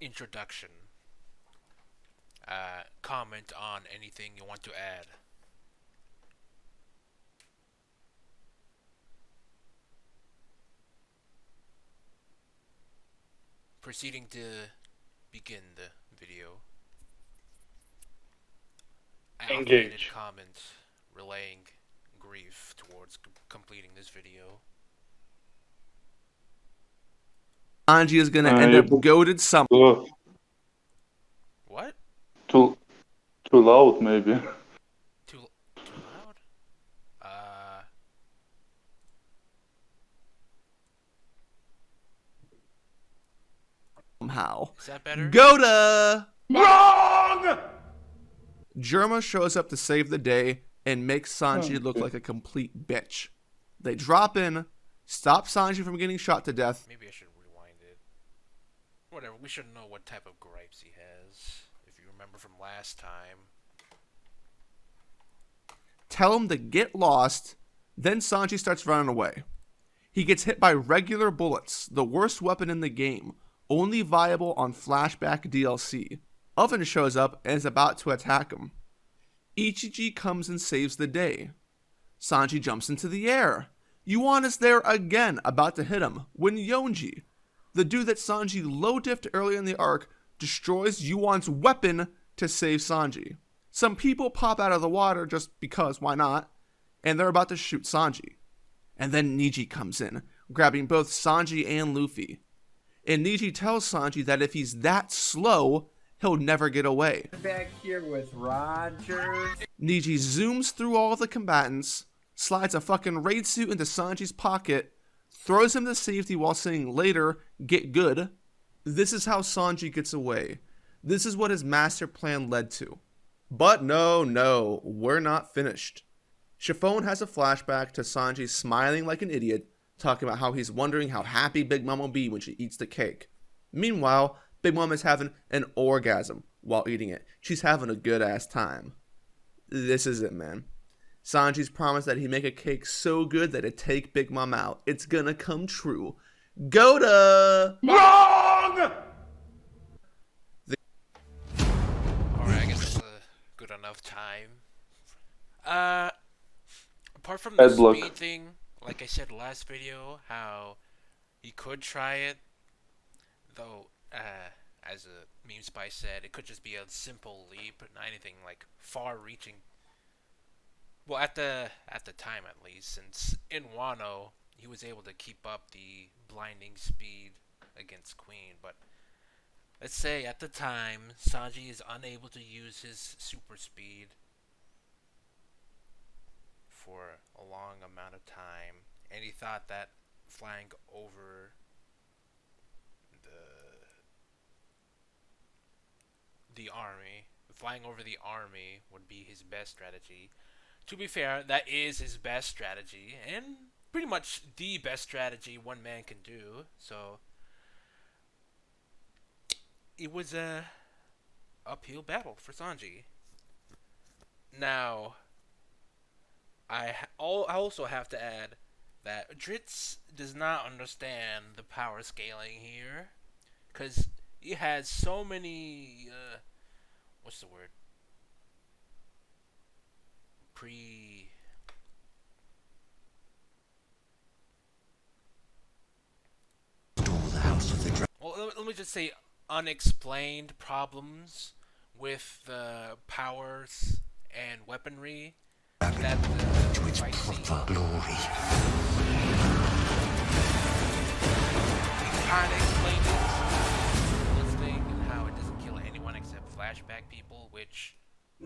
introduction. Comment on anything you want to add. Proceeding to begin the video. I updated Engage. comments relaying grief towards completing this video. Sanji is gonna end up goaded some. What? Too loud, maybe. Too loud? Somehow. Is that better? Goda! Wrong! Germa shows up to save the day and makes Sanji look like a complete bitch. They drop in, stop Sanji from getting shot to death. Maybe I should rewind it. Whatever, we should know what type of gripes he has, if you remember from last time. Tell him to get lost, then Sanji starts running away. He gets hit by regular bullets, the worst weapon in the game, only viable on Flashback DLC. Oven shows up and is about to attack him. Ichiji comes and saves the day. Sanji jumps into the air. Yuan is there again, about to hit him, when Yonji, the dude that Sanji low-diffed earlier in the arc, destroys Yuan's weapon to save Sanji. Some people pop out of the water just because, why not? And they're about to shoot Sanji. And then Niji comes in, grabbing both Sanji and Luffy. And Niji tells Sanji that if he's that slow, he'll never get away. Back here with Roger. Niji zooms through all the combatants, slides a fucking raid suit into Sanji's pocket, throws him to safety while saying later, get good. This is how Sanji gets away. This is what his master plan led to. But no, we're not finished. Chiffon has a flashback to Sanji smiling like an idiot, talking about how he's wondering how happy Big Mom will be when she eats the cake. Meanwhile, Big Mom is having an orgasm while eating it. She's having a good ass time. This is it, man. Sanji's promised that he'd make a cake so good that it'd take Big Mom out. It's gonna come true. Goda! Wrong! Alright, I guess it's a good enough time. Apart from the speed thing, like I said last video, how he could try it, though, as a meme spy said, it could just be a simple leap, not anything like far-reaching. Well, at the time at least, since in Wano he was able to keep up the blinding speed against Queen, but let's say at the time Sanji is unable to use his super speed for a long amount of time, and he thought that flying over the army would be his best strategy. To be fair, that is his best strategy, and pretty much the best strategy one man can do. So it was a uphill battle for Sanji. Now, I also have to add that Dritz does not understand the power scaling here, because he has so many, what's the word? Well, let me just say unexplained problems with the powers and weaponry that the fight scene. Kinda explained it. This thing and how it doesn't kill anyone except flashback people, which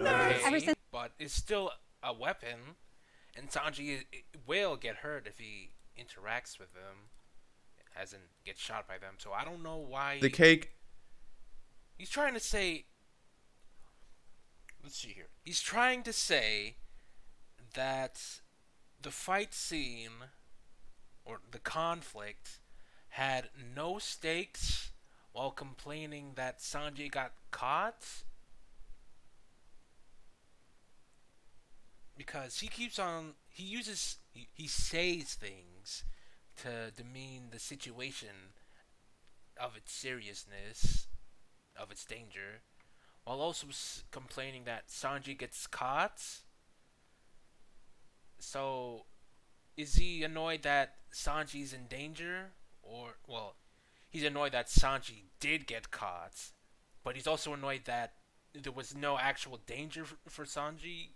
okay, but it's still a weapon, and Sanji will get hurt if he interacts with them, as in get shot by them. So I don't know why the cake. He's trying to say. Let's see here. He's trying to say that the fight scene or the conflict had no stakes, while complaining that Sanji got caught. Because he keeps on, he says things to demean the situation of its seriousness, of its danger, while also complaining that Sanji gets caught. So, is he annoyed that Sanji's in danger? Or, well, he's annoyed that Sanji did get caught, but he's also annoyed that there was no actual danger for Sanji,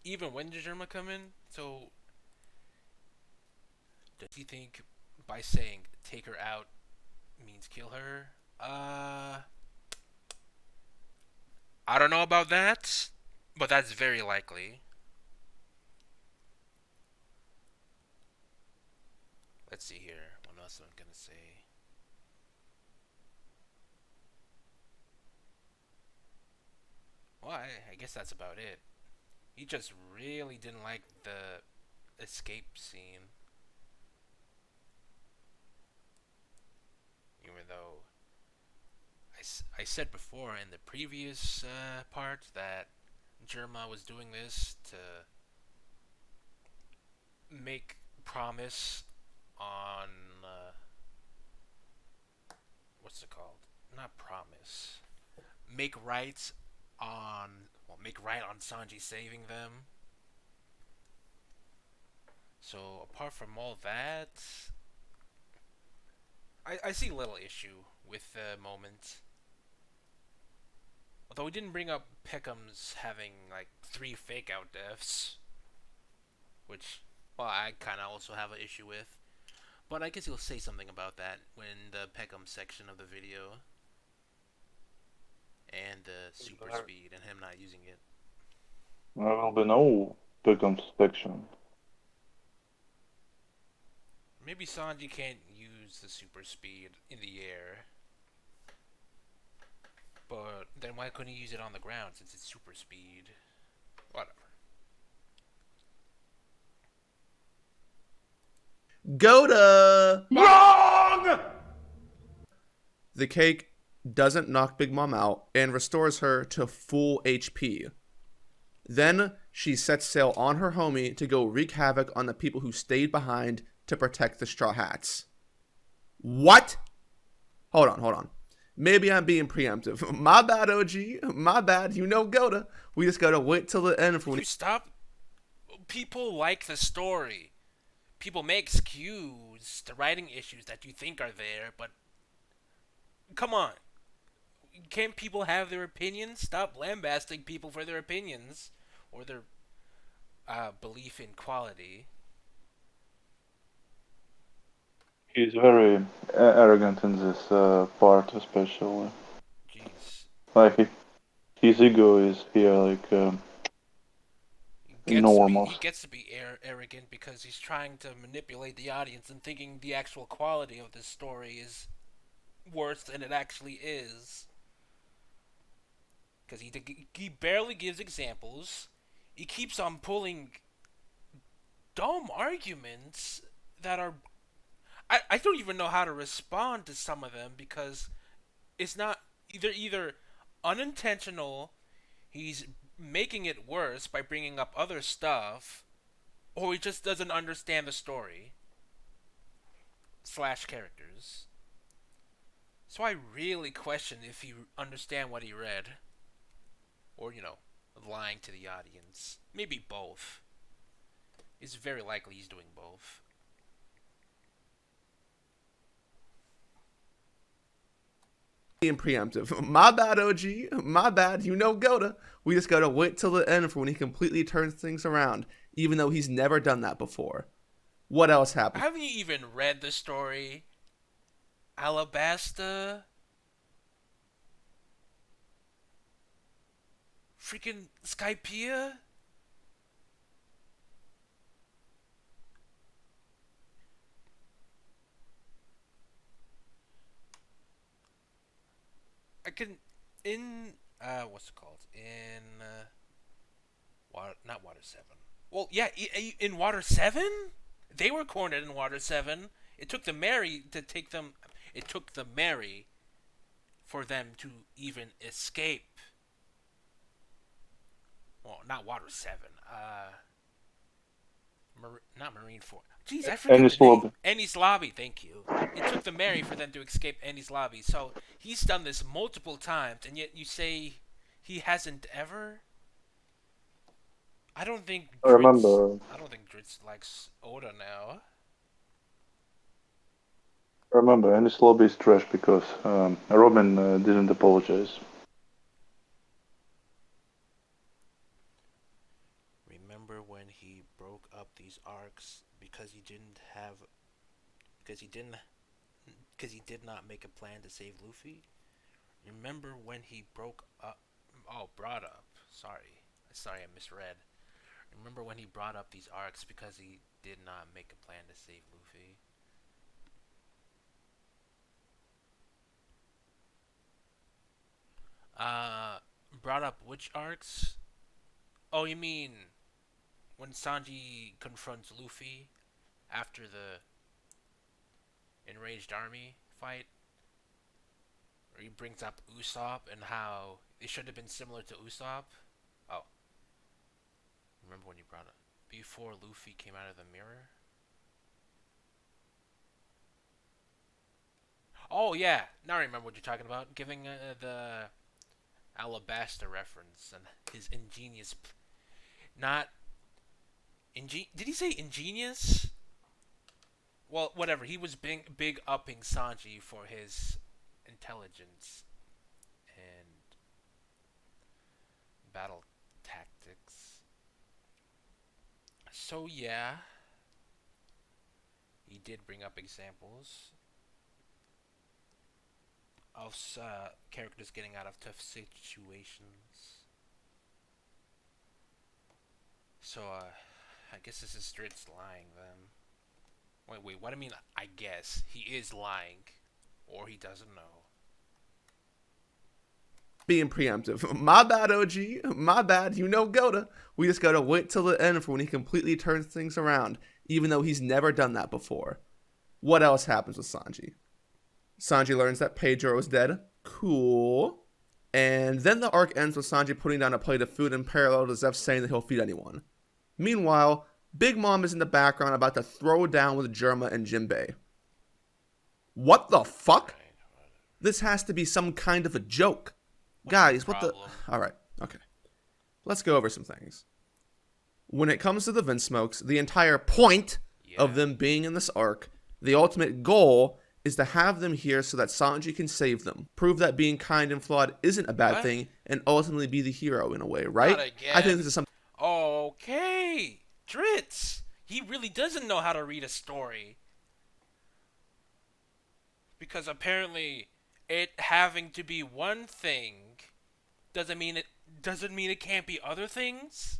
even when Germa come in. So, does he think by saying take her out means kill her? I don't know about that, but that's very likely. Let's see here. What else am I gonna say? Well, I guess that's about it. He just really didn't like the escape scene, even though I said before in the previous part that Germa was doing this to make promise on what's it called? Not promise. Make rights on make right on Sanji saving them. So apart from all that, I see little issue with the moment. Although we didn't bring up Peckham's having like 3 fake out deaths, which well I kind of also have an issue with. But I guess he'll say something about that when the Peckham section of the video and the super speed and him not using it. There will be no Pickham's section. Maybe Sanji can't use the super speed in the air. But then why couldn't he use it on the ground since it's super speed? Whatever. Go to Wrong! the cake doesn't knock Big Mom out and restores her to full HP. Then she sets sail on her homie to go wreak havoc on the people who stayed behind to protect the Straw Hats. What? Hold on. Maybe I'm being preemptive. My bad, OG. My bad. You know Goda. We just gotta wait till the end for when You stop. People like the story. People may excuse the writing issues that you think are there, but come on. Can't people have their opinions? Stop lambasting people for their opinions or their belief in quality. He's very arrogant in this part, especially. Jeez. Like, his ego is here, like, enormous. He gets to be arrogant because he's trying to manipulate the audience and thinking the actual quality of this story is worse than it actually is. Because he barely gives examples. He keeps on pulling dumb arguments that are... I don't even know how to respond to some of them because it's not either unintentional, he's making it worse by bringing up other stuff, or he just doesn't understand the story / characters. So I really question if he understand what he read, or lying to the audience. Maybe both. It's very likely he's doing both. being preemptive. My bad, OG. My bad. You know Goda. We just gotta wait till the end for when he completely turns things around, even though he's never done that before. What else happened? Haven't you even read the story? Alabasta? Freaking Skypiea? I can what's it called? In water, not Water 7. Well, yeah, in Water 7? They were cornered in Water 7. It took the Mary to take them. It took the Mary for them to even escape. Well, not Water 7. not Marine Force. Jeez, I forget the Enies name. Lobby. Enies Lobby, thank you. It took the Mary for them to escape Enies Lobby. So he's done this multiple times, and yet you say he hasn't ever? I don't think I Dritz. remember. I don't think Dritz likes Oda now. Remember, Enies Lobby is trash because Robin didn't apologize. Remember when he broke up these arcs because he didn't have because he didn't because he did not make a plan to save Luffy? Remember when he broke up brought up. Sorry I misread. Remember when he brought up these arcs because he did not make a plan to save Luffy? Uh Brought up which arcs? Oh, you mean when Sanji confronts Luffy after the enraged army fight? Or he brings up Usopp and how it should have been similar to Usopp. Oh, remember when he brought it before Luffy came out of the mirror? Oh yeah, now I remember what you're talking about. Giving the Alabasta reference and his ingenious, not Did he say ingenious? Well, whatever. He was big upping Sanji for his intelligence and battle tactics. So yeah, he did bring up examples of characters getting out of tough situations. So I guess this is Stritz lying then. Wait, what do I mean? I guess he is lying, or he doesn't know. Being preemptive. My bad, OG. My bad. You know Goda. We just gotta wait till the end for when he completely turns things around, even though he's never done that before. What else happens with Sanji? Sanji learns that Pedro is dead. Cool. And then the arc ends with Sanji putting down a plate of food in parallel to Zeff saying that he'll feed anyone. Meanwhile, Big Mom is in the background about to throw down with Germa and Jinbei. What the fuck? Right. This has to be some kind of a joke. What's Guys, the what the... problem? Alright, okay. Let's go over some things. When it comes to the Vinsmokes, the entire point of them being in this arc, the ultimate goal is to have them here so that Sanji can save them, prove that being kind and flawed isn't a bad thing, and ultimately be the hero in a way, right? Not again. I think this is something... Okay, Dritz. He really doesn't know how to read a story. Because apparently it having to be one thing doesn't mean it can't be other things.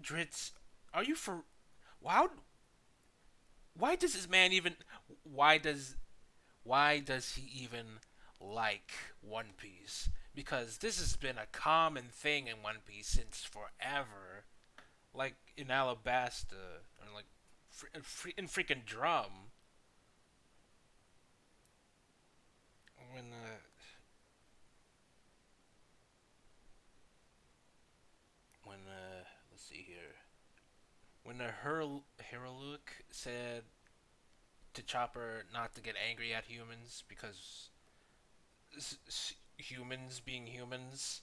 Dritz, are you for wow? Why does this man even why does he even like One Piece? Because this has been a common thing in One Piece since forever. Like in Alabasta and like in freaking Drum. When let's see here. When Heroluk said to Chopper not to get angry at humans because humans being humans,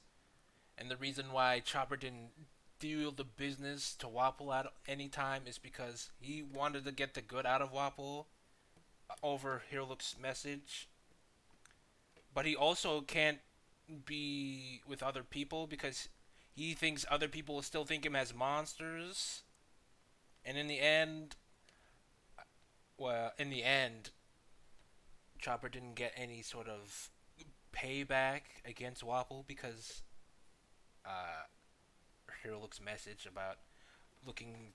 and the reason why Chopper didn't deal the business to Wapol at any time is because he wanted to get the good out of Wapol over Heroluk's message, but he also can't be with other people because he thinks other people will still think him as monsters. And in the end, Chopper didn't get any sort of payback against Wapol because uh, Heroluk's message about looking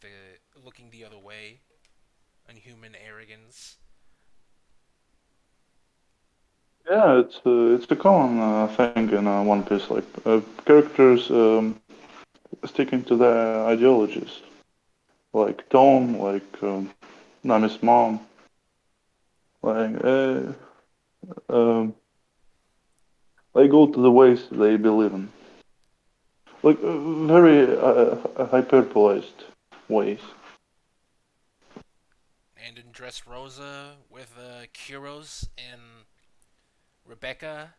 the other way and human arrogance. Yeah, it's a common thing in One Piece, like characters sticking to their ideologies, like Tom, like Nami's mom, like um, they go to the ways they believe in. like very hyperbolized ways. And in Dressrosa with Kuros and Rebecca,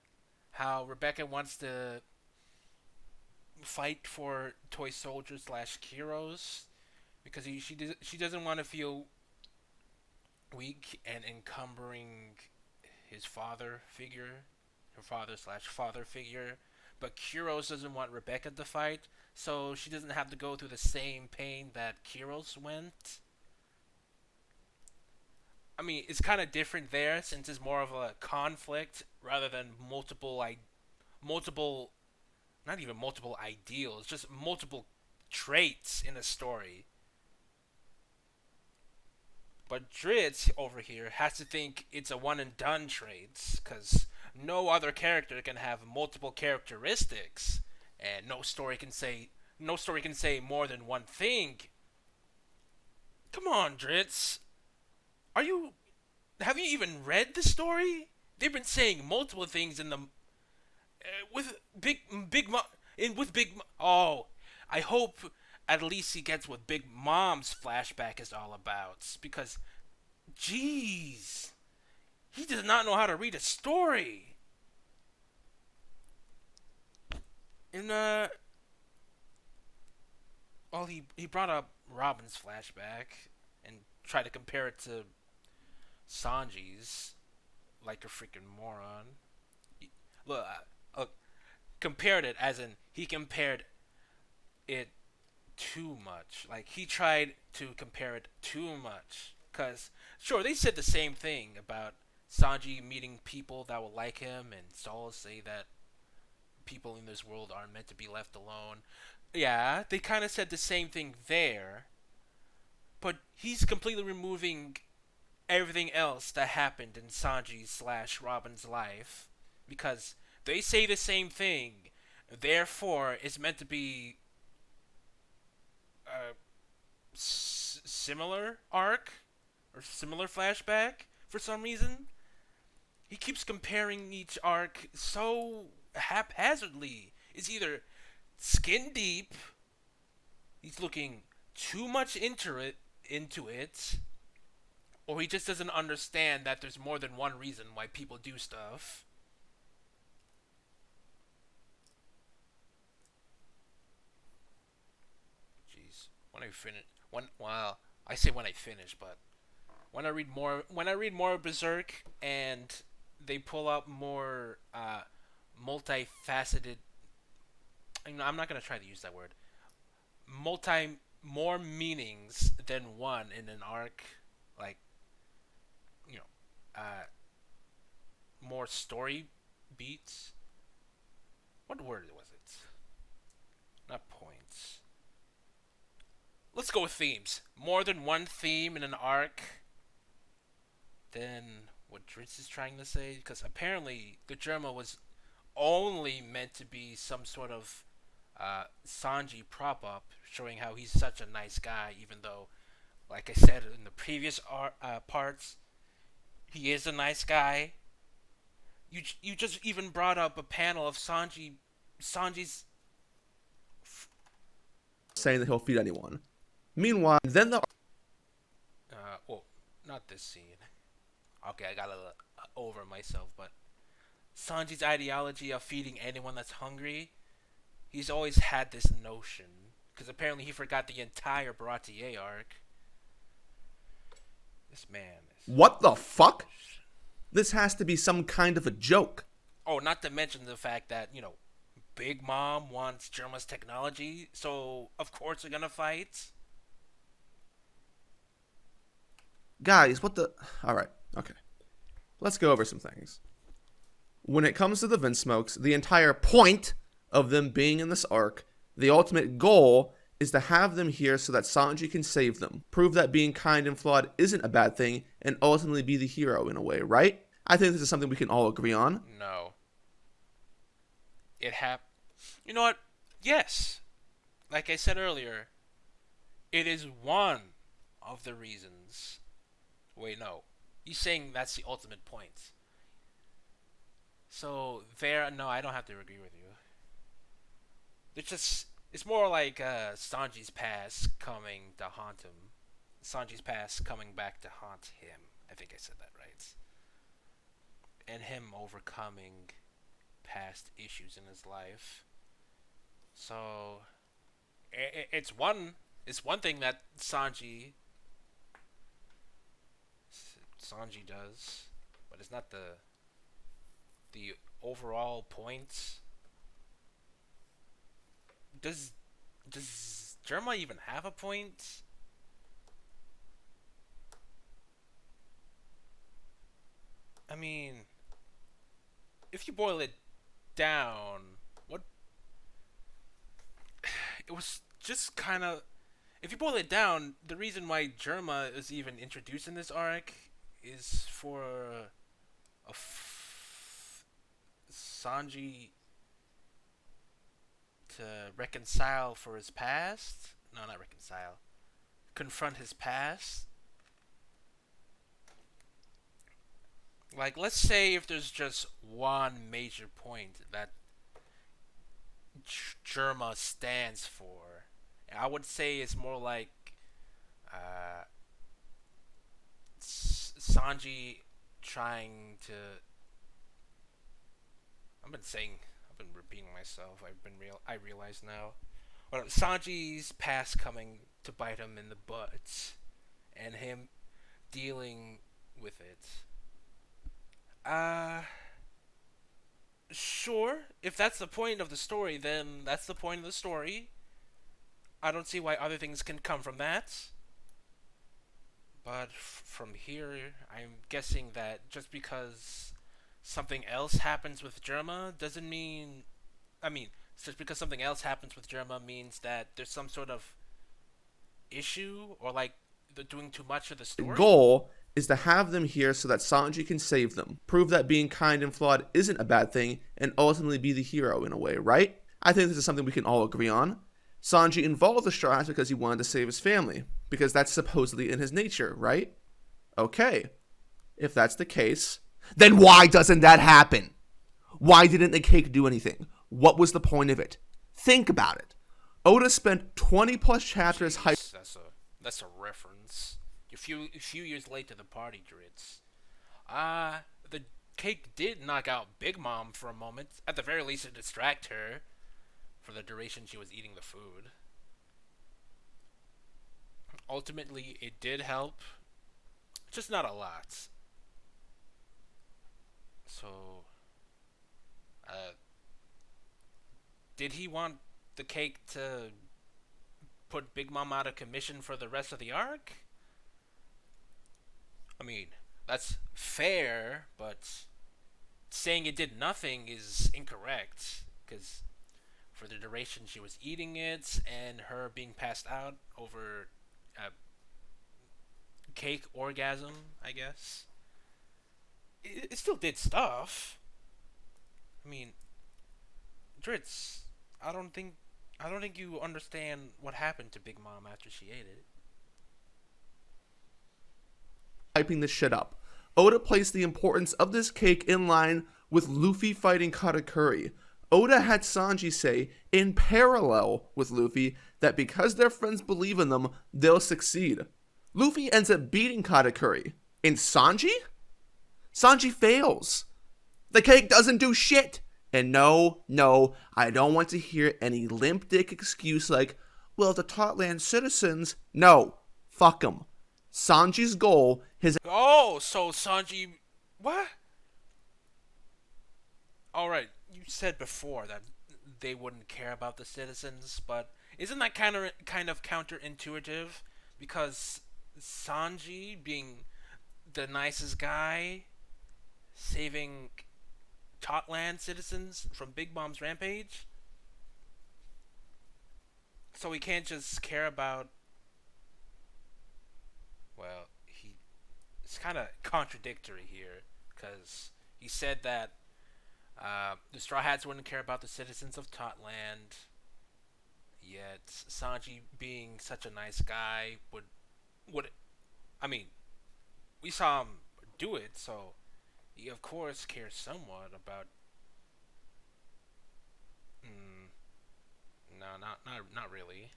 how Rebecca wants to fight for Toy Soldier slash Kuros because she doesn't want to feel weak and encumbering his father figure, her father slash father figure. But Kuros doesn't want Rebecca to fight, so she doesn't have to go through the same pain that Kuros went. I mean, it's kind of different there since it's more of a conflict rather than multiple, not even multiple ideals, just multiple traits in a story. But Dritz over here has to think it's a one and done traits because no other character can have multiple characteristics, and no story can say more than one thing. Come on, Dritz. Are you have you even read the story? They've been saying multiple things in the with big mom in with big. Oh, I hope at least he gets what Big Mom's flashback is all about because, jeez, he does not know how to read a story. And well, he brought up Robin's flashback and tried to compare it to Sanji's like a freaking moron. Look, compared it as in he compared it too much. Like he tried to compare it too much. Cause sure they said the same thing about Sanji meeting people that will like him, and Saul say that people in this world aren't meant to be left alone. Yeah, they kind of said the same thing there, but he's completely removing everything else that happened in Sanji slash Robin's life because they say the same thing. Therefore, it's meant to be a similar arc or similar flashback for some reason. He keeps comparing each arc so haphazardly. It's either skin deep, he's looking too much into it, or he just doesn't understand that there's more than one reason why people do stuff. Jeez, when I finish, I say when I finish, but when I read more Berserk and they pull up more multifaceted. I'm not gonna try to use that word. More meanings than one in an arc, like you know, more story beats. What word was it? Not points. Let's go with themes. More than one theme in an arc than what Dritz is trying to say. Because apparently the Germa was only meant to be some sort of Sanji prop up, showing how he's such a nice guy, even though, like I said in the previous parts, he is a nice guy. You just even brought up a panel of Sanji's. Saying that he'll feed anyone. Meanwhile, then the Well, not this scene. Okay, I got over myself, but Sanji's ideology of feeding anyone that's hungry, he's always had this notion. Because apparently he forgot the entire Baratier arc. This man is. what the fuck? This has to be some kind of a joke. Oh, not to mention the fact that, Big Mom wants Germa's technology, so of course they're gonna fight. Guys, what the... Alright, okay. Let's go over some things. When it comes to the Vinsmokes, the entire point of them being in this arc, the ultimate goal is to have them here so that Sanji can save them, prove that being kind and flawed isn't a bad thing, and ultimately be the hero in a way, right? I think this is something we can all agree on. No. You know what? Yes. Like I said earlier, it is one of the reasons. Wait, no. He's saying that's the ultimate point. So, no, I don't have to agree with you. It's more like Sanji's past coming to haunt him. Sanji's past coming back to haunt him. I think I said that right. And him overcoming past issues in his life. So it's one thing that Sanji does, but it's not the overall point. Does Germa even have a point? I mean, if you boil it down, what it was just kind of, if you boil it down, the reason why Germa is even introduced in this arc is for Sanji to reconcile for his past. No, not reconcile. Confront his past. Like, let's say if there's just one major point that Germa stands for, I would say it's more like uh, Sanji trying to. I've been repeating myself. I realize now. Well, Sanji's past coming to bite him in the butt, and him dealing with it. Uh, sure. If that's the point of the story, then that's the point of the story. I don't see why other things can come from that. But from here, I'm guessing that just because something else happens with Germa doesn't mean. I mean, just because something else happens with Germa means that there's some sort of issue or like they're doing too much of the The story. goal is to have them here so that Sanji can save them, prove that being kind and flawed isn't a bad thing, and ultimately be the hero in a way, right? I think this is something we can all agree on. Sanji involved the Straw Hats because he wanted to save his family, because that's supposedly in his nature, right? Okay, if that's the case, then why doesn't that happen? Why didn't the cake do anything? What was the point of it? Think about it. Oda spent 20 plus chapters hyping. Jeez, that's a reference. A few years late to the party, Dritz. The cake did knock out Big Mom for a moment. At the very least, to distract her for the duration she was eating the food. Ultimately, it did help, just not a lot. So, uh, did he want the cake to put Big Mom out of commission for the rest of the arc? I mean, that's fair, but saying it did nothing is incorrect because for the duration she was eating it and her being passed out over a cake orgasm, I guess, it still did stuff. I mean, Dritz, I don't think I don't think you understand what happened to Big Mom after she ate it. Hyping this shit up. Oda placed the importance of this cake in line with Luffy fighting Katakuri. Oda had Sanji say, in parallel with Luffy, that because their friends believe in them, they'll succeed. Luffy ends up beating Katakuri. And Sanji? Sanji fails. The cake doesn't do shit. And no, I don't want to hear any limp dick excuse like, well, the Totland citizens. No, fuck them. Sanji's goal, his. Oh, so Sanji, what? All right, you said before that they wouldn't care about the citizens, but isn't that kind of counterintuitive? Because Sanji being the nicest guy, saving Totland citizens from Big Mom's rampage, so he can't just care about. Well, it's kind of contradictory here because he said that the Straw Hats wouldn't care about the citizens of Totland, yet Sanji, being such a nice guy, would. I mean, we saw him do it, so he of course cares somewhat about. Mm, No, not really.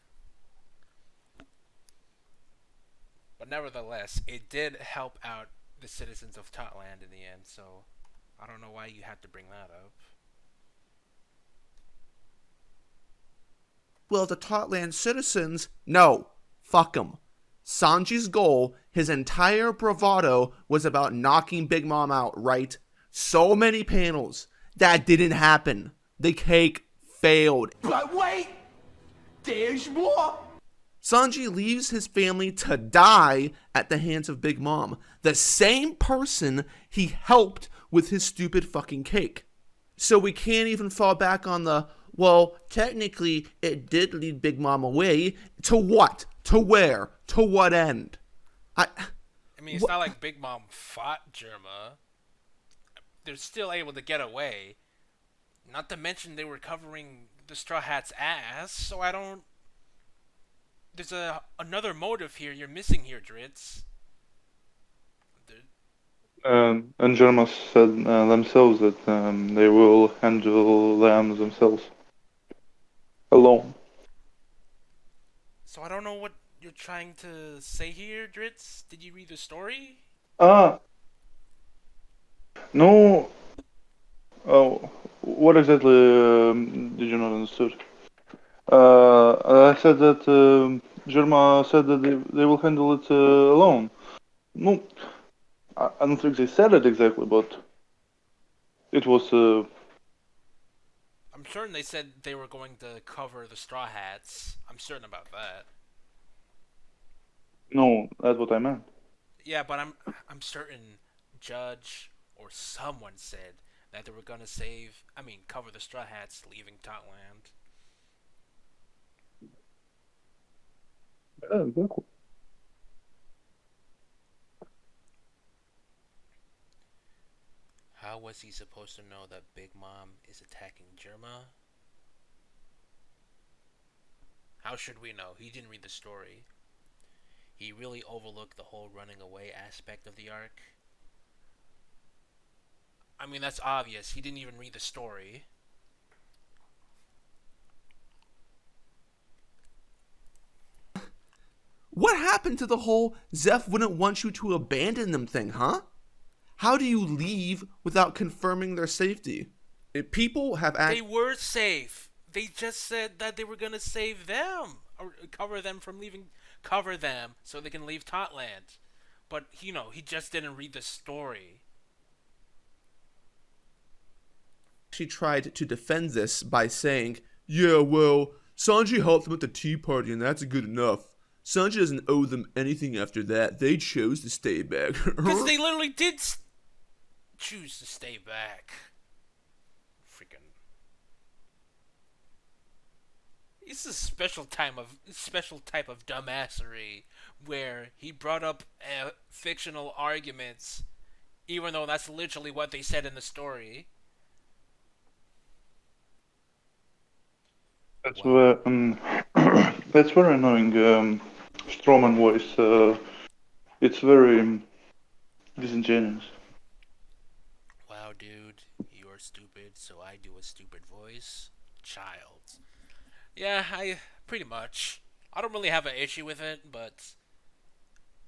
But nevertheless, it did help out the citizens of Totland in the end. So I don't know why you had to bring that up. Well, the Totland citizens, no, fuck them. Sanji's goal, his entire bravado, was about knocking Big Mom out, right? So many panels. That didn't happen. The cake failed. But wait, there's more. Sanji leaves his family to die at the hands of Big Mom, the same person he helped with his stupid fucking cake. So we can't even fall back on the, well, technically it did lead Big Mom away. To what? To where? To what end? I mean, it's not like Big Mom fought Germa. They're still able to get away. Not to mention they were covering the Straw Hat's ass, so I don't... There's another motive here you're missing here, Dritz. And Germa said themselves that they will handle them themselves alone. So I don't know what you're trying to say here, Dritz. Did you read the story? Ah, no. Oh, what exactly did you not understood? I said that Germa said that they will handle it alone. No, I don't think they said it exactly, but it was. I'm certain they said they were going to cover the Straw Hats. I'm certain about that. No, that's what I meant. Yeah, but I'm certain Judge or someone said that they were gonna cover the Straw Hats leaving Totland. Yeah, exactly. How was he supposed to know that Big Mom is attacking Germa? How should we know? He didn't read the story. He really overlooked the whole running away aspect of the arc. I mean, that's obvious. He didn't even read the story. What happened to the whole Zeph wouldn't want you to abandon them thing, huh? How do you leave without confirming their safety? If people have They were safe. They just said that they were gonna save them or cover them from leaving. Cover them so they can leave Totland. But he just didn't read the story. She tried to defend this by saying, yeah, well, Sanji helped them at the tea party and that's good enough. Sanji doesn't owe them anything after that. They chose to stay back. Because they literally did choose to stay back. Freaking. It's a special type of dumbassery where he brought up fictional arguments, even though that's literally what they said in the story. That's Wow. where that's very annoying. Strawman voice. It's very disingenuous. Wow, dude, you're stupid, so I do a stupid voice. Child. Yeah, I pretty much. I don't really have an issue with it, but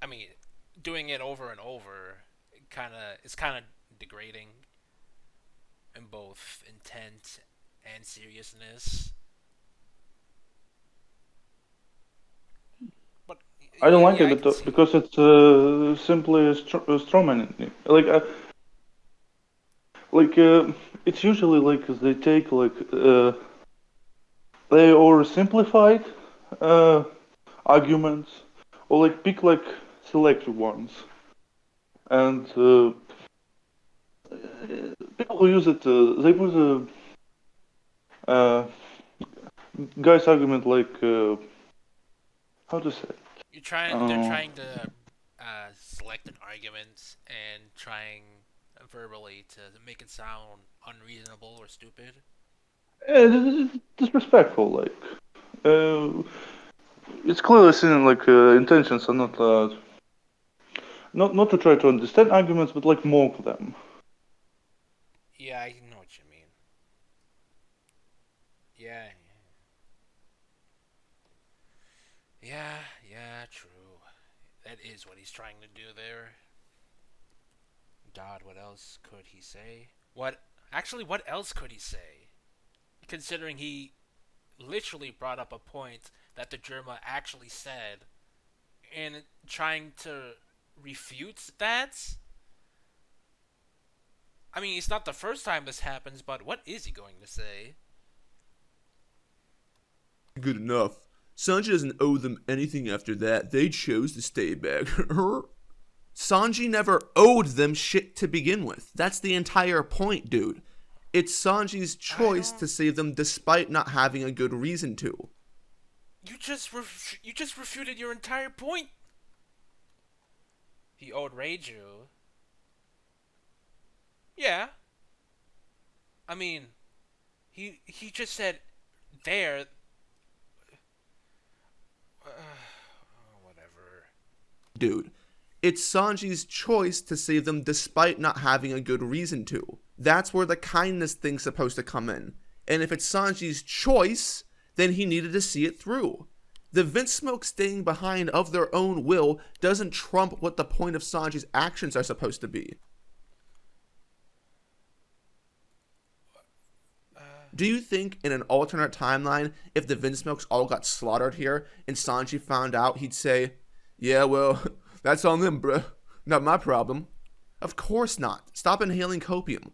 I mean, doing it over and over, it's kind of degrading in both intent and seriousness. But I don't like yeah, it I can see. because it's simply Strawman. It's usually like they take they oversimplified uh, arguments or like pick like selected ones, and people who use it they put a guy's argument like how to say it? They're trying to select an argument and trying verbally to make it sound unreasonable or stupid. Disrespectful. It's clearly seen like intentions are not to try to understand arguments, but like mock them. Yeah, I know what you mean. Yeah. Yeah, true. That is what he's trying to do there. God, what else could he say? What else could he say? Considering he literally brought up a point that the Germa actually said, and trying to refute that? I mean, it's not the first time this happens, but what is he going to say? Good enough. Sanji doesn't owe them anything after that. They chose to stay back. Sanji never owed them shit to begin with. That's the entire point, dude. It's Sanji's choice to save them despite not having a good reason to. You just refuted your entire point. He owed Reiju. Yeah. I mean, he just said there. Whatever. Dude, it's Sanji's choice to save them despite not having a good reason to. That's where the kindness thing's supposed to come in. And if it's Sanji's choice, then he needed to see it through. The Vince Smoke staying behind of their own will doesn't trump what the point of Sanji's actions are supposed to be. Do you think in an alternate timeline, if the Vince Smokes all got slaughtered here and Sanji found out, he'd say, yeah, well, that's on them, bruh. Not my problem. Of course not. Stop inhaling copium.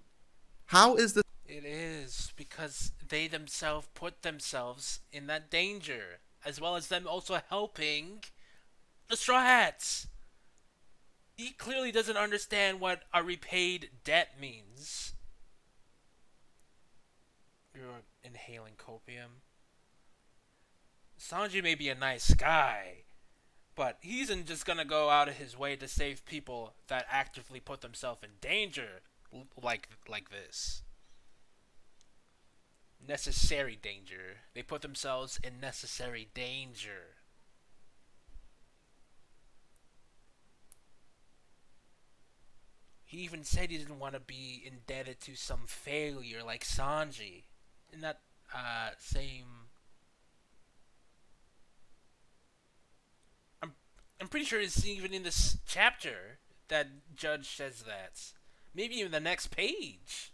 How is this? It is because they themselves put themselves in that danger, as well as them also helping the Straw Hats. He clearly doesn't understand what a repaid debt means. You're inhaling copium. Sanji may be a nice guy, but he isn't just gonna go out of his way to save people that actively put themselves in danger like this. Necessary danger. They put themselves in necessary danger. He even said he didn't want to be indebted to some failure like Sanji. In that same... I'm pretty sure it's even in this chapter that Judge says that. Maybe even the next page.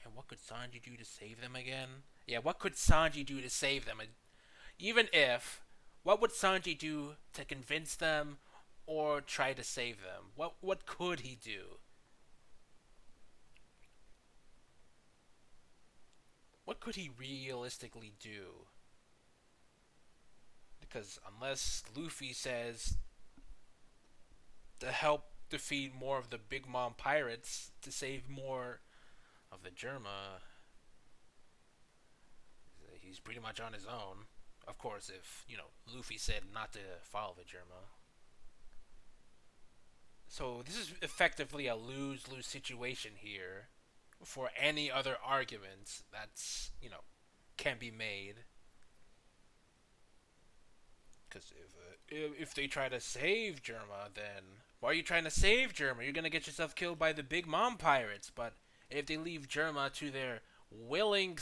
And what could Sanji do to save them again? Yeah, what could Sanji do to save them? Even if, what would Sanji do to convince them or try to save them? What could he do? What could he realistically do? Because unless Luffy says to help defeat more of the Big Mom pirates to save more of the Germa, he's pretty much on his own. Of course, if, Luffy said not to follow the Germa. So this is effectively a lose-lose situation here for any other arguments that's, can be made. Because if they try to save Germa, then why are you trying to save Germa? You're gonna get yourself killed by the Big Mom pirates. But if they leave Germa to their willing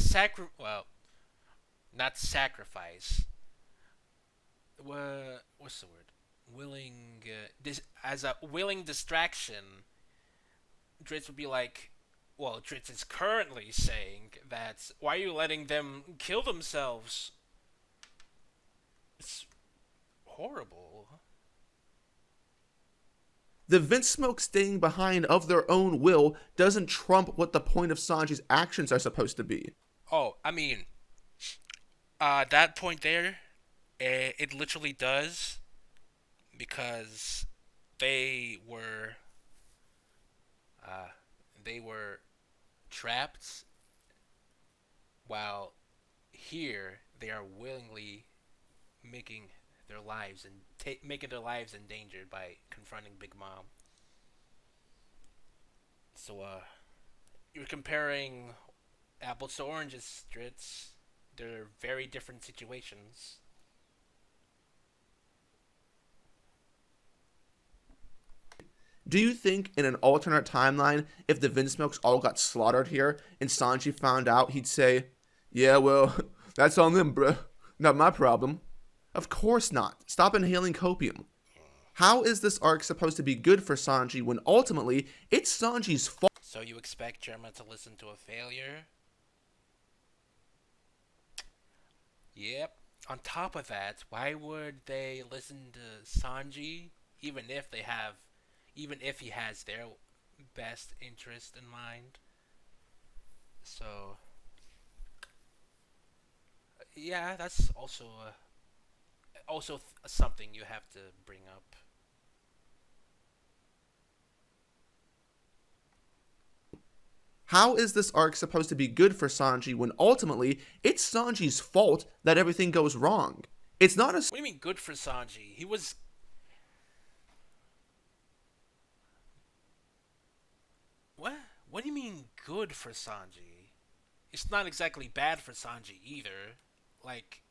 not sacrifice. What's the word? Willing as a willing distraction. Dritz would be like, well, Dritz is currently saying that why are you letting them kill themselves? It's horrible. The Vince Smoke staying behind of their own will doesn't trump what the point of Sanji's actions are supposed to be. Oh, I mean, that point there, it literally does, because they were trapped, while here they are willingly making their lives endangered by confronting Big Mom. So you're comparing apples to oranges, Dritz. They're very different situations. Do you think in an alternate timeline, if the Vince Milks all got slaughtered here and Sanji found out, he'd say, "Yeah, well, that's on them, bruh. Not my problem." Of course not. Stop inhaling copium. How is this arc supposed to be good for Sanji when ultimately it's Sanji's fault? So you expect Germa to listen to a failure? Yep. On top of that, why would they listen to Sanji even if he has their best interest in mind? So yeah, that's also something you have to bring up. How is this arc supposed to be good for Sanji when ultimately it's Sanji's fault that everything goes wrong? It's not a What do you mean good for Sanji? He was what? What do you mean good for Sanji? It's not exactly bad for Sanji either. Like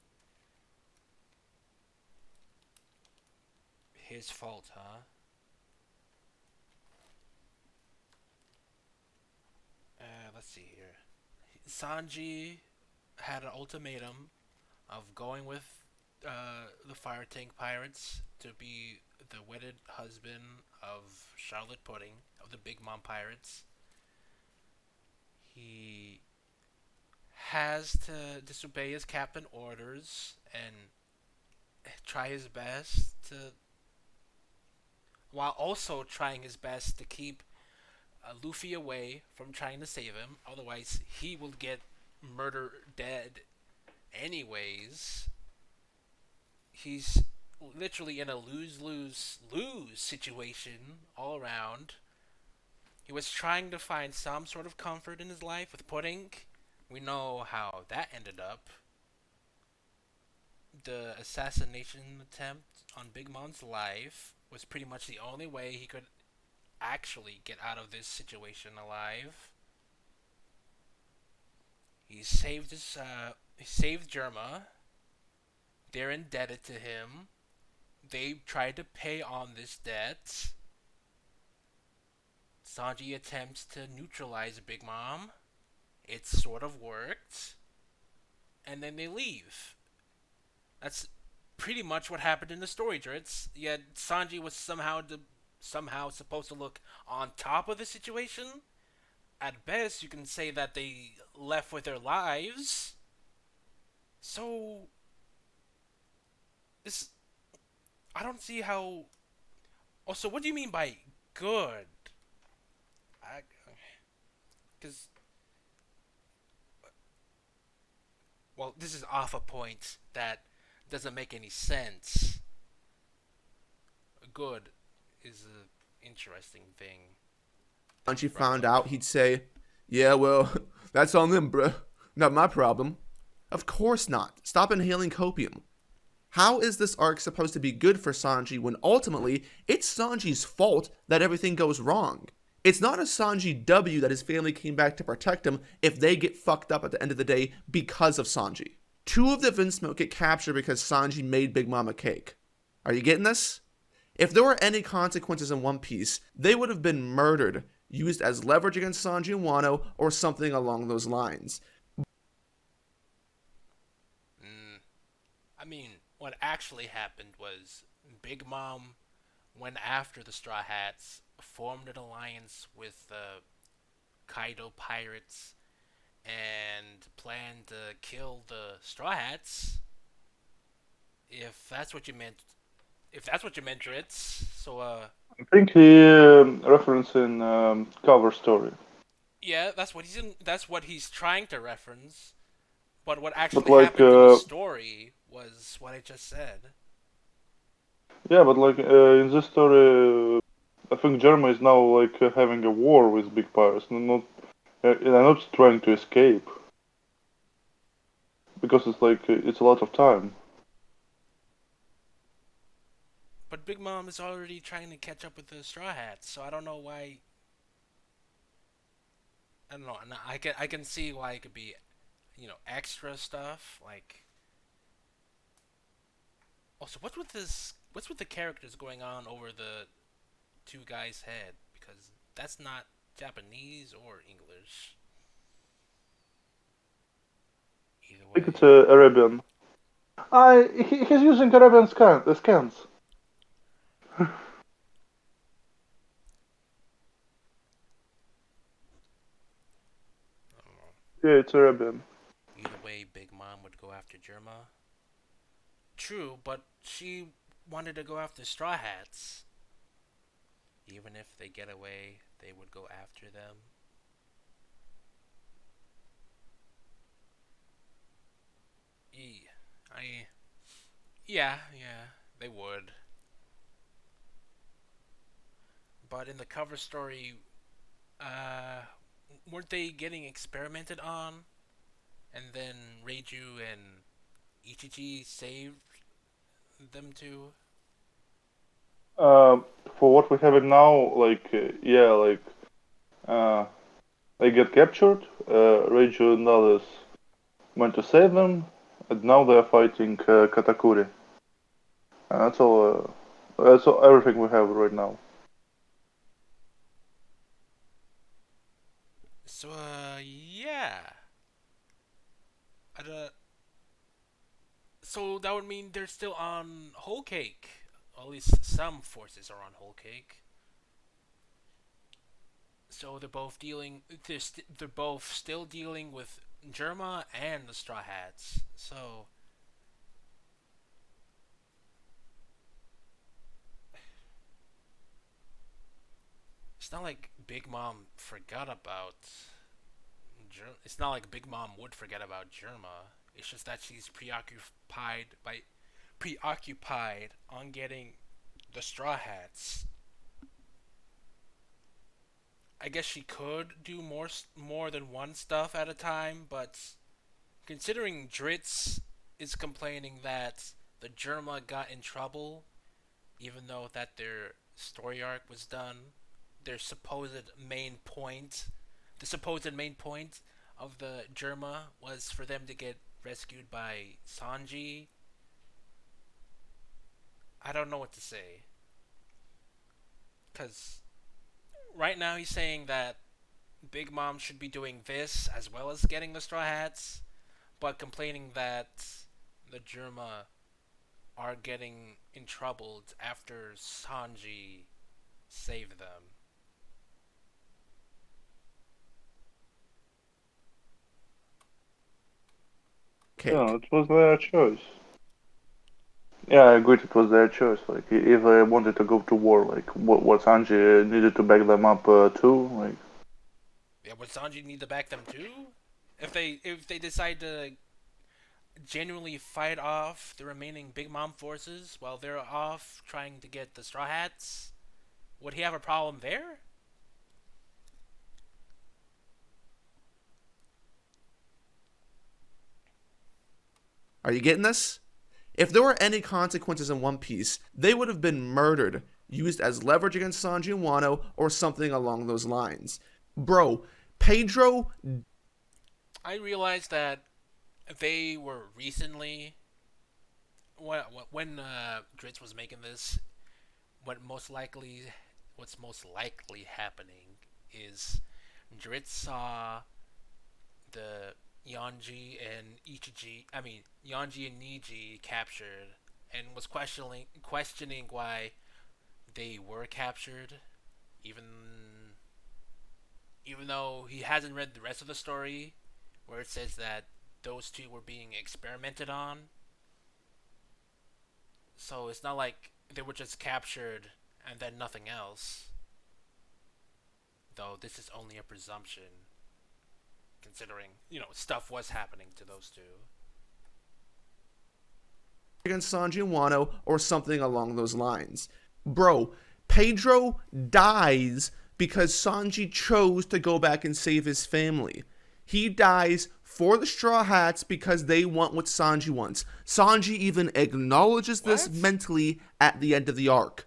his fault, huh? Let's see here. Sanji had an ultimatum of going with the Fire Tank Pirates to be the wedded husband of Charlotte Pudding of the Big Mom Pirates. He has to disobey his captain orders and try his best to, while also trying his best to keep Luffy away from trying to save him. Otherwise, he will get murder dead anyways. He's literally in a lose situation all around. He was trying to find some sort of comfort in his life with Pudding. We know how that ended up. The assassination attempt on Big Mom's life was pretty much the only way he could actually get out of this situation alive. He saved Germa. They're indebted to him. They tried to pay on this debt. Sanji attempts to neutralize Big Mom. It sort of worked. And then they leave. That's pretty much what happened in the story, Dritz. Yet Sanji was somehow supposed to look on top of the situation. At best, you can say that they left with their lives. So this, I don't see how. Also, what do you mean by good? Because well, this is off a point that doesn't make any sense. Good is an interesting thing. Sanji found out, he'd say, "Yeah, well, that's on them, bruh. Not my problem." Of course not. Stop inhaling copium. How is this arc supposed to be good for Sanji when ultimately it's Sanji's fault that everything goes wrong? It's not a Sanji W that his family came back to protect him if they get fucked up at the end of the day because of Sanji. Two of the Vinsmoke get captured because Sanji made Big Mom a cake. Are you getting this? If there were any consequences in One Piece, they would have been murdered, used as leverage against Sanji and Wano, or something along those lines. I mean, what actually happened was Big Mom went after the Straw Hats, formed an alliance with the Kaido pirates, and planned to kill the Straw Hats. If that's what you meant, Dritz. So, I think he referenced in cover story. yeah, that's what he's trying to reference. But what But actually like, happened in the story was what I just said. yeah, but like in this story, I think Germa is now like having a war with big pirates, and not trying to escape because it's like it's a lot of time. But Big Mom is already trying to catch up with the Straw Hats, so I don't know why. I don't know. I can see why it could be, extra stuff like. Also, what's with the characters going on over the two guys' head because that's not Japanese or English. Either I think it's way, Arabian. He's using Arabian scans. I don't know. Yeah, it's Arabian. Either way, Big Mom would go after Germa. True, but she wanted to go after Straw Hats. Even if they get away, they would go after them. I yeah, they would. But in the cover story, uh, weren't they getting experimented on? And then Reiju and Ichichi saved them too? For what we have it now, yeah, uh, they get captured. Reiju and others went to save them, and now they are fighting Katakuri. That's all. That's all, everything we have right now. So, yeah. Uh, so that would mean they're still on Whole Cake. At least some forces are on Whole Cake. So they're both dealing. They're both still dealing with Germa and the Straw Hats. So it's not like Big Mom forgot about. It's not like Big Mom would forget about Germa. It's just that she's preoccupied on getting the Straw Hats. I guess she could do more than one stuff at a time, but considering Dritz is complaining that the Germa got in trouble, even though that their story arc was done, their supposed main point, the supposed main point of the Germa was for them to get rescued by Sanji. I don't know what to say. Because right now he's saying that Big Mom should be doing this as well as getting the Straw Hats, but complaining that the Germa are getting in trouble after Sanji saved them. Yeah, Cake. it was their choice. Yeah, I agree. It was their choice. Like, if they wanted to go to war, like, what Sanji needed to back them up too. Like, Yeah, would Sanji need to back them too? If they decide to genuinely fight off the remaining Big Mom forces while they're off trying to get the Straw Hats, would he have a problem there? Are you getting this? If there were any consequences in One Piece, they would have been murdered, used as leverage against Sanji and Wano, or something along those lines. Bro, Pedro. I realized that they were recently when Dritz was making this. What's most likely happening is Dritz saw the Yanji and Niji captured, and was questioning why they were captured, even even though he hasn't read the rest of the story, where it says that those two were being experimented on. So it's not like they were just captured and then nothing else. Though this is only a presumption, considering stuff was happening to those two. Against Sanji and Wano, or something along those lines. Bro, Pedro dies because Sanji chose to go back and save his family. He dies for the Straw Hats because they want what Sanji wants. Sanji even acknowledges this What? mentally at the end of the arc.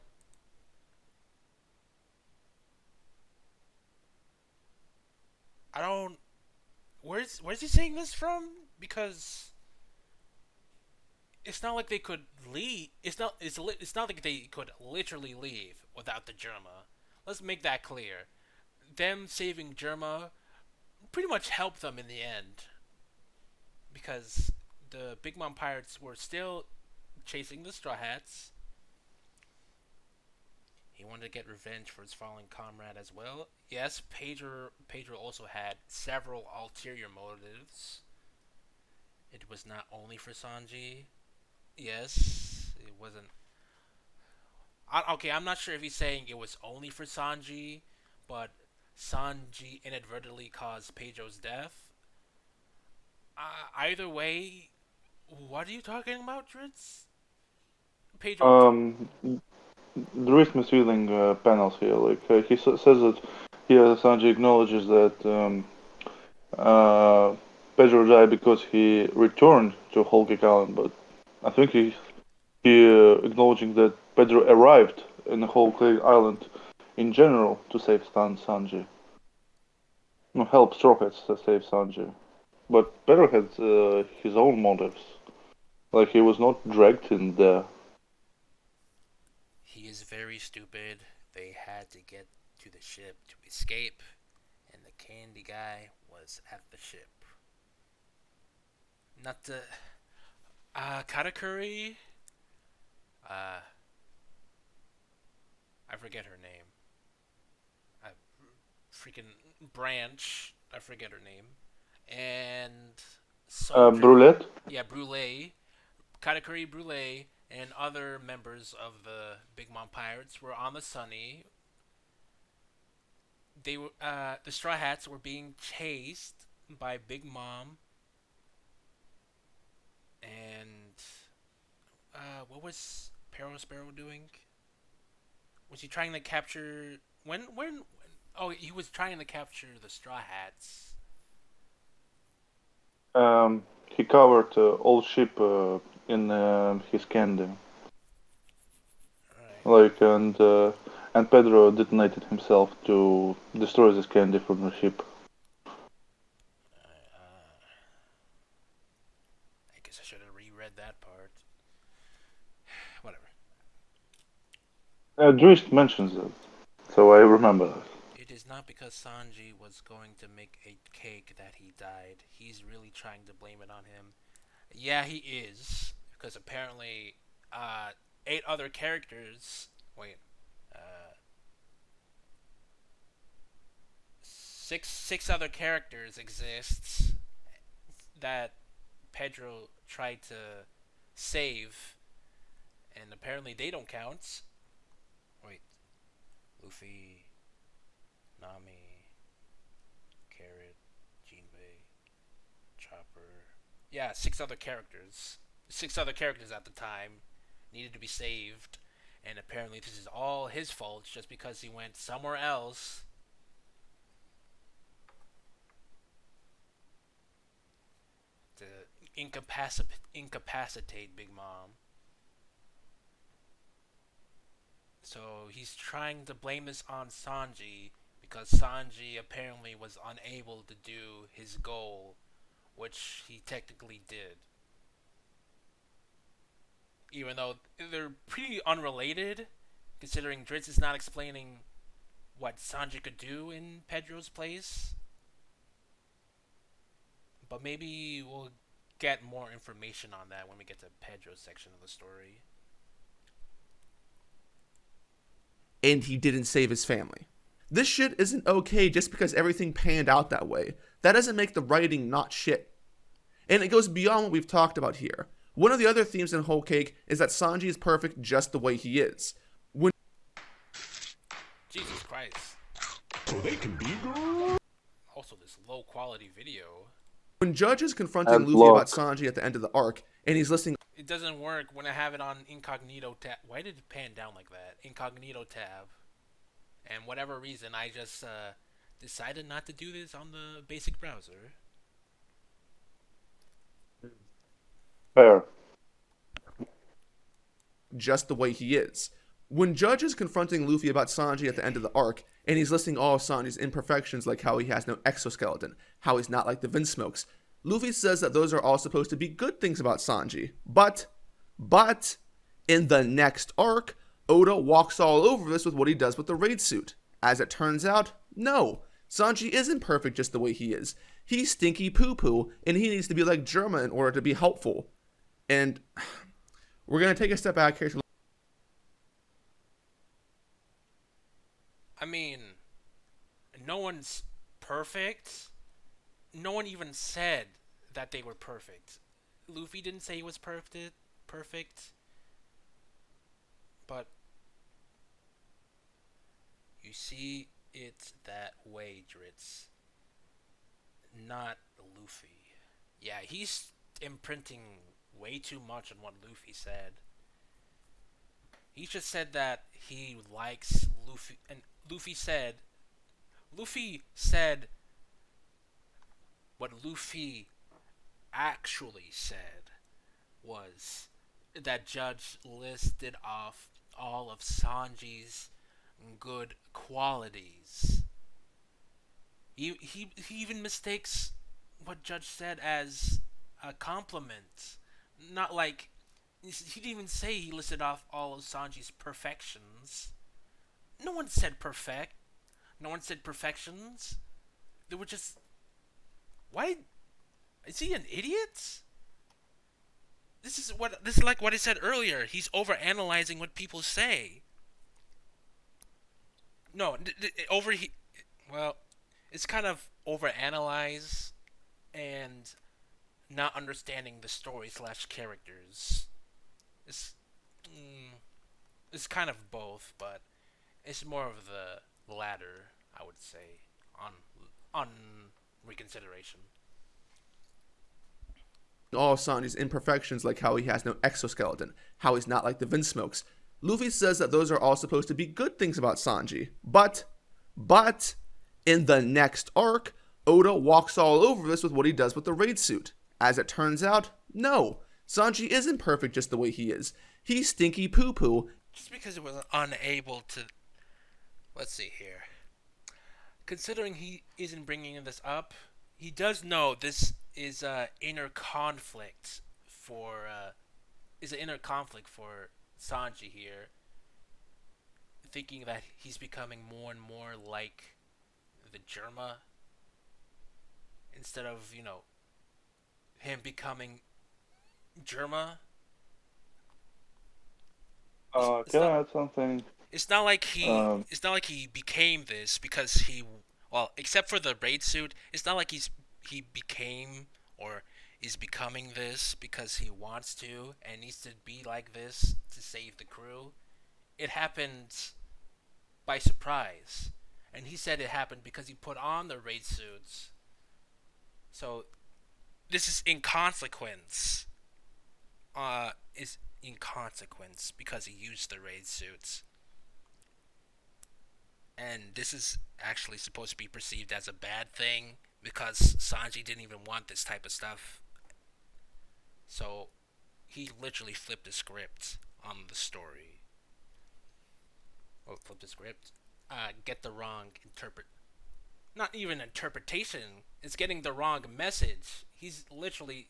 I don't. Where's he saying this from? Because it's not like they could leave. It's not like they could literally leave without the Germa. let's make that clear. Them saving Germa pretty much helped them in the end because the Big Mom Pirates were still chasing the Straw Hats. He wanted to get revenge for his fallen comrade as well. Yes, Pedro also had several ulterior motives. It was not only for Sanji. Yes, it wasn't. Okay, I'm not sure if he's saying it was only for Sanji, but Sanji inadvertently caused Pedro's death. Either way, what are you talking about, Dritz? Pedro. There is misleading panels here. Like he says that here Sanji acknowledges that Pedro died because he returned to Whole Cake Island, but I think he acknowledging that Pedro arrived in the Whole Cake Island in general to save Sanji. No, help Straw Hats to save Sanji. But Pedro had his own motives. Like he was not dragged in there. He is very stupid. They had to get to the ship to escape, and the candy guy was at the ship. Not the Katakuri. I forget her name. Freaking Branch. I forget her name. And Soldier. Brulette? Yeah, Brule. Katakuri Brule and other members of the Big Mom Pirates were on the Sunny. They were the Straw Hats were being chased by Big Mom. And what was Perro Sparrow doing? Was he trying to capture when? Oh, he was trying to capture the Straw Hats. He covered all ship in his candy. Right. Like and Pedro detonated himself to destroy this candy from the ship. I guess I should have reread that part. Whatever. Driest mentions it, so I remember that. It is not because Sanji was going to make a cake that he died. He's really trying to blame it on him. Yeah, he is. Because apparently, 8 other characters. Wait. Six other characters exists that Pedro tried to save, and apparently they don't count. Wait. Luffy, Nami, Carrot, Jinbei, Chopper. Yeah, 6 other characters. 6 other characters at the time needed to be saved, and apparently this is all his fault just because he went somewhere else to incapacitate Big Mom. So he's trying to blame this on Sanji because Sanji apparently was unable to do his goal, which he technically did. Even though they're pretty unrelated, considering Dritz is not explaining what Sanji could do in Pedro's place. But maybe we'll get more information on that when we get to Pedro's section of the story. And he didn't save his family. This shit isn't okay just because everything panned out that way. That doesn't make the writing not shit. And it goes beyond what we've talked about here. One of the other themes in Whole Cake is that Sanji is perfect just the way he is. When Jesus Christ. So they can be Also, this low quality video. Judge is confronting And Luffy about block. Sanji at the end of the arc, and he's listening It doesn't work when I have it on incognito tab. Why did it pan down like that? Incognito tab. And whatever reason, I just decided not to do this on the basic browser. Fair. just the way he is. When Judge is confronting Luffy about Sanji at the end of the arc, and he's listing all of Sanji's imperfections like how he has no exoskeleton, how he's not like the Vinsmokes, Luffy says that those are all supposed to be good things about Sanji. But, in the next arc, Oda walks all over this with what he does with the raid suit. As it turns out, no. Sanji isn't perfect just the way he is. He's stinky poo poo, and he needs to be like Germa in order to be helpful. And we're going to take a step back here to. I mean, no one's perfect. No one even said that they were perfect. Luffy didn't say he was perfect, but you see it that way, Dritz. Not Luffy. Yeah, he's imprinting way too much on what Luffy said. He just said that he likes Luffy, and Luffy said what Luffy actually said was that Judge listed off all of Sanji's good qualities. He even mistakes what Judge said as a compliment. Not like he didn't even say he listed off all of Sanji's perfections. No one said perfect. No one said perfections. They were just, why is he an idiot? This is like what I said earlier. He's over analyzing what people say. No, well, it's kind of over analyze and not understanding the story slash characters. It's it's kind of both, but it's more of the latter, I would say, on reconsideration. All of Sanji's imperfections, like how he has no exoskeleton, how he's not like the Vinsmokes. Luffy says that those are all supposed to be good things about Sanji. But, in the next arc, Oda walks all over this with what he does with the raid suit. As it turns out, no. Sanji isn't perfect just the way he is. He's stinky poo poo. Just because it was unable to. Let's see here. Considering he isn't bringing this up, he does know this is inner conflict for is an inner conflict for Sanji here, thinking that he's becoming more and more like the Germa instead of him becoming Germa. Can I add something? It's not like he. Um, It's not like he became this because he. Well, except for the raid suit, it's not like he became or is becoming this because he wants to and needs to be like this to save the crew. It happened by surprise, and he said it happened because he put on the raid suits. So this is inconsequence. Is inconsequence because he used the raid suits. And this is actually supposed to be perceived as a bad thing because Sanji didn't even want this type of stuff. So he literally flipped the script on the story. Or flipped the script. Get the wrong not even interpretation. It's getting the wrong message. He's literally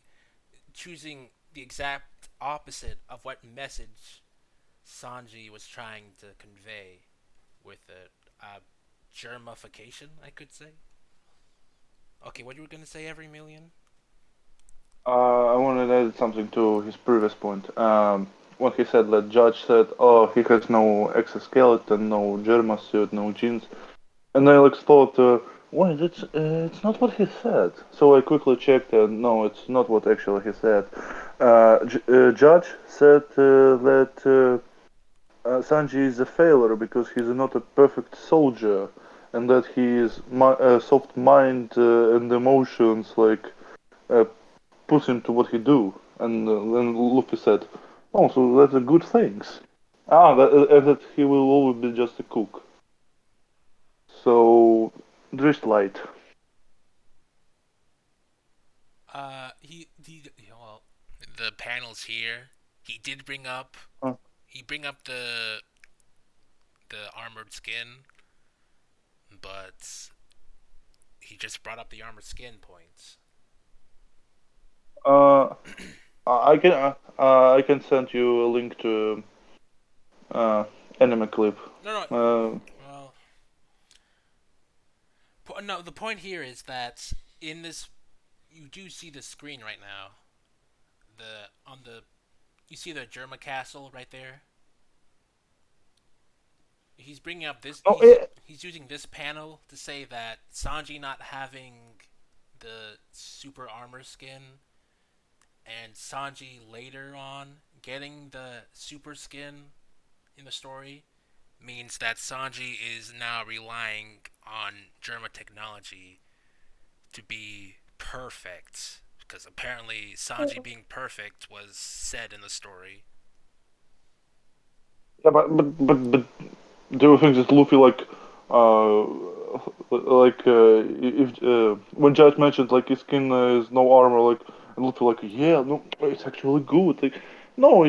choosing the exact opposite of what message Sanji was trying to convey with it. Germification, I could say. Okay, what you were gonna say, every million? I wanted to add something to his previous point. When he said that Judge said, "Oh, he has no exoskeleton, no Germa suit, no jeans," and I like thought, "Wait, it's not what he said." So I quickly checked, and no, it's not what actually he said. Judge said that Sanji is a failure because he's not a perfect soldier, and that he is soft mind and emotions like uh, put into what he do. And then Luffy said, "Oh, so that's a good things." And that he will always be just a cook. So, drift light. Well, the panels here. He did bring up. Uh, He bring up the armored skin, but he just brought up the armored skin points. uh, I can send you a link to uh, anime clip. No, no. Uh, Well, No, the point here is that in this, you do see the screen right now. You see the Germa castle right there. He's bringing up this. Oh, He's using this panel to say that Sanji not having the super armor skin and Sanji later on getting the super skin in the story means that Sanji is now relying on Germa technology to be perfect. Because apparently Sanji being perfect was said in the story. yeah, but do you think that Luffy uh, if when Judge mentioned like his skin is no armor, like and Luffy like yeah, no, it's actually good. Like no,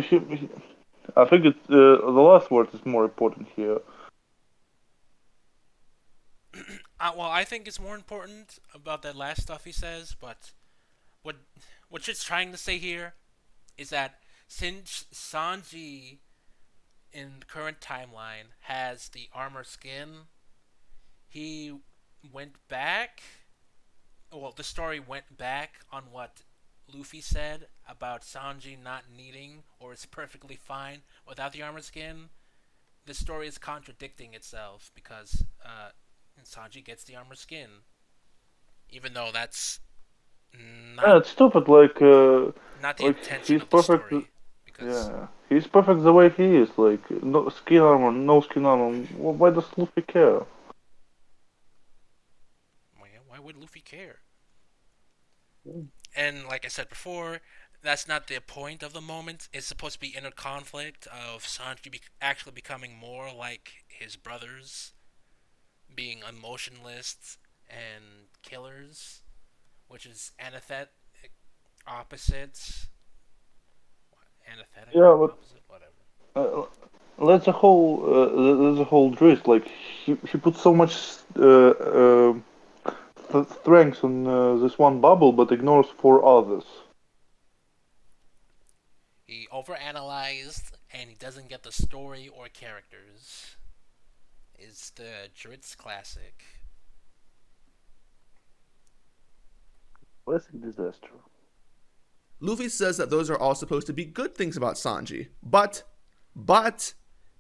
I think the last word is more important here. Well, I think it's more important about that last stuff he says, but what what it's trying to say here is that since Sanji in the current timeline has the armor skin, he went back. Well, the story went back on what Luffy said about Sanji not needing or is perfectly fine without the armor skin. The story is contradicting itself because Sanji gets the armor skin, even though that's Yeah, not it's stupid. not the Like intention he's of the perfect. story. Because Yeah, he's perfect the way he is. Like no skin armor, no skin armor. Why does Luffy care? why would Luffy care? And like I said before, that's not the point of the moment. It's supposed to be inner conflict of Sanji actually becoming more like his brothers, being emotionless and killers, which is opposites, Yeah, antithetical, but opposite, whatever. uh, that's a whole drift. Like he put so much strength on this one bubble, but ignores four others. He overanalyzed and he doesn't get the story or characters. It's the Dritz classic. Classic disaster. Luffy says that those are all supposed to be good things about Sanji. But,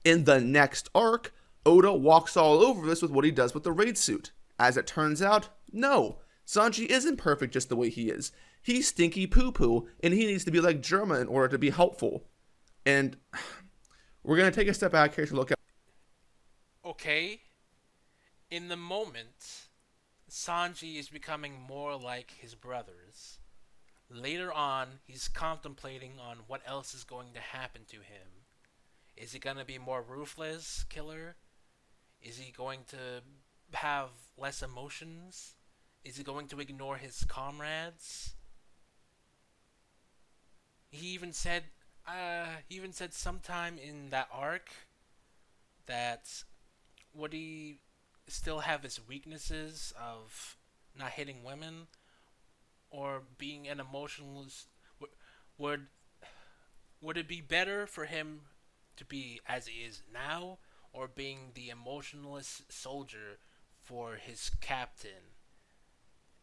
in the next arc, Oda walks all over this with what he does with the raid suit. As it turns out, no. Sanji isn't perfect just the way he is. He's stinky poo poo, and he needs to be like Germa in order to be helpful. And we're going to take a step back here to look at. Okay, in the moment, Sanji is becoming more like his brothers. Later on, he's contemplating on what else is going to happen to him. Is he going to be more ruthless killer? Is he going to have less emotions? Is he going to ignore his comrades? He even said sometime in that arc that would he still have his weaknesses of not hitting women or being an emotionless? Would would it be better for him to be as he is now, or being the emotionless soldier for his captain?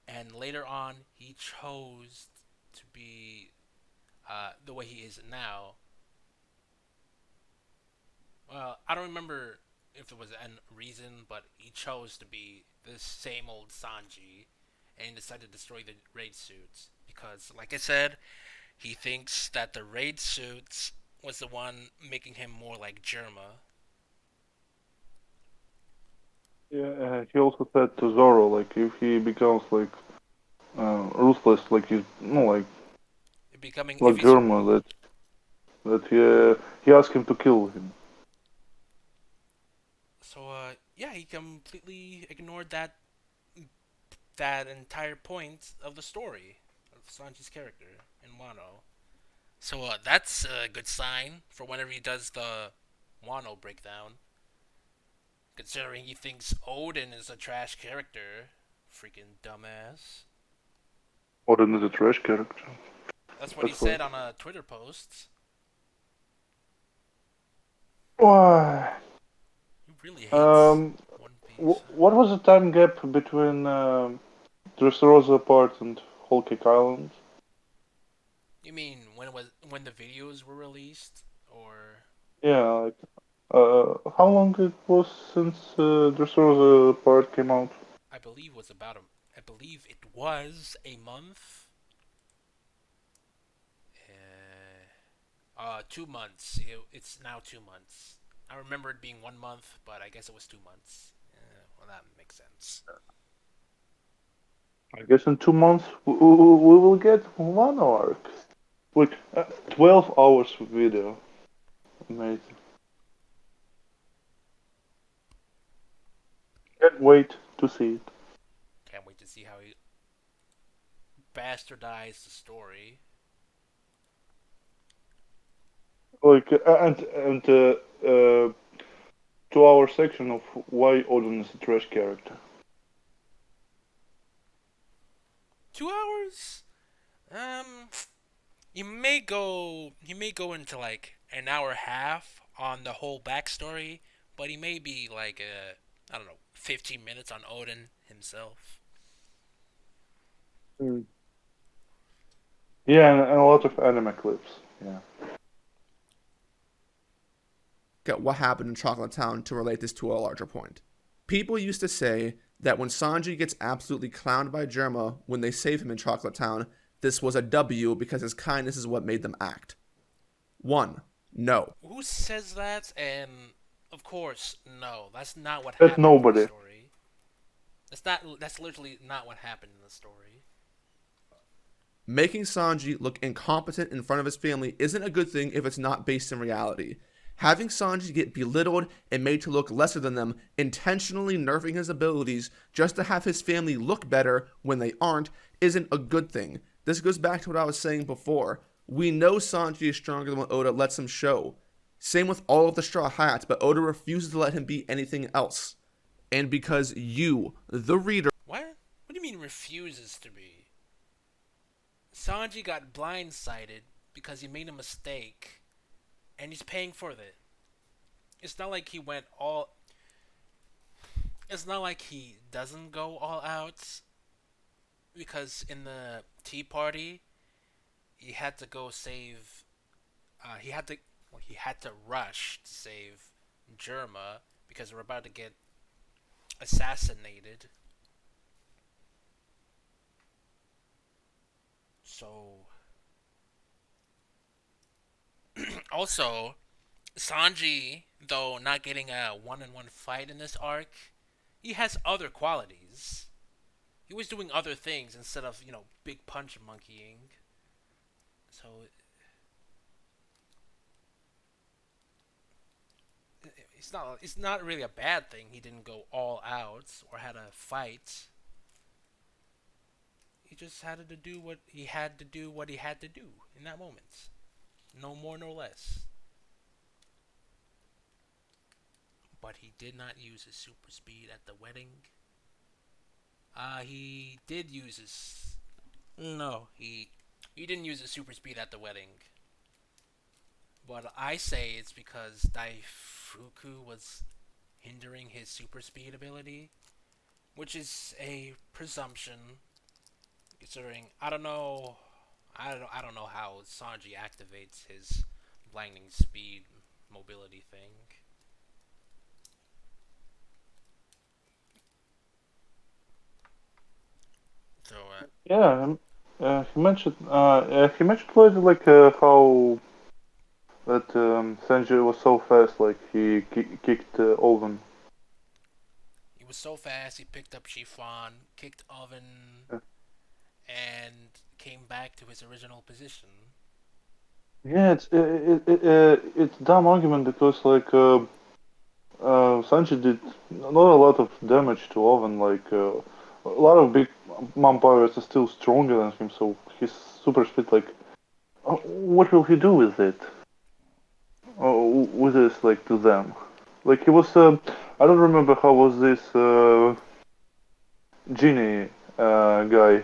And later on, he chose to be the way he is now. Well, I don't remember if there was a reason, but he chose to be the same old Sanji and decided to destroy the raid suits because, like I said, he thinks that the raid suits was the one making him more like Germa. Yeah, he also said to Zoro like if he becomes ruthless, like he's no Becoming if like he's Germa, he asked him to kill him. so yeah, he completely ignored that entire point of the story of Sanji's character in Wano. So that's a good sign for whenever he does the Wano breakdown. Considering he thinks Odin is a trash character. Freaking dumbass. Odin is a trash character. That's what he That's why. said on a Twitter post. Why? He really hates Um, One Piece. What was the time gap between Dressrosa part and Whole Cake Island? You mean when the videos were released, or Yeah, like how long it was since Dressrosa part came out? I believe it was a month. 2 months. It's now 2 months. I remember it being 1 month, but I guess it was 2 months. Well, that makes sense. I guess in 2 months we will get one arc. Like 12 hours video. Amazing. Can't wait to see it. Can't wait to see how he bastardize the story. Like and 2 hour section of why Odin is a trash character. 2 hours? Um, he may go into like an hour and a half on the whole backstory, but he may be like I don't know, 15 minutes on Odin himself. Mm. Yeah, and a lot of anime clips. Yeah. At what happened in Chocolate Town to relate this to a larger point. People used to say that when Sanji gets absolutely clowned by Germa when they save him in Chocolate Town, this was a W because his kindness is what made them act. 1. No. Who says that? And of course, no, that's not what That's happened in the nobody. story. That's literally not what happened in the story. Making Sanji look incompetent in front of his family isn't a good thing if it's not based in reality. Having Sanji get belittled and made to look lesser than them, intentionally nerfing his abilities just to have his family look better when they aren't, isn't a good thing. This goes back to what I was saying before. We know Sanji is stronger than what Oda lets him show. Same with all of the Straw Hats, but Oda refuses to let him be anything else. And because you, the reader, What? What do you mean refuses to be? Sanji got blindsided because he made a mistake, and he's paying for it. It's not like he went all. It's not like he doesn't go all out, because in the Tea Party, he had to go save. He had to. Well, he had to rush to save Germa because we're about to get assassinated. So also, Sanji, though not getting a one-on-one fight in this arc, he has other qualities. He was doing other things instead of, big punch monkeying. So it's not really a bad thing he didn't go all out or had a fight. He just had to do what he had to do in that moment. No more, no less. But he did not use his super speed at the wedding. He did use his. No, he didn't use his super speed at the wedding. But I say it's because Daifuku was hindering his super speed ability, which is a presumption. Considering I don't know how Sanji activates his blinding speed mobility thing. So Yeah. He mentioned later like how that Sanji was so fast, like he kicked Oven. he was so fast. He picked up Chiffon, kicked Oven, Uh, and came back to his original position. Yeah, it's dumb argument because like Sanji did not a lot of damage to Oven. Like a lot of big vampires are still stronger than him, so his super speed, like, what will he do with it? With this, like, to them? Like he was, I don't remember how was this genie guy,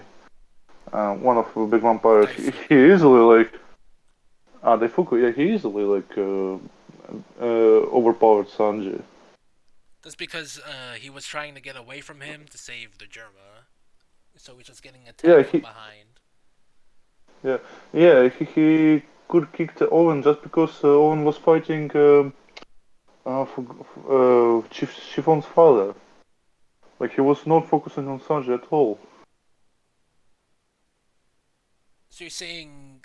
one of the big vampires. He Daifuku. easily like, Daifuku, yeah, he easily like overpowered Sanji. That's because he was trying to get away from him to save the Germa, so he's just getting Yeah, attacked from behind. yeah, he could kick the Owen just because Owen was fighting Chief Chiffon's father. Like he was not focusing on Sanji at all. So you're saying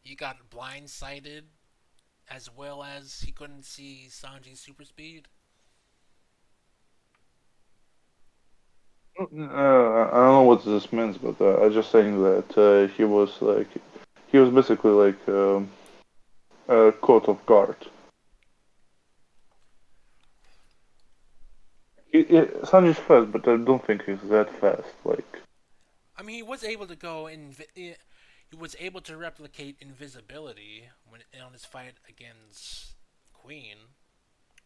he got blindsided as well as he couldn't see Sanji's super speed? I don't know what this means, but I'm just saying that he was basically like caught off guard. Sanji's fast, but I don't think he's that fast. Like, I mean, he was able to go in. He was able to replicate invisibility when on his fight against Queen.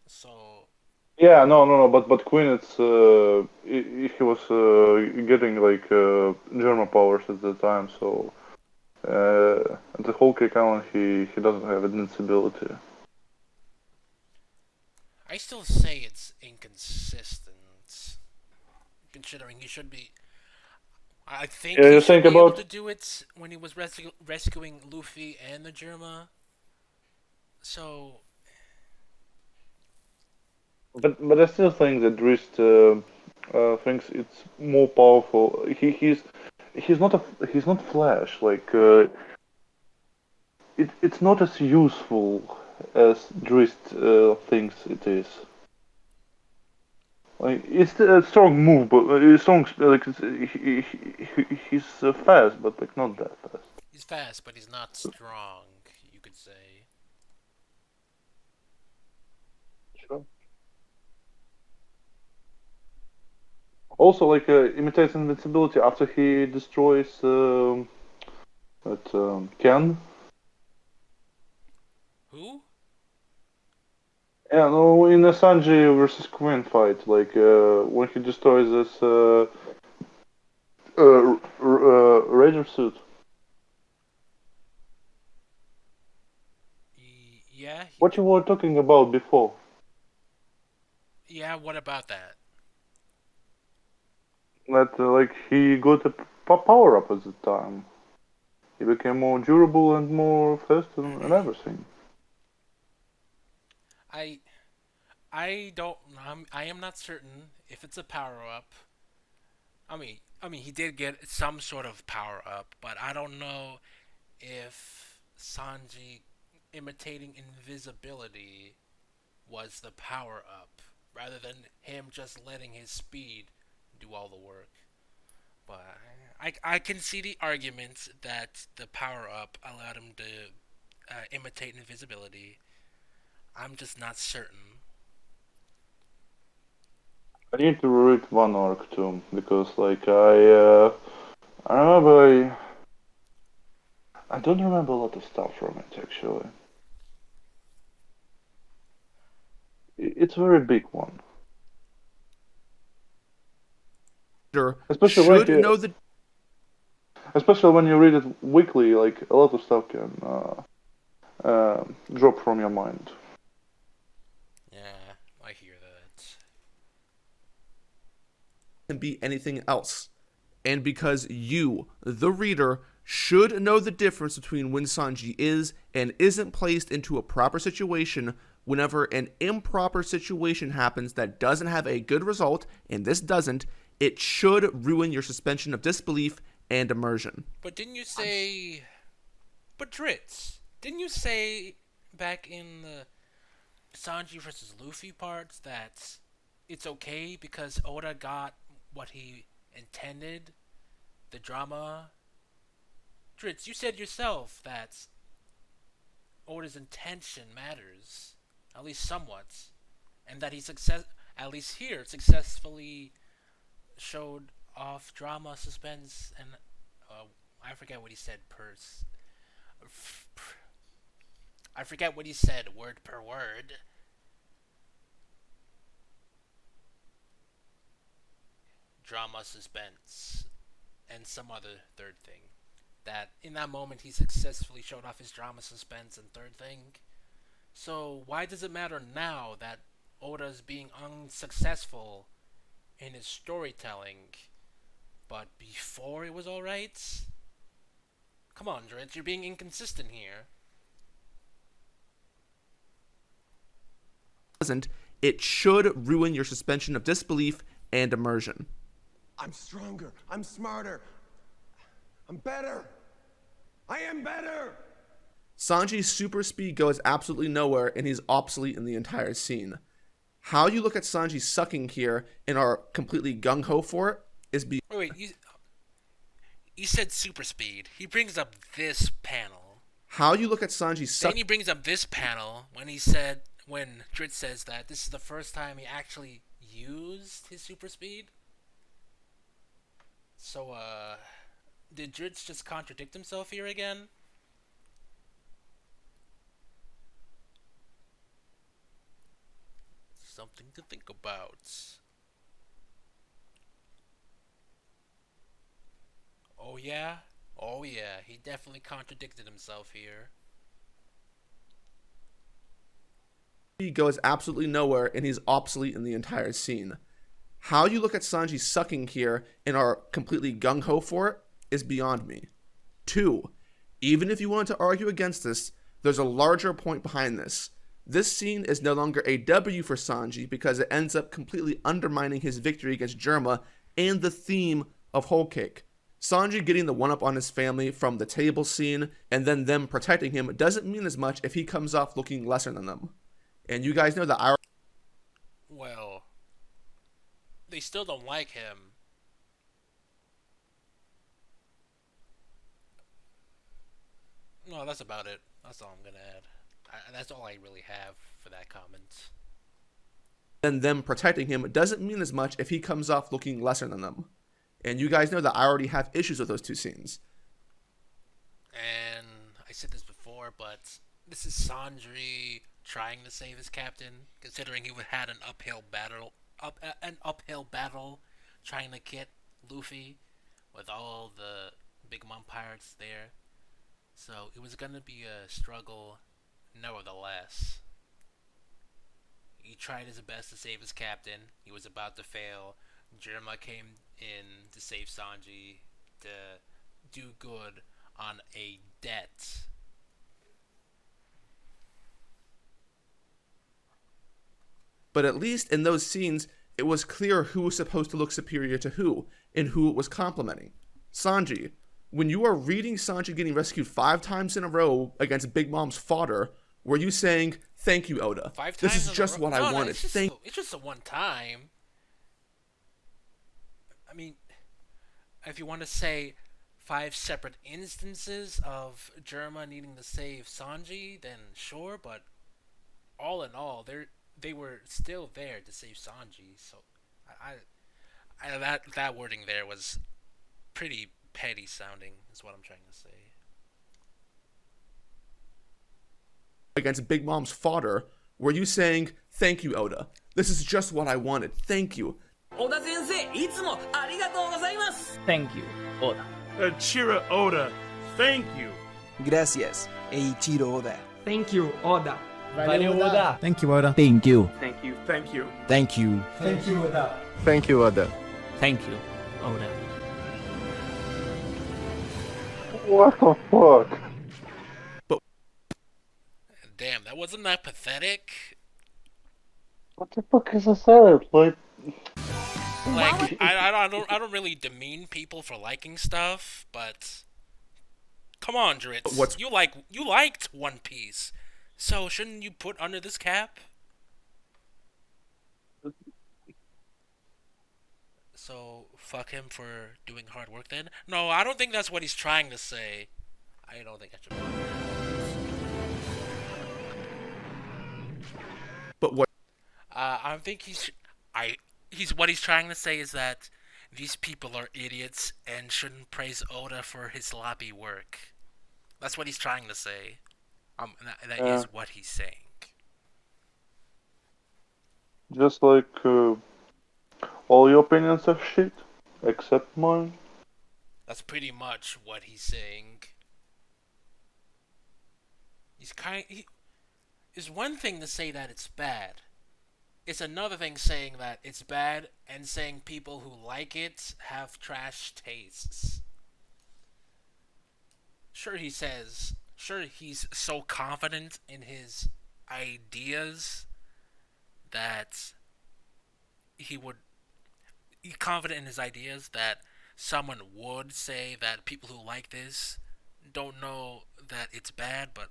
So yeah, no, but Queen, he was getting like German powers at the time, so at the whole kick Island, he doesn't have invincibility. I still say it's inconsistent, considering he should be. I think Yeah, he you should think be able to about, do it when he was rescuing Luffy and the Germa. So but I still think that Drist thinks it's more powerful. He's not Flash. Like it's not as useful as Drist thinks it is. Like it's a strong move, but strong. Like he's fast, but like not that fast. he's fast, but he's not strong. You could say. Sure. Also, like imitates invincibility after he destroys that Ken. Who? Yeah, no, in the Sanji versus Queen fight, like when he destroys this Raider suit. Yeah. What you were talking about before? Yeah. What about that? That like he got a power up at the time. He became more durable and more fast and everything. I I don't. I am not certain if it's a power up. I mean, he did get some sort of power up, but I don't know if Sanji imitating invisibility was the power up, rather than him just letting his speed do all the work. But I can see the argument that the power up allowed him to imitate invisibility. I'm just not certain. I need to read one arc too because like I remember I don't remember a lot of stuff from it actually. It's a very big one, especially when Should know the you read it weekly. Like a lot of stuff can drop from your mind. Yeah, I hear that. can be anything else. And because you, the reader, should know the difference between when Sanji is and isn't placed into a proper situation whenever an improper situation happens that doesn't have a good result, and this doesn't, it should ruin your suspension of disbelief and immersion. But didn't you say? But Dritz, didn't you say back in the Sanji versus Luffy parts that it's okay because Oda got what he intended? The drama. Dritz, you said yourself that Oda's intention matters, at least somewhat, and that he at least here, successfully showed off drama, suspense, and I forget what he said I forget what he said word per word. Drama, suspense, and some other third thing. That in that moment he successfully showed off his drama, suspense, and third thing. So why does it matter now that Oda's being unsuccessful in his storytelling, but before it was alright? Come on, Dritz, you're being inconsistent here. Doesn't, it should ruin your suspension of disbelief and immersion. I'm stronger. I'm smarter. I'm better. I am better. Sanji's super speed goes absolutely nowhere, and he's obsolete in the entire scene. How you look at Sanji sucking here and are completely gung-ho for it is Wait, you said super speed. He brings up this panel. how you look at Sanji Then sucking. he brings up this panel when Dritz says that this is the first time he actually used his super speed. So, did Dritz just contradict himself here again? Something to think about. Oh yeah? Oh yeah, he definitely contradicted himself here. He goes absolutely nowhere, and he's obsolete in the entire scene. How you look at Sanji sucking here and are completely gung-ho for it is beyond me. 2. Even if you wanted to argue against this, there's a larger point behind this. This scene is no longer a W for Sanji because it ends up completely undermining his victory against Germa and the theme of Whole Cake. Sanji getting the one-up on his family from the table scene and then them protecting him doesn't mean as much if he comes off looking lesser than them. And you guys know that I... Well, they still don't like him. No, that's about it. That's all I'm gonna add. That's all I really have for that comment. And them protecting him doesn't mean as much if he comes off looking lesser than them. And you guys know that I already have issues with those two scenes. And I said this before, but this is Sanji trying to save his captain, considering he had an uphill battle trying to get Luffy with all the Big Mom pirates there. So it was gonna be a struggle, nevertheless. He tried his best to save his captain. He was about to fail. Germa came in to save Sanji, to do good on a debt. But at least in those scenes, it was clear who was supposed to look superior to who, and who it was complimenting. Sanji, when you are reading Sanji getting rescued 5 times in a row against Big Mom's fodder, were you saying, "Thank you, Oda. 5 This times is in a just row? what I No, wanted. it's Thank." just a one time. I mean, if you want to say 5 separate instances of Germa needing to save Sanji, then sure. But all in all, they were still there to save Sanji. So, that wording there was pretty petty sounding, is what I'm trying to say. Against Big Mom's fodder, were you saying, "Thank you, Oda. This is just what I wanted. Thank you." Thank you, Oda. Chira Oda, thank you. Gracias, Eiichiro Oda. Thank you, Oda. Valeu, Oda. Thank you, Oda. Thank you. Thank you. Thank you. Thank you, Oda. Thank you, Oda. Thank you, Oda. What the fuck? Damn, that wasn't that pathetic. What the fuck is this at? Like, I don't really demean people for liking stuff, but come on, Dritz. You liked One Piece, so shouldn't you put under this cap? So fuck him for doing hard work then? No, I don't think that's what he's trying to say. I don't think I should. But what? I think what he's trying to say is that these people are idiots and shouldn't praise Oda for his sloppy work. That's what he's trying to say. That is what he's saying. just like all your opinions are shit, except mine. That's pretty much what he's saying. It's one thing to say that it's bad, it's another thing saying that it's bad and saying people who like it have trash tastes. Sure, he's so confident in his ideas that he would, he's confident in his ideas that someone would say that people who like this don't know that it's bad, but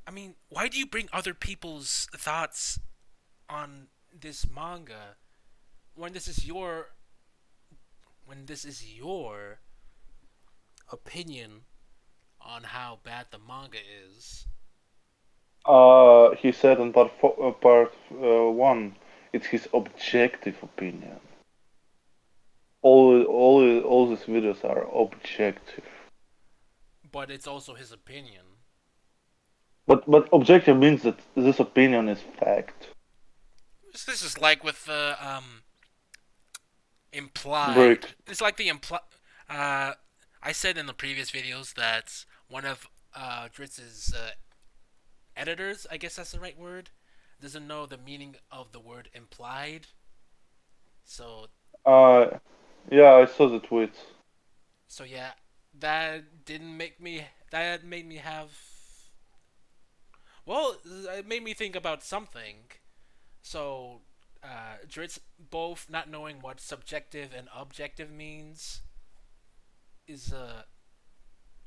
I mean, why do you bring other people's thoughts on this manga when this is your opinion on how bad the manga is? He said in part one, it's his objective opinion. All these videos are objective. But it's also his opinion. But objective means that this opinion is fact. This is like with the implied. Break. It's like the implied. Uh, I said in the previous videos that one of Dritz's editors, I guess that's the right word, doesn't know the meaning of the word implied. So Uh, yeah, I saw the tweets. so yeah, that didn't make me. That made me have. Well, it made me think about something. So, Dritz both not knowing what subjective and objective means is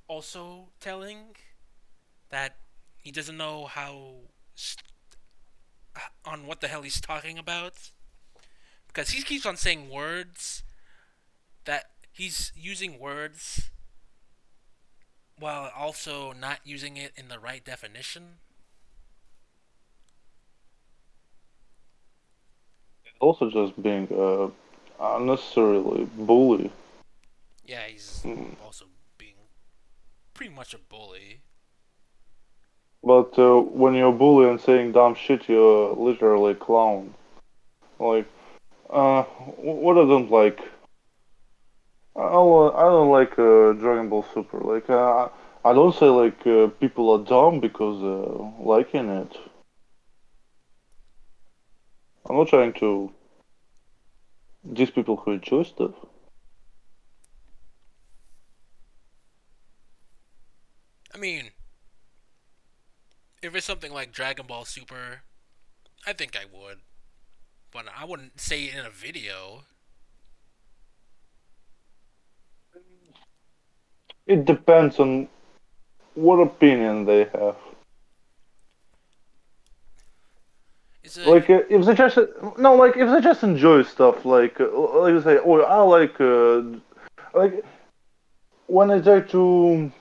also telling that he doesn't know on what the hell he's talking about, because he keeps on saying words that he's using words while also not using it in the right definition. Also, just being unnecessarily bully. Yeah, he's also being pretty much a bully. But when you're bullying and saying dumb shit, you're literally a clown. Like, what I don't like. I don't like Dragon Ball Super. Like, I don't say like people are dumb because liking it. I'm not trying to diss people who enjoy stuff. I mean, if it's something like Dragon Ball Super, I think I would. But I wouldn't say it in a video. It depends on what opinion they have. It's a Like if they just no, like if they just enjoy stuff, like you say, oh, I like when I try to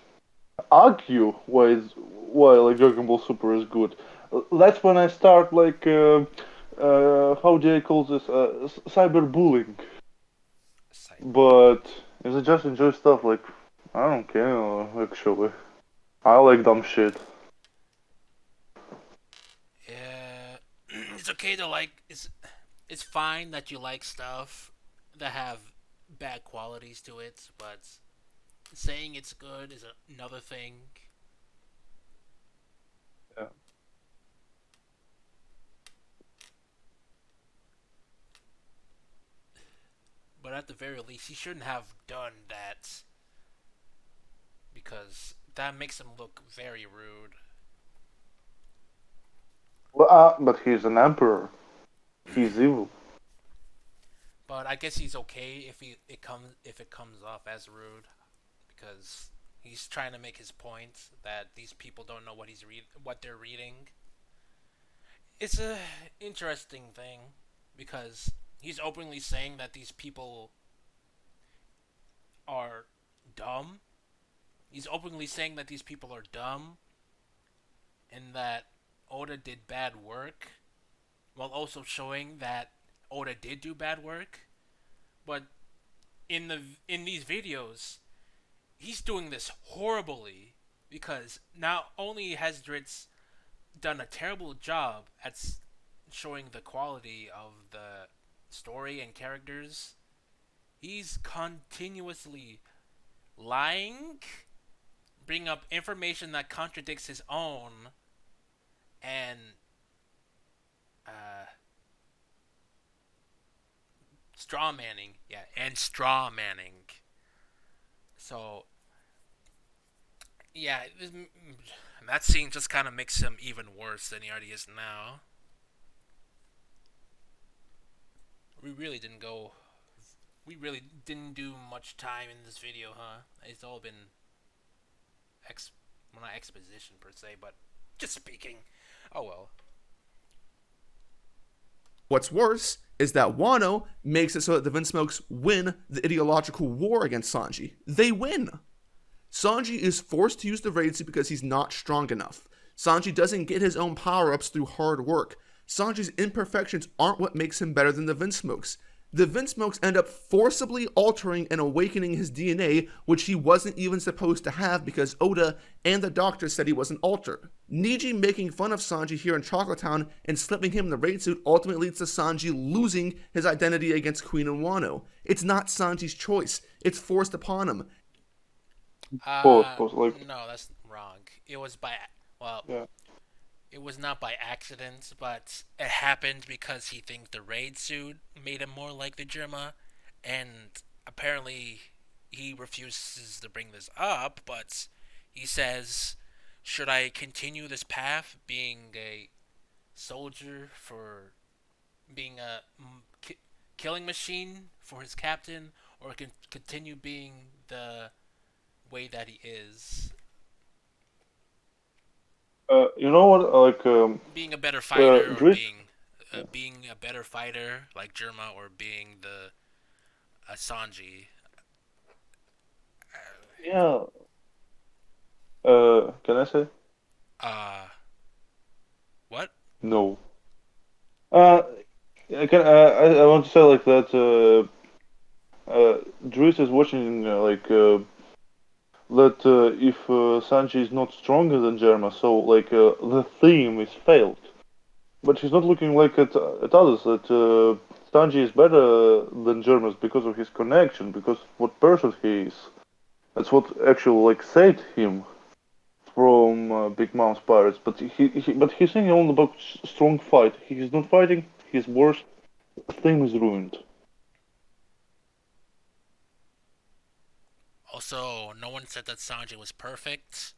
argue why like Dragon Ball Super is good. That's when I start like how do I call this cyberbullying. But if they just enjoy stuff, like I don't care actually. I like dumb shit. Yeah, it's okay to like. It's fine that you like stuff that have bad qualities to it, but saying it's good is another thing. Yeah. But at the very least, he shouldn't have done that because that makes him look very rude. Well, but he's an emperor. He's evil. But I guess he's okay if it comes off as rude, because he's trying to make his point that these people don't know what they're reading. It's a interesting thing because he's openly saying that these people are dumb. He's openly saying that these people are dumb and that Oda did bad work, while also showing that Oda did do bad work. But in these videos, he's doing this horribly because not only has Dritz done a terrible job at showing the quality of the story and characters, he's continuously lying, bringing up information that contradicts his own, and uh, straw manning. Yeah, and straw manning. So yeah, that scene just kind of makes him even worse than he already is now. We really didn't go. We really didn't do much time in this video, huh? It's all been well, not exposition per se, but just speaking. Oh well. What's worse is that Wano makes it so that the Vinsmokes win the ideological war against Sanji. They win. Sanji is forced to use the raid suit because he's not strong enough. Sanji doesn't get his own power-ups through hard work. Sanji's imperfections aren't what makes him better than the Vinsmokes. The Vinsmokes end up forcibly altering and awakening his DNA, which he wasn't even supposed to have because Oda and the doctor said he wasn't altered. Niji making fun of Sanji here in Chocolate Town and slipping him the raid suit ultimately leads to Sanji losing his identity against Queen and Wano. It's not Sanji's choice. It's forced upon him. No, that's wrong. It was by, well, Yeah. it was not by accident, but it happened because he thinks the raid suit made him more like the Germa, and apparently he refuses to bring this up, but he says, should I continue this path being a soldier for being a killing machine for his captain, or continue being the way that he is? You know what? Like, being a better fighter, or Drift. being a better fighter like Germa, or being the Sanji. Yeah. Can I say? What? No. I want to say like that. Drift is watching that if Sanji is not stronger than Germa, so like the theme is failed. But he's not looking like at others that Sanji is better than Germa's because of his connection, because of what person he is. That's what actually like saved him from Big Mom's pirates. But but he's thinking only about strong fight. He's not fighting. He's worse. The theme is ruined. Also, no one said that Sanji was perfect.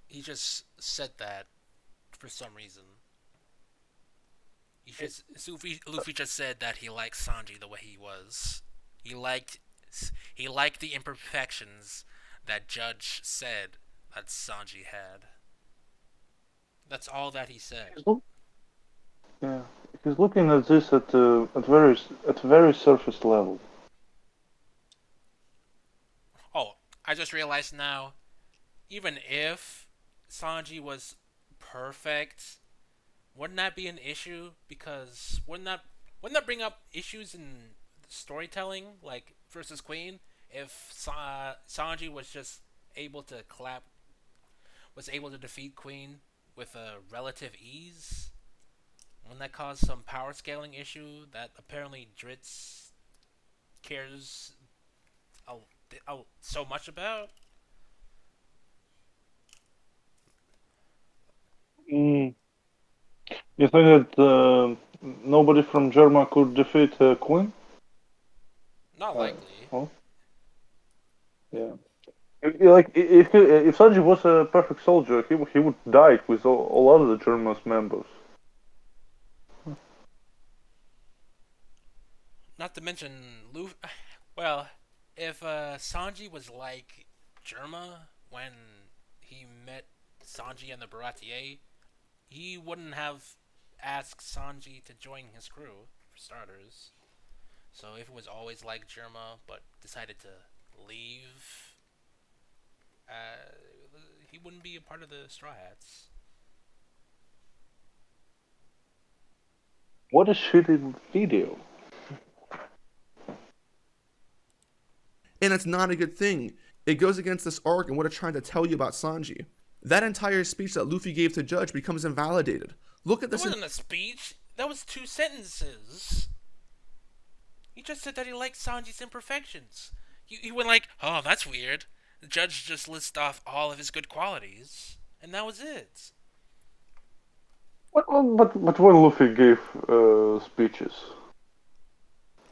He just said that for some reason. Luffy just said that he liked Sanji the way he was. He liked the imperfections that Judge said that Sanji had. That's all that he said. Yeah, he's looking at this at very surface level. Oh, I just realized now, even if Sanji was perfect, wouldn't that be an issue? Because wouldn't that bring up issues in storytelling, like versus Queen? If Sanji was just able to defeat Queen with a relative ease, wouldn't that cause some power scaling issue that apparently Dritz cares so much about? Mm. You think that nobody from Germa could defeat Queen? Not likely. Well, yeah. If Sanji was a perfect soldier, he would die with all other Germa's members. Not to mention Luffy. Well, if Sanji was like Germa when he met Sanji and the Baratier, he wouldn't have asked Sanji to join his crew, for starters. So if it was always like Germa but decided to leave, he wouldn't be a part of the Straw Hats. What a shitty video. And it's not a good thing. It goes against this arc and what it's trying to tell you about Sanji. That entire speech that Luffy gave to Judge becomes invalidated. Look at this. That wasn't a speech. That was 2 sentences. He just said that he liked Sanji's imperfections. He went like, oh, that's weird. The Judge just lists off all of his good qualities. And that was it. But when Luffy gave speeches,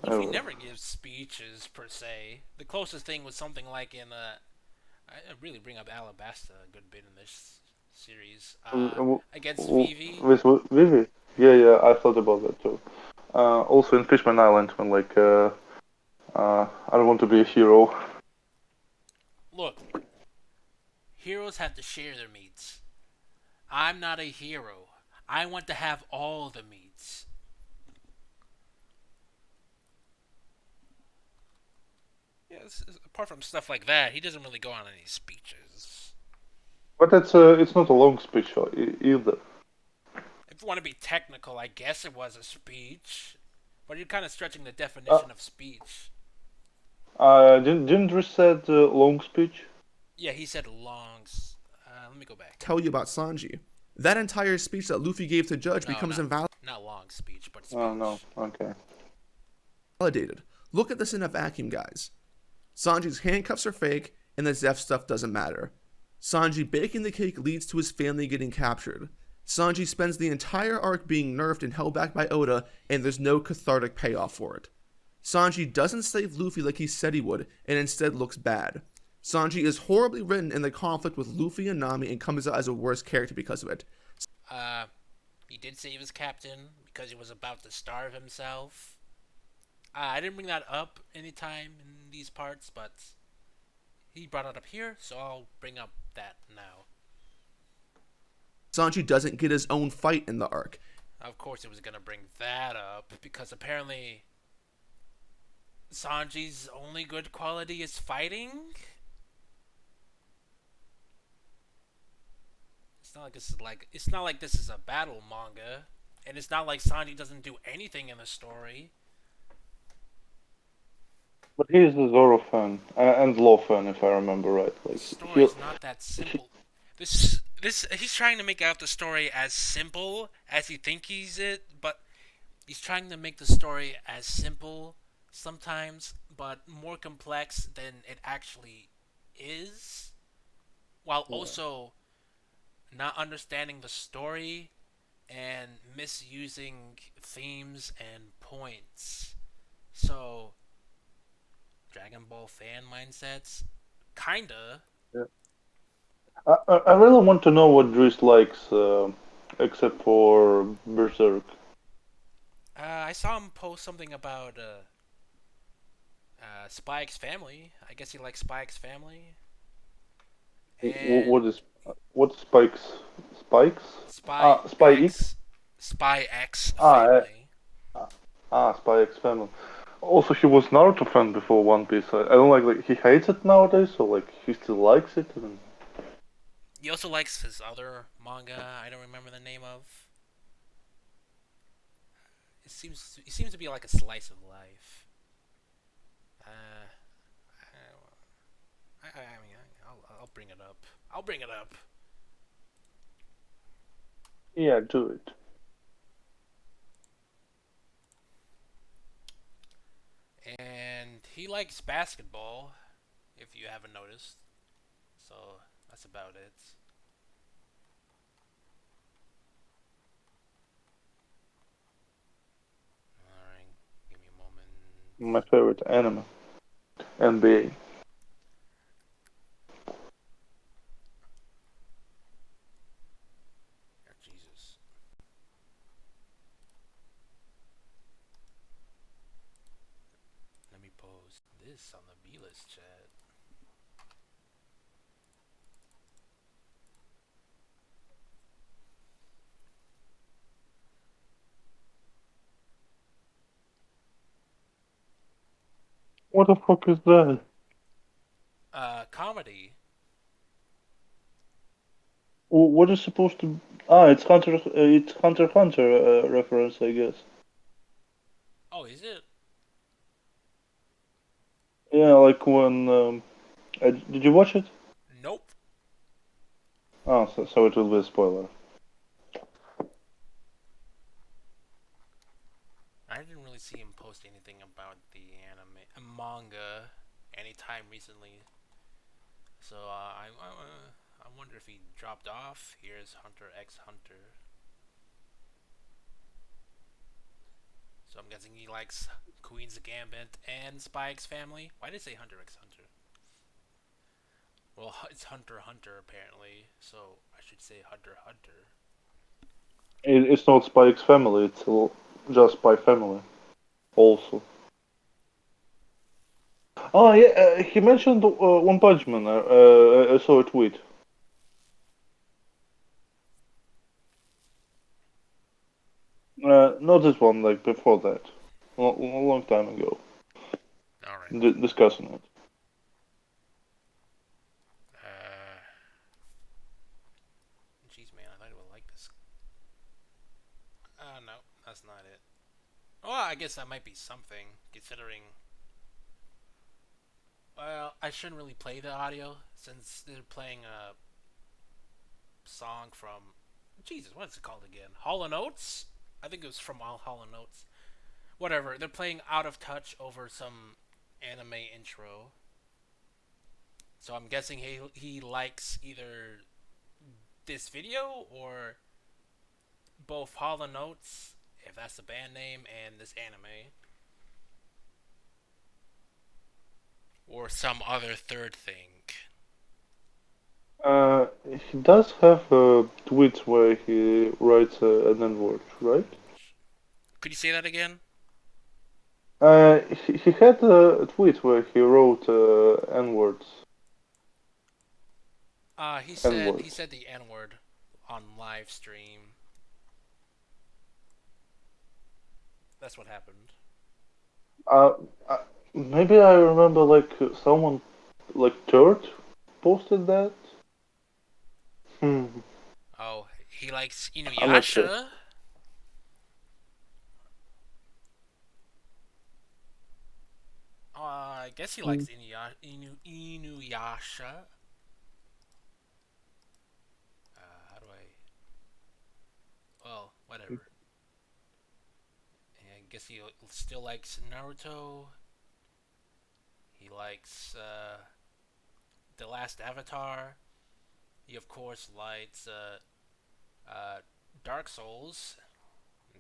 Luffy never gives speeches per se. The closest thing was something like in I really bring up Alabasta a good bit in this series. Against Vivi. with Vivi. Yeah, I thought about that too. Also in Fishman Island, when like I don't want to be a hero. Look, heroes have to share their meats. I'm not a hero. I want to have all the meats. Yes, apart from stuff like that, he doesn't really go on any speeches. But it's not a long speech either. If you want to be technical, I guess it was a speech. But you're kind of stretching the definition of speech. Didn't Drish said long speech? Yeah, he said longs. Let me go back. Tell you about Sanji. That entire speech that Luffy gave to Judge becomes invalidated. Not long speech, but speech. Oh no, okay. Look at this in a vacuum, guys. Sanji's handcuffs are fake, and the Zeph stuff doesn't matter. Sanji baking the cake leads to his family getting captured. Sanji spends the entire arc being nerfed and held back by Oda, and there's no cathartic payoff for it. Sanji doesn't save Luffy like he said he would, and instead looks bad. Sanji is horribly written in the conflict with Luffy and Nami and comes out as a worse character because of it. He did save his captain because he was about to starve himself. I didn't bring that up anytime in these parts, but he brought it up here, so I'll bring up that now. Sanji doesn't get his own fight in the arc. Of course, it was gonna bring that up because apparently Sanji's only good quality is fighting. It's not like this is a battle manga, and it's not like Sanji doesn't do anything in the story. But he is a Zoro fan and Law fan, if I remember right. Like, the story's not that simple. This he's trying to make out the story as simple as he thinks he's it, but he's trying to make the story as simple sometimes, but more complex than it actually is, while also not understanding the story and misusing themes and points. So, Dragon Ball fan mindsets, kinda. Yeah. I really want to know what Drish likes, except for Berserk. I saw him post something about Spy X Family. I guess he likes Spy X Family. And what's Spike's Spikes? Spy Spy X. X. Spy X Family. Spy X Family. Also, he was Naruto fan before One Piece. I don't like he hates it nowadays, so like he still likes it. And... He also likes his other manga. I don't remember the name of. It seems to be like a slice of life. I'll bring it up. I'll bring it up. Yeah, do it. And he likes basketball, if you haven't noticed. So that's about it. Alright, give me a moment. My favorite anime, NBA. Jesus. Let me post this on the B-list chat. What the fuck is that? Comedy. What is supposed to? It's Hunter. It's Hunter x Hunter reference, I guess. Oh, is it? Yeah, like when. Did you watch it? Nope. Oh, so it will be a spoiler. I didn't really see him post anything about the manga anytime recently. So I wonder if he dropped off. Here's Hunter x Hunter. So I'm guessing he likes Queen's Gambit and Spy X Family. Why did I say Hunter x Hunter? Well, it's Hunter x Hunter apparently, so I should say Hunter x Hunter. It's not Spy X Family. It's just Spy Family. Also. Oh yeah, he mentioned One Punch Man. I saw a tweet. Not this one, like before that, a long time ago. All right. Discussing it. Jeez, man, I thought I would like this. No, that's not it. Well, I guess that might be something, considering. Well, I shouldn't really play the audio since they're playing a song from. Jesus, what is it called again? Hall and Oates? I think it was from Hall and Oates. Whatever, they're playing Out of Touch over some anime intro. So I'm guessing he likes either this video or both Hall and Oates, if that's the band name, and this anime. Or some other third thing. He does have tweets where he writes an N-word, right? Could you say that again? He had a tweet where he wrote N-words. He N-word. said the N word on live stream. That's what happened. Uh, Maybe I remember like someone like Turd posted that. Hmm. Oh, he likes I'm not sure. Inuyasha. I guess he likes Inuyasha. How do I? Well, whatever. I guess he still likes Naruto. He likes The Last Avatar. He of course likes Dark Souls,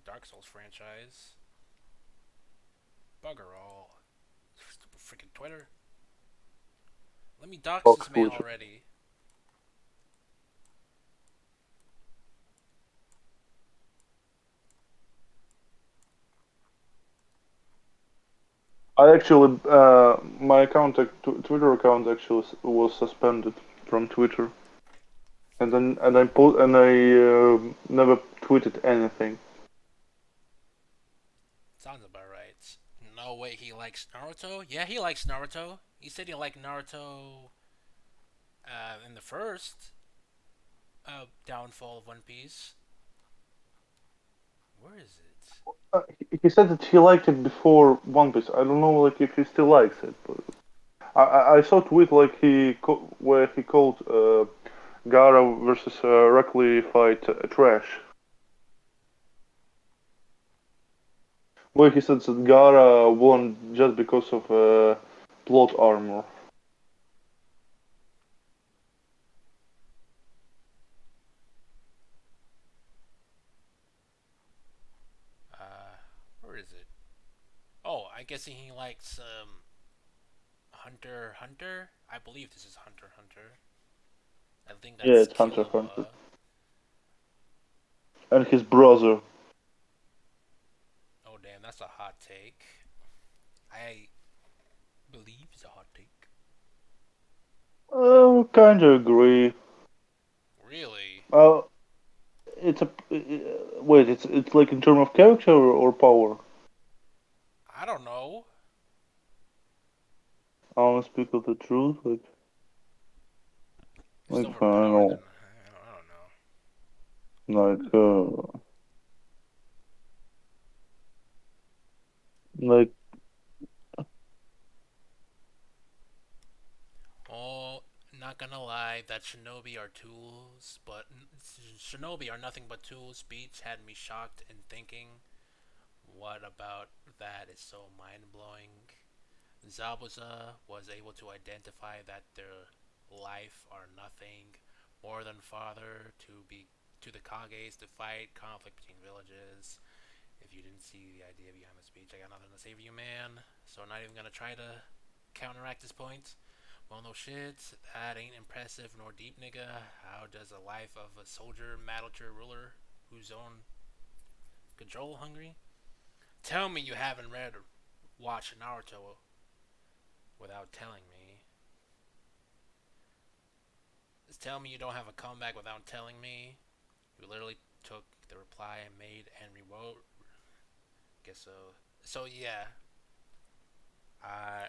Dark Souls franchise. Bugger all. Stupid freaking Twitter. Let me dox this man already. I actually, my account, Twitter account, actually was suspended from Twitter, and I never tweeted anything. Sounds about right. No way he likes Naruto? Yeah, he likes Naruto. He said he liked Naruto in the first downfall of One Piece. Where is it? He said that he liked it before One Piece. I don't know, like if he still likes it, but I saw a tweet like where he called Gara versus Rock Lee fight trash. Where he said that Gara won just because of plot armor. Where is it? Oh, I guess he likes Hunter x Hunter. I believe this is Hunter x Hunter. I think Yeah, that's it's Hunter x Hunter. Killua. And his brother. Oh damn, that's a hot take. I believe it's a hot take. Kinda agree. Really? It's a wait. It's like in terms of character or power. I don't know. I want to speak of the truth, like It's I don't know, I don't know. like Oh, not gonna lie, that Shinobi are tools, but Shinobi are nothing but tools. Speech had me shocked and thinking, what about that is so mind-blowing? Zabuza was able to identify that their life are nothing more than father to the Kages to fight conflict between villages, If you didn't see the idea behind the speech, I got nothing to say for you, man. So I'm not even gonna try to counteract this point. Well, no shit, that ain't impressive nor deep, nigga. How does a life of a soldier, matter ruler whose own control hungry? Tell me you haven't read or watched Naruto without telling me. Just tell me you don't have a comeback without telling me. You literally took the reply I made and rewrote. Guess so. So yeah, uh,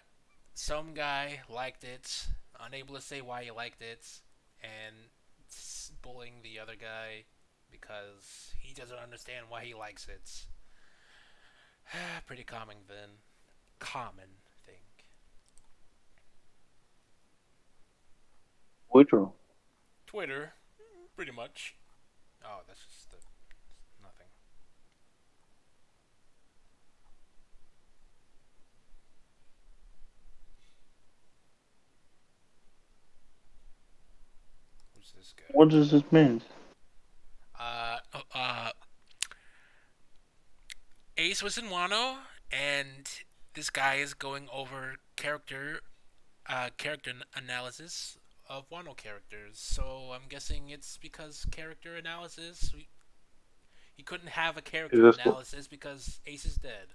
some guy liked it, unable to say why he liked it, and bullying the other guy because he doesn't understand why he likes it. Pretty common then. Common thing. Twitter. Twitter, pretty much. Oh, that's just nothing. Who's this guy? What does this mean? Uh, uh, Ace was in Wano, and this guy is going over character analysis of Wano characters. So I'm guessing it's because character analysis. He couldn't have a Is character this analysis because Ace is dead.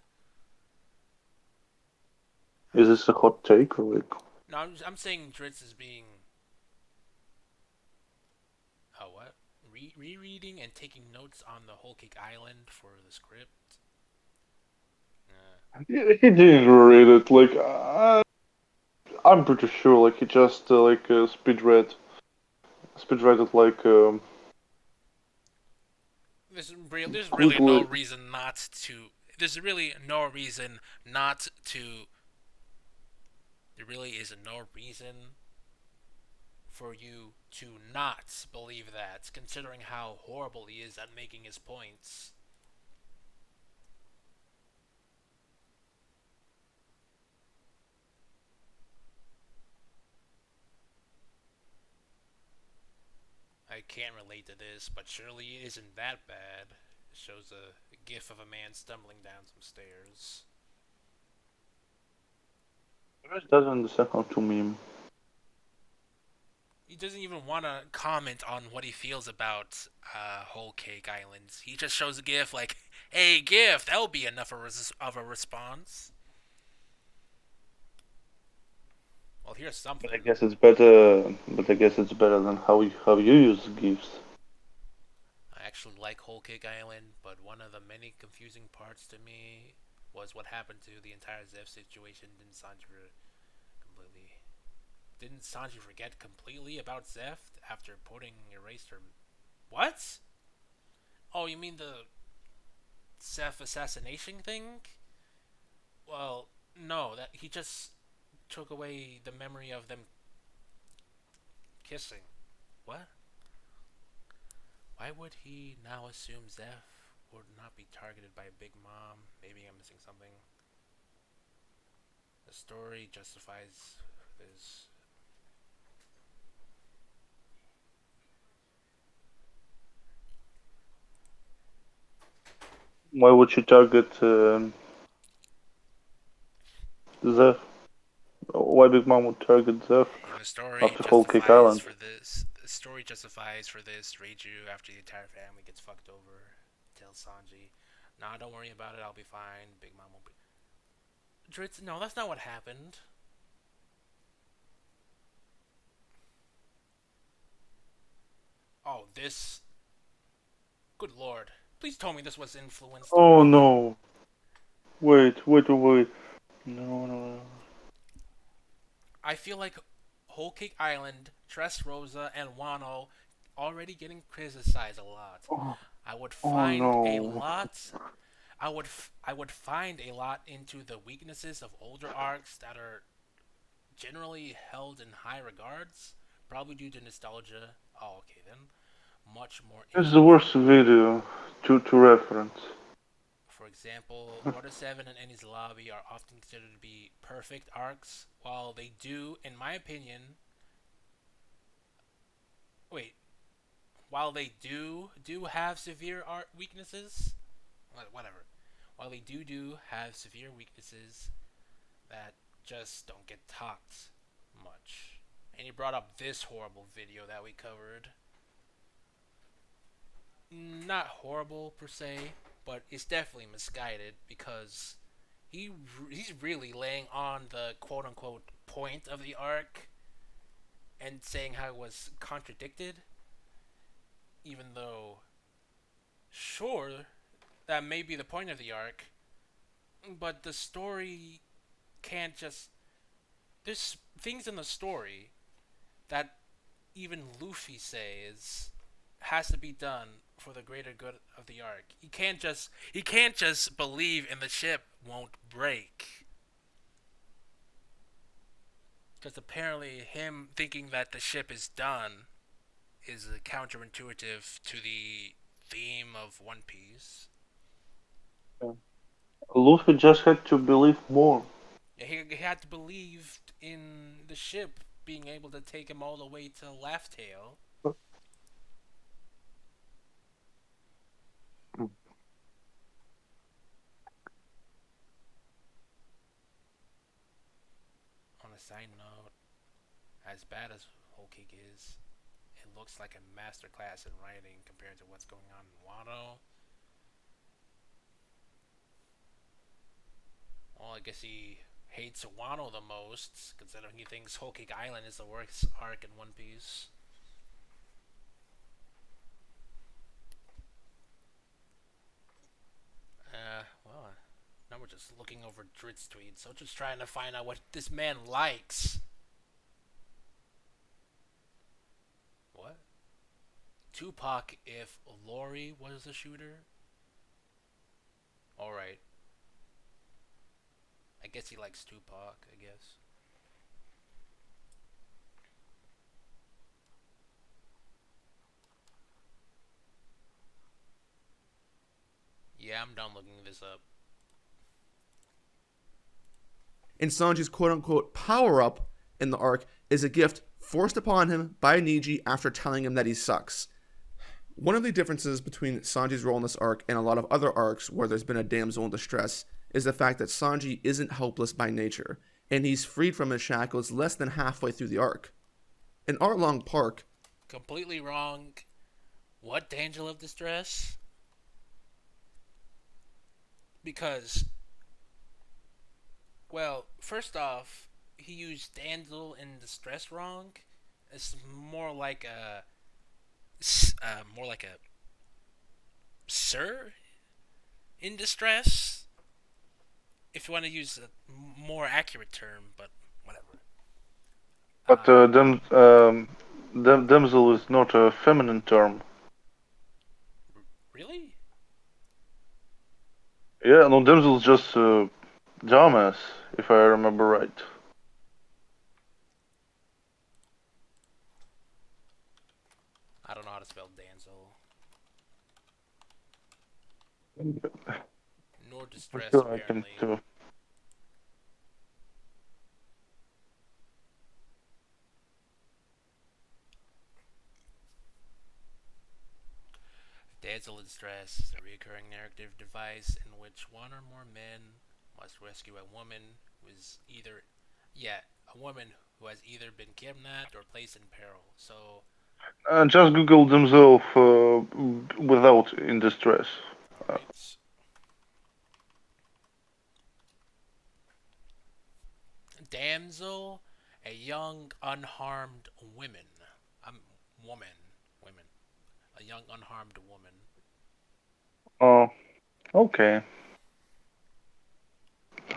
is this a hot take or like? No, I'm saying Dritz is being. Oh, what? Rereading and taking notes on the Whole Cake Island for the script. He didn't read it. Like I'm pretty sure. Like he just speed read it like There's really no quickly. reason not to. There's really no reason not to. There really is no reason for you to not believe that, considering how horrible he is at making his points. I can't relate to this, but surely it isn't that bad. It shows a gif of a man stumbling down some stairs. He doesn't understand how to meme. He doesn't even want to comment on what he feels about Whole Cake Islands. He just shows a gif like, "Hey, gif, that'll be enough of a response." Well, here's something. But I guess it's better. But I guess it's better than how you use GIFs. I actually like Whole Cake Island, but one of the many confusing parts to me was what happened to the entire Zeph situation. Didn't Sanji forget completely about Zeph after putting erased her? What? Oh, you mean the Zeph assassination thing? Well, no, that he just took away the memory of them kissing. What? Why would he now assume Zeph would not be targeted by Big Mom? Maybe I'm missing something. The story justifies this. Why would you target Zeph? Why Big Mom would target Zeph The story after Whole Cake justifies Island? for this. The story justifies for this. Reiju, after the entire family gets fucked over, tells Sanji, "Nah, don't worry about it. I'll be fine. Big Mom will be." Dritz, no, that's not what happened. Oh, this. Good lord. Please tell me this was influenced. Oh no! Wait! No. I feel like Whole Cake Island, Dressrosa, and Wano already getting criticized a lot. Oh, I would oh find a no! lot. I would find a lot into the weaknesses of older arcs that are generally held in high regards, probably due to nostalgia. Oh, okay then. Much more It's the interesting. worst video to reference. For example, Water 7 and Enies Lobby are often considered to be perfect arcs, while they do, in my opinion, wait, while they do have severe art weaknesses, whatever. while he do have severe weaknesses that just don't get talked much. And he brought up this horrible video that we covered. Not horrible per se, but it's definitely misguided because he's really laying on the quote unquote point of the arc and saying how it was contradicted, even though sure that may be the point of the arc, but the story can't just there's things in the story that even Luffy says has to be done for the greater good of the arc. He can't just believe in the ship won't break. Because apparently him thinking that the ship is done is counterintuitive to the theme of One Piece. Luffy just had to believe more. He had to believe in the ship being able to take him all the way to Laugh Tale. On a side note, as bad as Whole Cake is, it looks like a masterclass in writing compared to what's going on in Wano. Well, I guess he hates Wano the most, considering he thinks Whole Cake Island is the worst arc in One Piece. Well, now we're just looking over Drit's tweets, so just trying to find out what this man likes. What? Tupac if Lori was the shooter? Alright. I guess he likes Tupac, I guess. Yeah, I'm done looking this up. And Sanji's quote-unquote power-up in the arc is a gift forced upon him by Niji after telling him that he sucks. One of the differences between Sanji's role in this arc and a lot of other arcs where there's been a damsel in distress is the fact that Sanji isn't helpless by nature, and he's freed from his shackles less than halfway through the arc. In Arlong Park... Completely wrong. What damsel of distress? Because, well, first off, he used damsel in distress wrong. It's more like a sir in distress, if you want to use a more accurate term, but whatever. But damsel is not a feminine term. Really? Yeah, no, damsel is just dumbass, if I remember right. I don't know how to spell damsel. Nor distress, Sure, I can apparently. too. Damsel in distress is a recurring narrative device in which one or more men must rescue a woman who is either, a woman who has either been kidnapped or placed in peril. So, Just Google damsel without in distress. right. Damsel, a young unharmed woman. Women. A young unharmed woman. Oh, okay.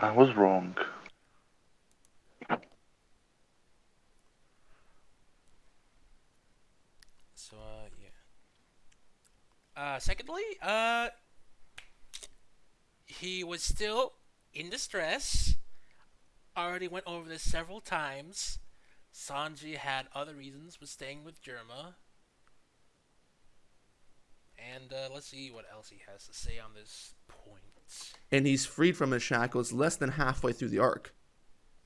I was wrong. So, yeah. Secondly, he was still in distress. Already went over this several times. Sanji had other reasons for staying with Germa. And let's see what else he has to say on this point. And he's freed from his shackles less than halfway through the arc.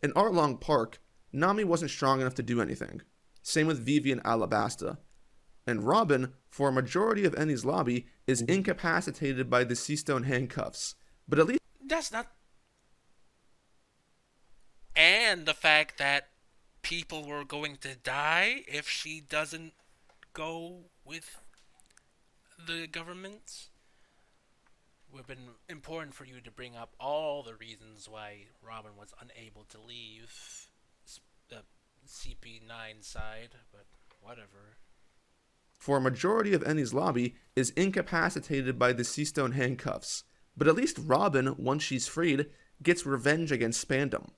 In Arlong Park, Nami wasn't strong enough to do anything. Same with Vivi and Alabasta. And Robin, for a majority of Enies Lobby, is incapacitated by the Sea Stone handcuffs. But at least That's not. And the fact that people were going to die if she doesn't go with the government. Would have been important for you to bring up all the reasons why Robin was unable to leave the CP9 side, but whatever. for a majority of Ennie's lobby is incapacitated by the Seastone handcuffs. But at least Robin, once she's freed, gets revenge against Spandam.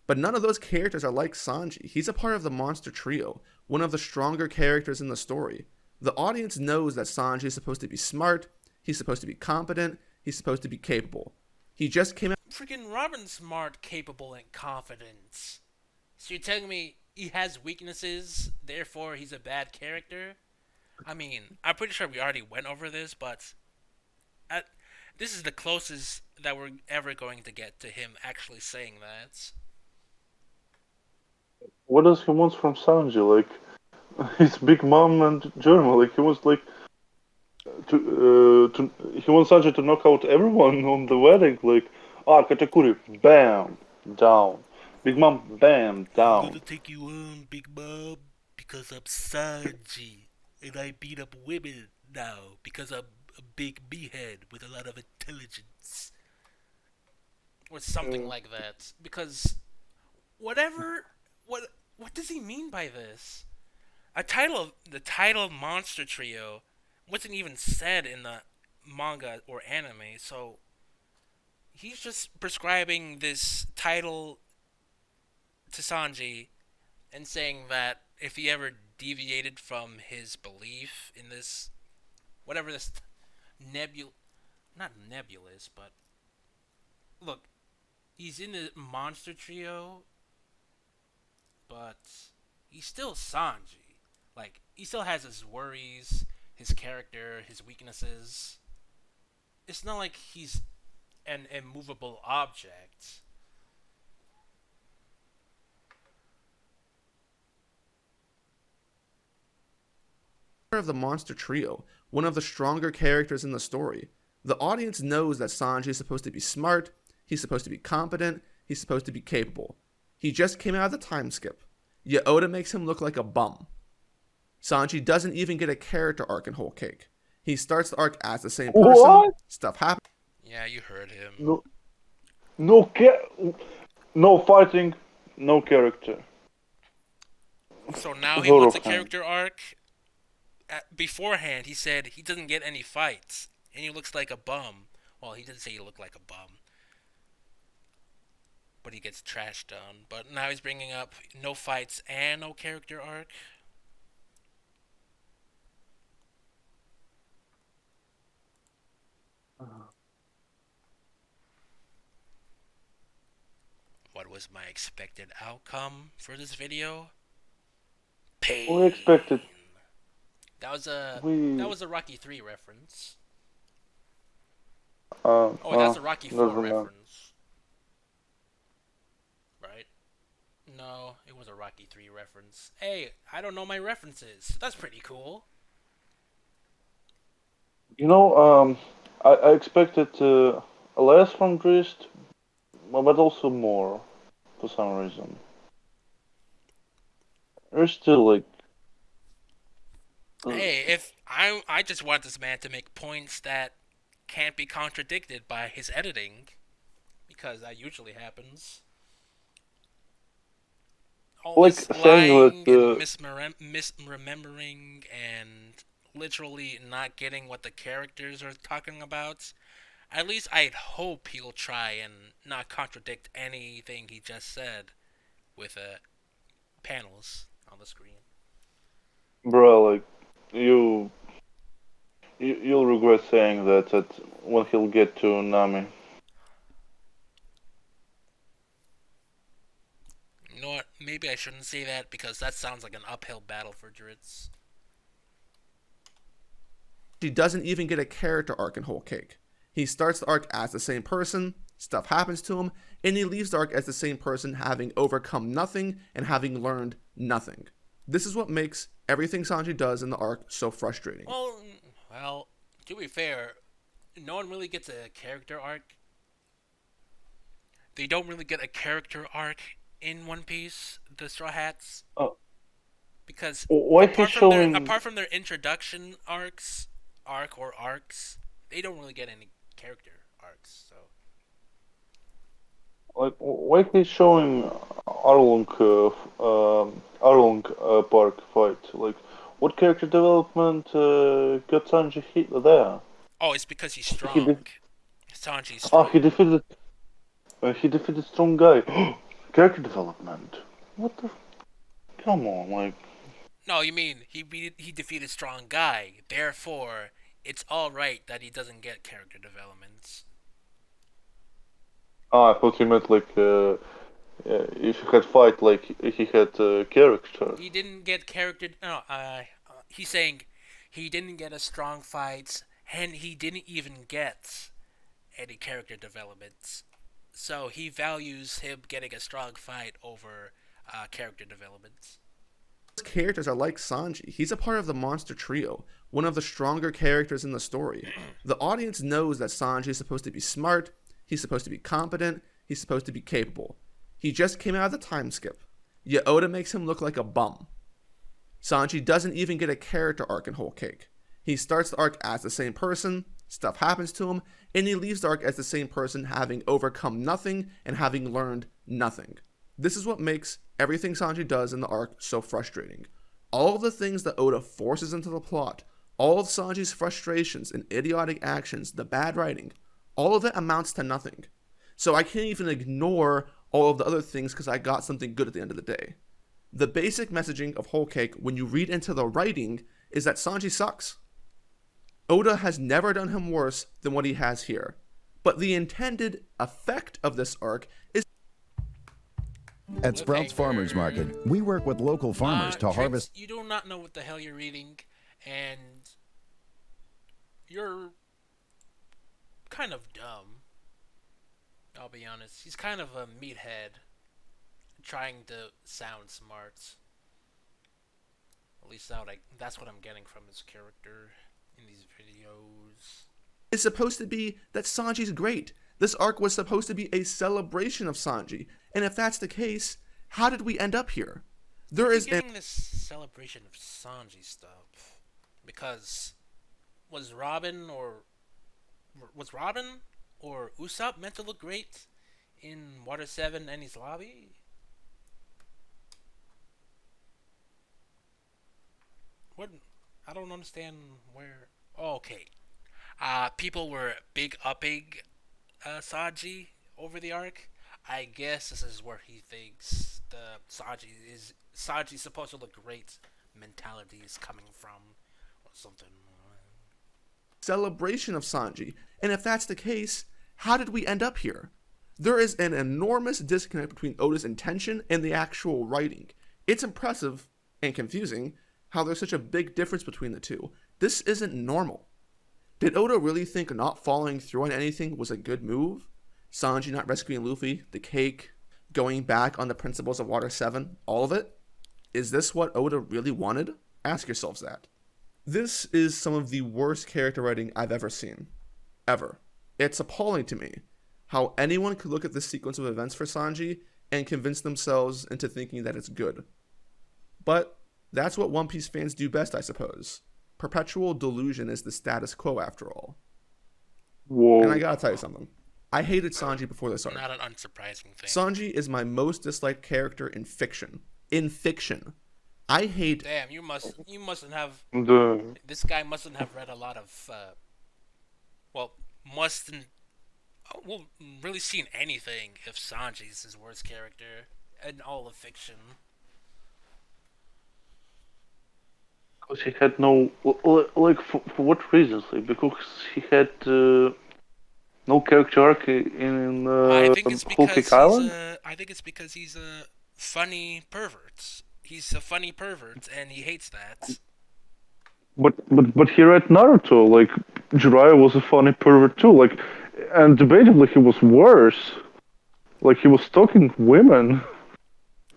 But none of those characters are like Sanji. He's a part of the Monster Trio, one of the stronger characters in the story. The audience knows that Sanji is supposed to be smart, he's supposed to be competent, he's supposed to be capable. He just came out. Freaking Robin's smart, capable, and confident. So you're telling me he has weaknesses, therefore he's a bad character? I mean, I'm pretty sure we already went over this, but this is the closest that we're ever going to get to him actually saying that. What does he want from Sanji? Like his big mom and German. Like he wants he wants Sanji to knock out everyone on the wedding. Like Katakuri, bam, down. Big mom, bam, down. I'm gonna take you on, Big Mom, because I'm Sanji, and I beat up women now because I'm a big meathead with a lot of intelligence, or something like that. Because whatever, what does he mean by this? The title Monster Trio wasn't even said in the manga or anime, so he's just prescribing this title to Sanji and saying that if he ever deviated from his belief in this, whatever this not nebulous, but look, he's in the Monster Trio, but he's still Sanji. Like, he still has his worries, his character, his weaknesses. It's not like he's an immovable object. Of the Monster Trio, one of the stronger characters in the story. The audience knows that Sanji is supposed to be smart, he's supposed to be competent, he's supposed to be capable. He just came out of the time skip, yet Oda makes him look like a bum. Sanji doesn't even get a character arc in Whole Cake. He starts the arc as the same person, What? stuff happens. Yeah, you heard him. No fighting, no character. So now he wants a character arc? Beforehand, he said he doesn't get any fights, and he looks like a bum. Well, he didn't say he looked like a bum, but he gets trashed on. But now he's bringing up no fights and no character arc. What was my expected outcome for this video? Pain. We expected. That was a Rocky 3 reference. That's a Rocky 4 reference. Right? No, it was a Rocky 3 reference. Hey, I don't know my references. That's pretty cool. You know, I expected less from Drist, but also more, for some reason. There's still like. Hey, if I just want this man to make points that can't be contradicted by his editing, because that usually happens. All Like this saying lying and misremembering and literally not getting what the characters are talking about. At least I'd hope he'll try and not contradict anything he just said with panels on the screen. Bro, like you'll regret saying that when he'll get to Nami. You know what? Maybe I shouldn't say that because that sounds like an uphill battle for Dritz. He doesn't even get a character arc in Whole Cake. He starts the arc as the same person, stuff happens to him, and he leaves the arc as the same person, having overcome nothing and having learned nothing. This is what makes everything Sanji does in the arc so frustrating. Well, to be fair, no one really gets a character arc they don't really get a character arc in One Piece, the Straw Hats, Uh, because why he's showing? apart from their introduction arcs, they don't really get any character arcs. So Like, why he's showing Arlong Park fight? Like, what character development got Sanji there? oh, it's because he's He strong. def- Sanji's ah, strong. he defeated strong guy. Character development. What the? Come on, like. No, you mean he defeated strong guy. Therefore, it's all right that he doesn't get character developments. Ah, I thought you meant like if he had fight like he had character. He didn't get character. No, he's saying he didn't get a strong fight, and he didn't even get any character developments. So he values him getting a strong fight over character developments. Characters are like Sanji. He's a part of the monster trio, one of the stronger characters in the story. The audience knows that Sanji is supposed to be smart, he's supposed to be competent, he's supposed to be capable. He just came out of the time skip, yet Oda makes him look like a bum. Sanji doesn't even get a character arc in Whole Cake. He starts the arc as the same person, stuff happens to him, and he leaves the arc as the same person, having overcome nothing and having learned nothing. This is what makes everything Sanji does in the arc so frustrating. All of the things that Oda forces into the plot, all of Sanji's frustrations and idiotic actions, the bad writing, all of it amounts to nothing. So I can't even ignore all of the other things because I got something good at the end of the day. The basic messaging of Whole Cake, when you read into the writing, is that Sanji sucks. Oda has never done him worse than what he has here. But the intended effect of this arc is at Sprouts Farmers Market, we work with local farmers to harvest. You do not know what the hell you're reading, and you're kind of dumb. I'll be honest. He's kind of a meathead, trying to sound smart. At least that's what I'm getting from his character in these videos. It's supposed to be that Sanji's great. This arc was supposed to be a celebration of Sanji. And if that's the case, how did we end up here? There is getting this celebration of Sanji stuff because was Robin or Usopp meant to look great in Water 7 Enies Lobby? What? I don't understand where. Oh, okay. People were big upping Sanji over the arc. I guess this is where he thinks the Sanji's supposed to look great mentality is coming from, or something. Celebration of Sanji. And if that's the case, how did we end up here? There is an enormous disconnect between Oda's intention and the actual writing. It's impressive and confusing how there's such a big difference between the two. This isn't normal. Did Oda really think not following through on anything was a good move? Sanji not rescuing Luffy, the cake, going back on the principles of Water 7, all of it? Is this what Oda really wanted? Ask yourselves that. This is some of the worst character writing I've ever seen. Ever. It's appalling to me how anyone could look at this sequence of events for Sanji and convince themselves into thinking that it's good. But that's what One Piece fans do best, I suppose. Perpetual delusion is the status quo after all. Whoa. And I gotta tell you something. I hated Sanji before this arc. Not an unsurprising thing. Sanji is my most disliked character in fiction. In fiction. I hate... Damn, you mustn't have... The... This guy mustn't have read a lot of... really seen anything if Sanji's his worst character in all of fiction. Because he had no... Like, for what reasons? Like, because he had no character arc in Whole Cake Island? I think it's because he's a funny pervert. He's a funny pervert, and he hates that. But he read Naruto. Like, Jiraiya was a funny pervert too. Like, and debatably he was worse. Like, he was stalking women.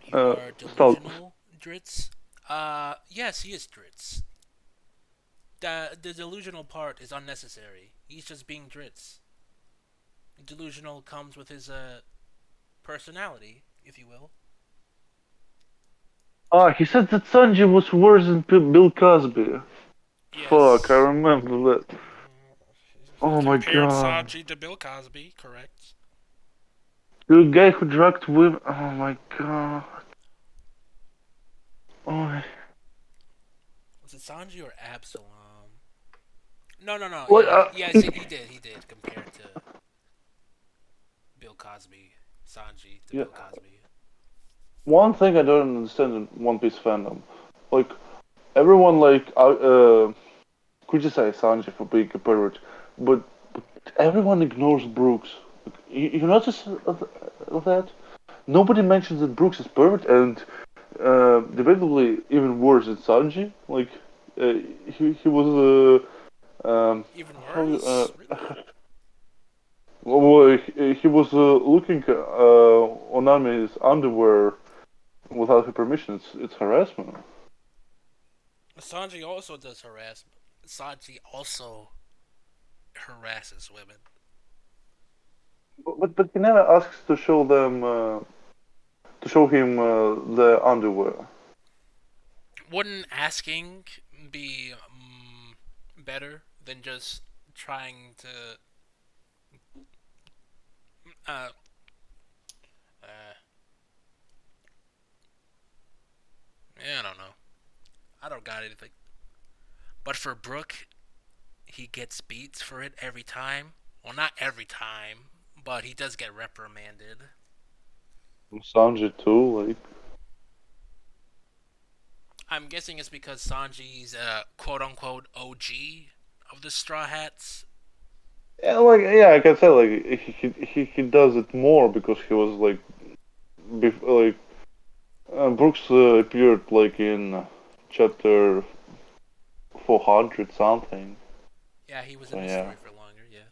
You are delusional, Dritz? Yes, he is Dritz. The delusional part is unnecessary. He's just being Dritz. Delusional comes with his personality, if you will. Ah, he said that Sanji was worse than Bill Cosby. Fuck, I Yes. remember that. He Oh my compared god. Sanji to Bill Cosby, correct? The guy who drugged women. Oh my god. Oh. Was it Sanji or Absalom? No. What? Yeah, yes, he did. He did compared to Bill Cosby, Sanji to Yeah. Bill Cosby. One thing I don't understand in One Piece fandom, like everyone criticize Sanji for being a pirate, but everyone ignores Brooks. You notice that? Nobody mentions that Brooks is pirate, and debatably even worse than Sanji. Like he was Even how worse, really? well, he was looking on Nami's underwear without her permission. It's harassment. Sanji also does harassment. Sanji also harasses women. But he never asks to show them to show him the underwear. Wouldn't asking be better than just trying to uh uh yeah, I don't know. I don't got anything. But for Brook, he gets beats for it every time. Well, not every time, but he does get reprimanded. Sanji too, like. I'm guessing it's because Sanji's quote unquote OG of the Straw Hats. Yeah, like yeah, I can say like he does it more because he was like, like Brooks appeared like in chapter 400 something. Yeah, he was So in the yeah, story for longer, yeah.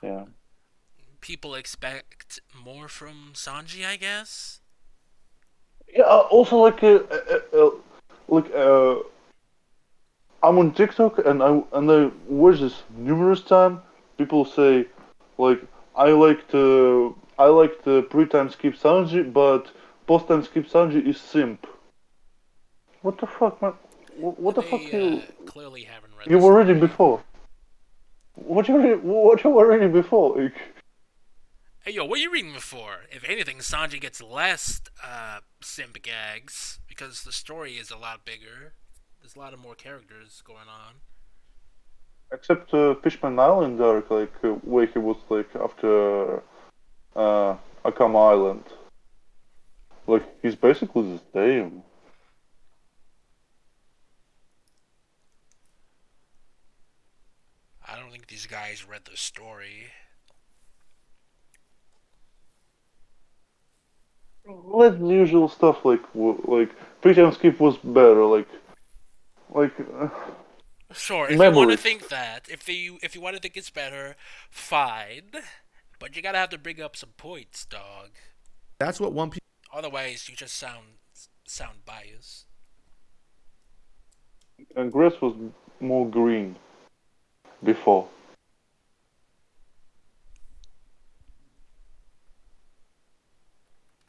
yeah. People expect more from Sanji, I guess? Yeah. Also, like I'm on TikTok and I watch this numerous times. People say, like, I like the pre-time skip Sanji, but post-time skip Sanji is simp. What the fuck, man? What the fuck They clearly haven't read you the were reading story. before? What you were reading before? Like, Hey, yo, what are you reading before? If anything, Sanji gets less simp gags because the story is a lot bigger. There's a lot of more characters going on. except Fishman Island arc, like where he was like after Akama Island. Like he's basically the same. I don't think these guys read the story. Let the usual stuff like pre-time skip was better. Like Sure, if you want to memories. think that, if you want to think it's better, fine. But you gotta have to bring up some points, dog. That's what One Piece. Otherwise, you just sound biased. And grass was more green before.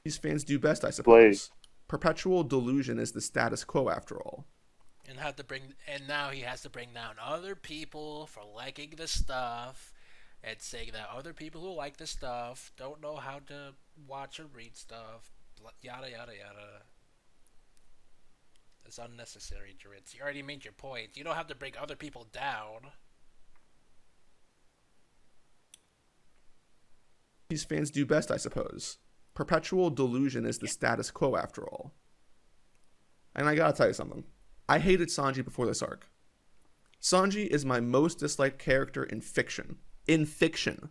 These fans do best, I Play. suppose. Perpetual delusion is the status quo, after all. And now he has to bring down other people for liking the stuff, and saying that other people who like the stuff don't know how to watch or read stuff. Yada yada yada. It's unnecessary, Dritz. You already made your point. You don't have to bring other people down. These fans do best, I suppose. Perpetual delusion is the status quo, after all. And I gotta tell you something. I hated Sanji before this arc. Sanji is my most disliked character in fiction. In fiction.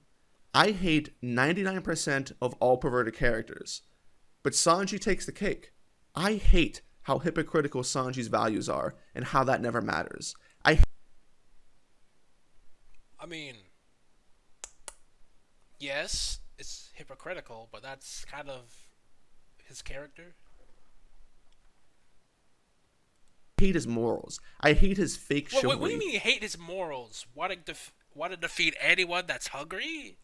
I hate 99% of all perverted characters. But Sanji takes the cake. I hate how hypocritical Sanji's values are and how that never matters. I mean, yes, it's hypocritical, but that's kind of his character. I hate his morals. I hate his fake chivalry. What do you mean you hate his morals? Want to defeat anyone that's hungry?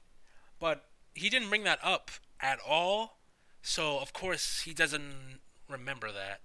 But he didn't bring that up at all. So of course he doesn't remember that.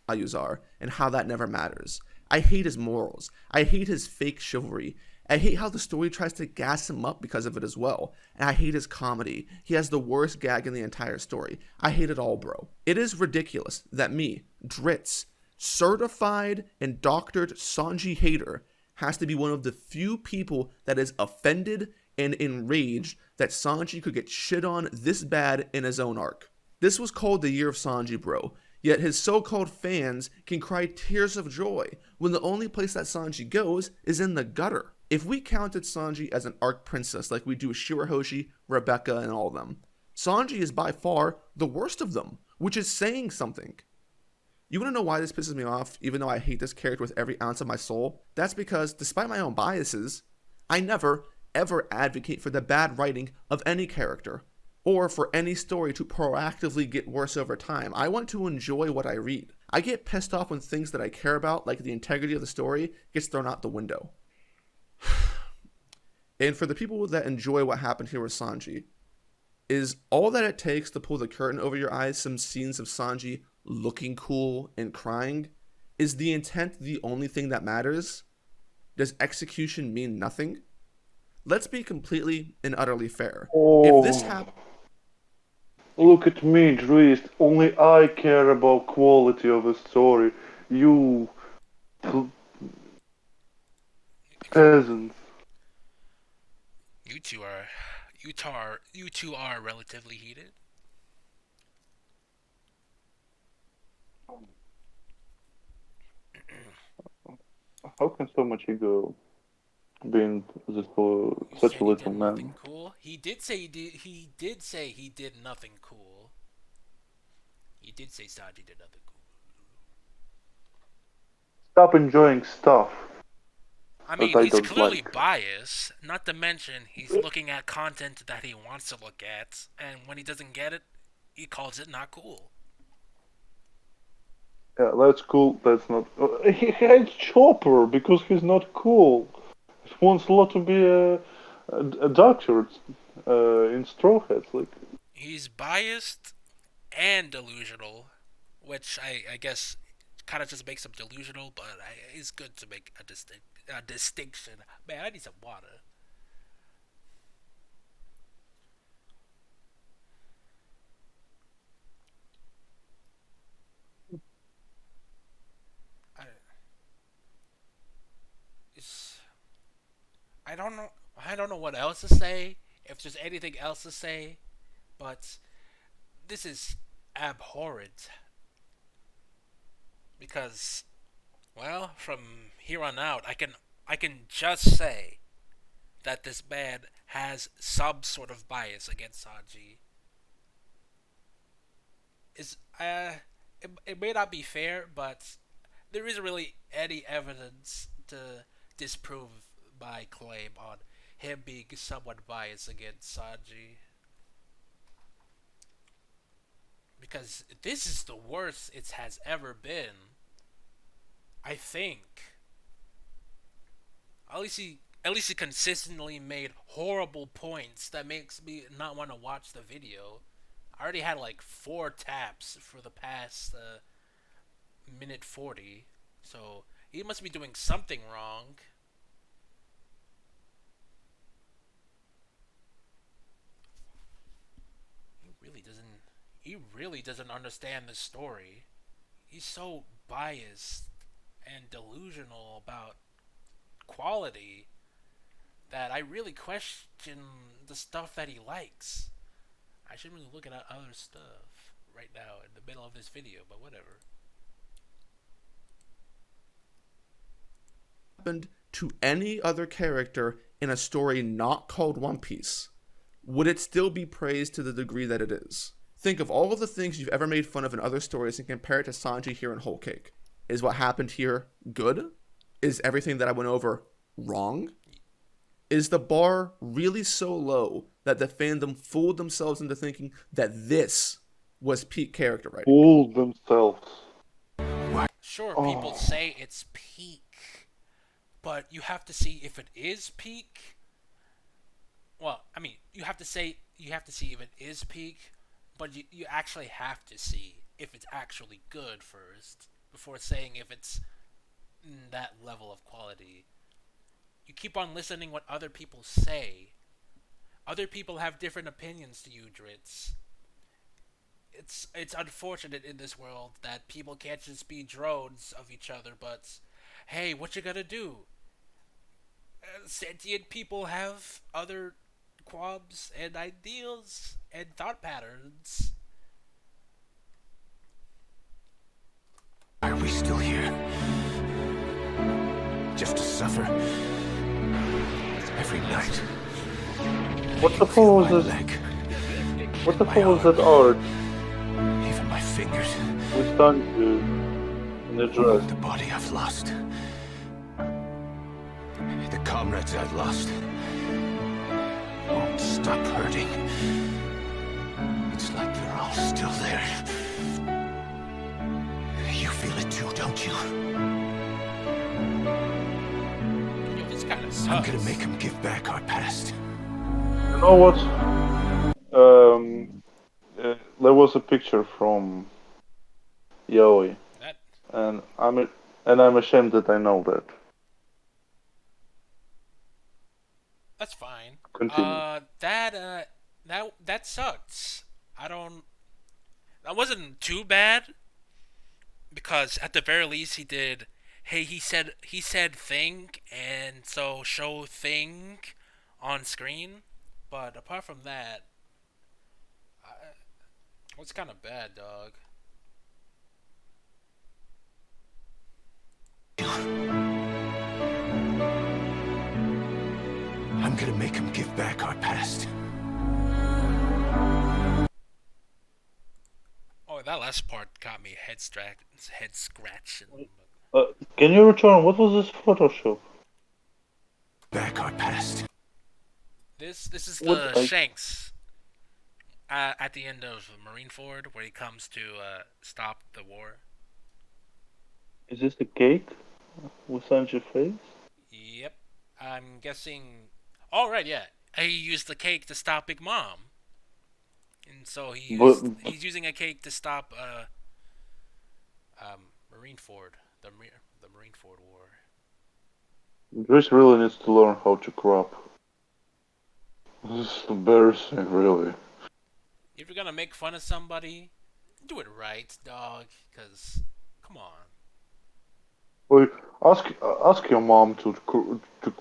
Values are and how that never matters. I hate his morals. I hate his fake chivalry. I hate how the story tries to gas him up because of it as well. And I hate his comedy. He has the worst gag in the entire story. I hate it all, bro. It is ridiculous that me, Dritz, certified and doctored Sanji hater, has to be one of the few people that is offended and enraged that Sanji could get shit on this bad in his own arc. This was called the year of Sanji, bro. Yet his so-called fans can cry tears of joy when the only place that Sanji goes is in the gutter. If we counted Sanji as an arc princess like we do Shirahoshi, Rebecca, and all of them, Sanji is by far the worst of them, which is saying something. You want to know why this pisses me off, even though I hate this character with every ounce of my soul? That's because, despite my own biases, I never, ever advocate for the bad writing of any character, or for any story to proactively get worse over time. I want to enjoy what I read. I get pissed off when things that I care about, like the integrity of the story, gets thrown out the window. And for the people that enjoy what happened here with Sanji, is all that it takes to pull the curtain over your eyes some scenes of Sanji looking cool and crying? Is the intent the only thing that matters? Does execution mean nothing? Let's be completely and utterly fair. If this happened... Look at me, Drizzt. Only I care about quality of a story. You... peasants. You two are relatively heated. How can so much ego be this for such a little man? Nothing cool. He did say he did. He did say he did nothing cool. He did say Sanji did nothing cool. Stop enjoying stuff. I mean, he's clearly biased. Not to mention, he's looking at content that he wants to look at, and when he doesn't get it, he calls it not cool. Yeah, that's cool. That's not. He hates Chopper because he's not cool. He wants a lot to be a doctor in Straw Hats. Like, he's biased and delusional, which I guess kind of just makes him delusional, but it's good to make a distinction. Man, I need some water. I don't know what else to say. If there's anything else to say, but this is abhorrent. Because, well, from here on out, I can just say that this man has some sort of bias against Sanji. It may not be fair, but there isn't really any evidence to disprove my claim on him being somewhat biased against Sanji. Because this is the worst it has ever been. I think. At least he consistently made horrible points that makes me not want to watch the video. I already had like 4 taps for the past minute 40, so he must be doing something wrong. He really doesn't understand the story. He's so biased and delusional about quality that I really question the stuff that he likes. I shouldn't really look at other stuff right now in the middle of this video, but whatever. Happened to any other character in a story not called One Piece, would it still be praised to the degree that it is? Think of all of the things you've ever made fun of in other stories and compare it to Sanji here in Whole Cake. Is what happened here good? Is everything that I went over wrong? Is the bar really so low that the fandom fooled themselves into thinking that this was peak character writing? Fooled themselves. Sure, people say it's peak, but you have to see if it is peak. Well, I mean, you have to see if it is peak, but you actually have to see if it's actually good first before saying if it's that level of quality. You keep on listening what other people say. Other people have different opinions to you, Dritz. It's unfortunate in this world that people can't just be drones of each other, but hey, what you gonna do? Sentient people have other qualms and ideals and thought patterns. Why are we still here? Just to suffer every night. What the fuck was this? What the fuck was that art? Even my fingers. With Sanji in the dress. The body I've lost. The comrades I've lost. Won't stop hurting. It's like they're all still there. You feel it too, don't you? Yo, this kind of sucks. I'm gonna make them give back our past. You know what? There was a picture from Yaoi, and I'm ashamed that I know that. That's fine. Continue. That sucks. That wasn't too bad because at the very least he did. Hey, he said thing, and so show thing on screen. But apart from that, it's kind of bad, dog. I'm gonna make them give back our past. Oh, that last part got me head scratching. Can you return? What was this Photoshop? Back our past. This is the Shanks at the end of Marineford where he comes to stop the war. Is this the cake with Sanji's face? Yep, I'm guessing. Oh right, yeah. He used the cake to stop Big Mom, and so he's using a cake to stop Marineford, the Marineford War. Grace really needs to learn how to crop. This is embarrassing, really. If you're gonna make fun of somebody, do it right, dog. Cause come on. Like, ask your mom to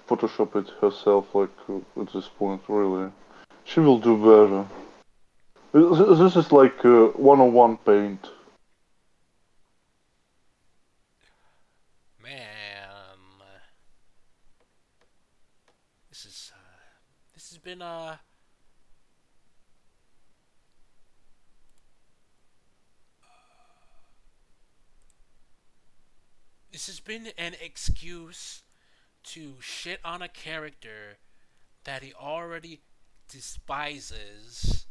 Photoshop it herself. Like at this point, really, she will do better. This is like 101 paint. Man, this has been this has been an excuse to shit on a character that he already despises,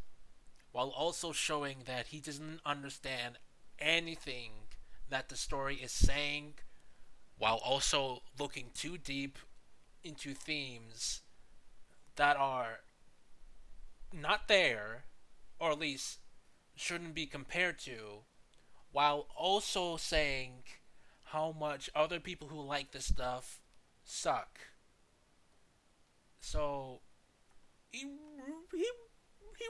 while also showing that he doesn't understand anything that the story is saying, while also looking too deep into themes that are not there, or at least shouldn't be compared to, while also saying how much other people who like this stuff suck. So he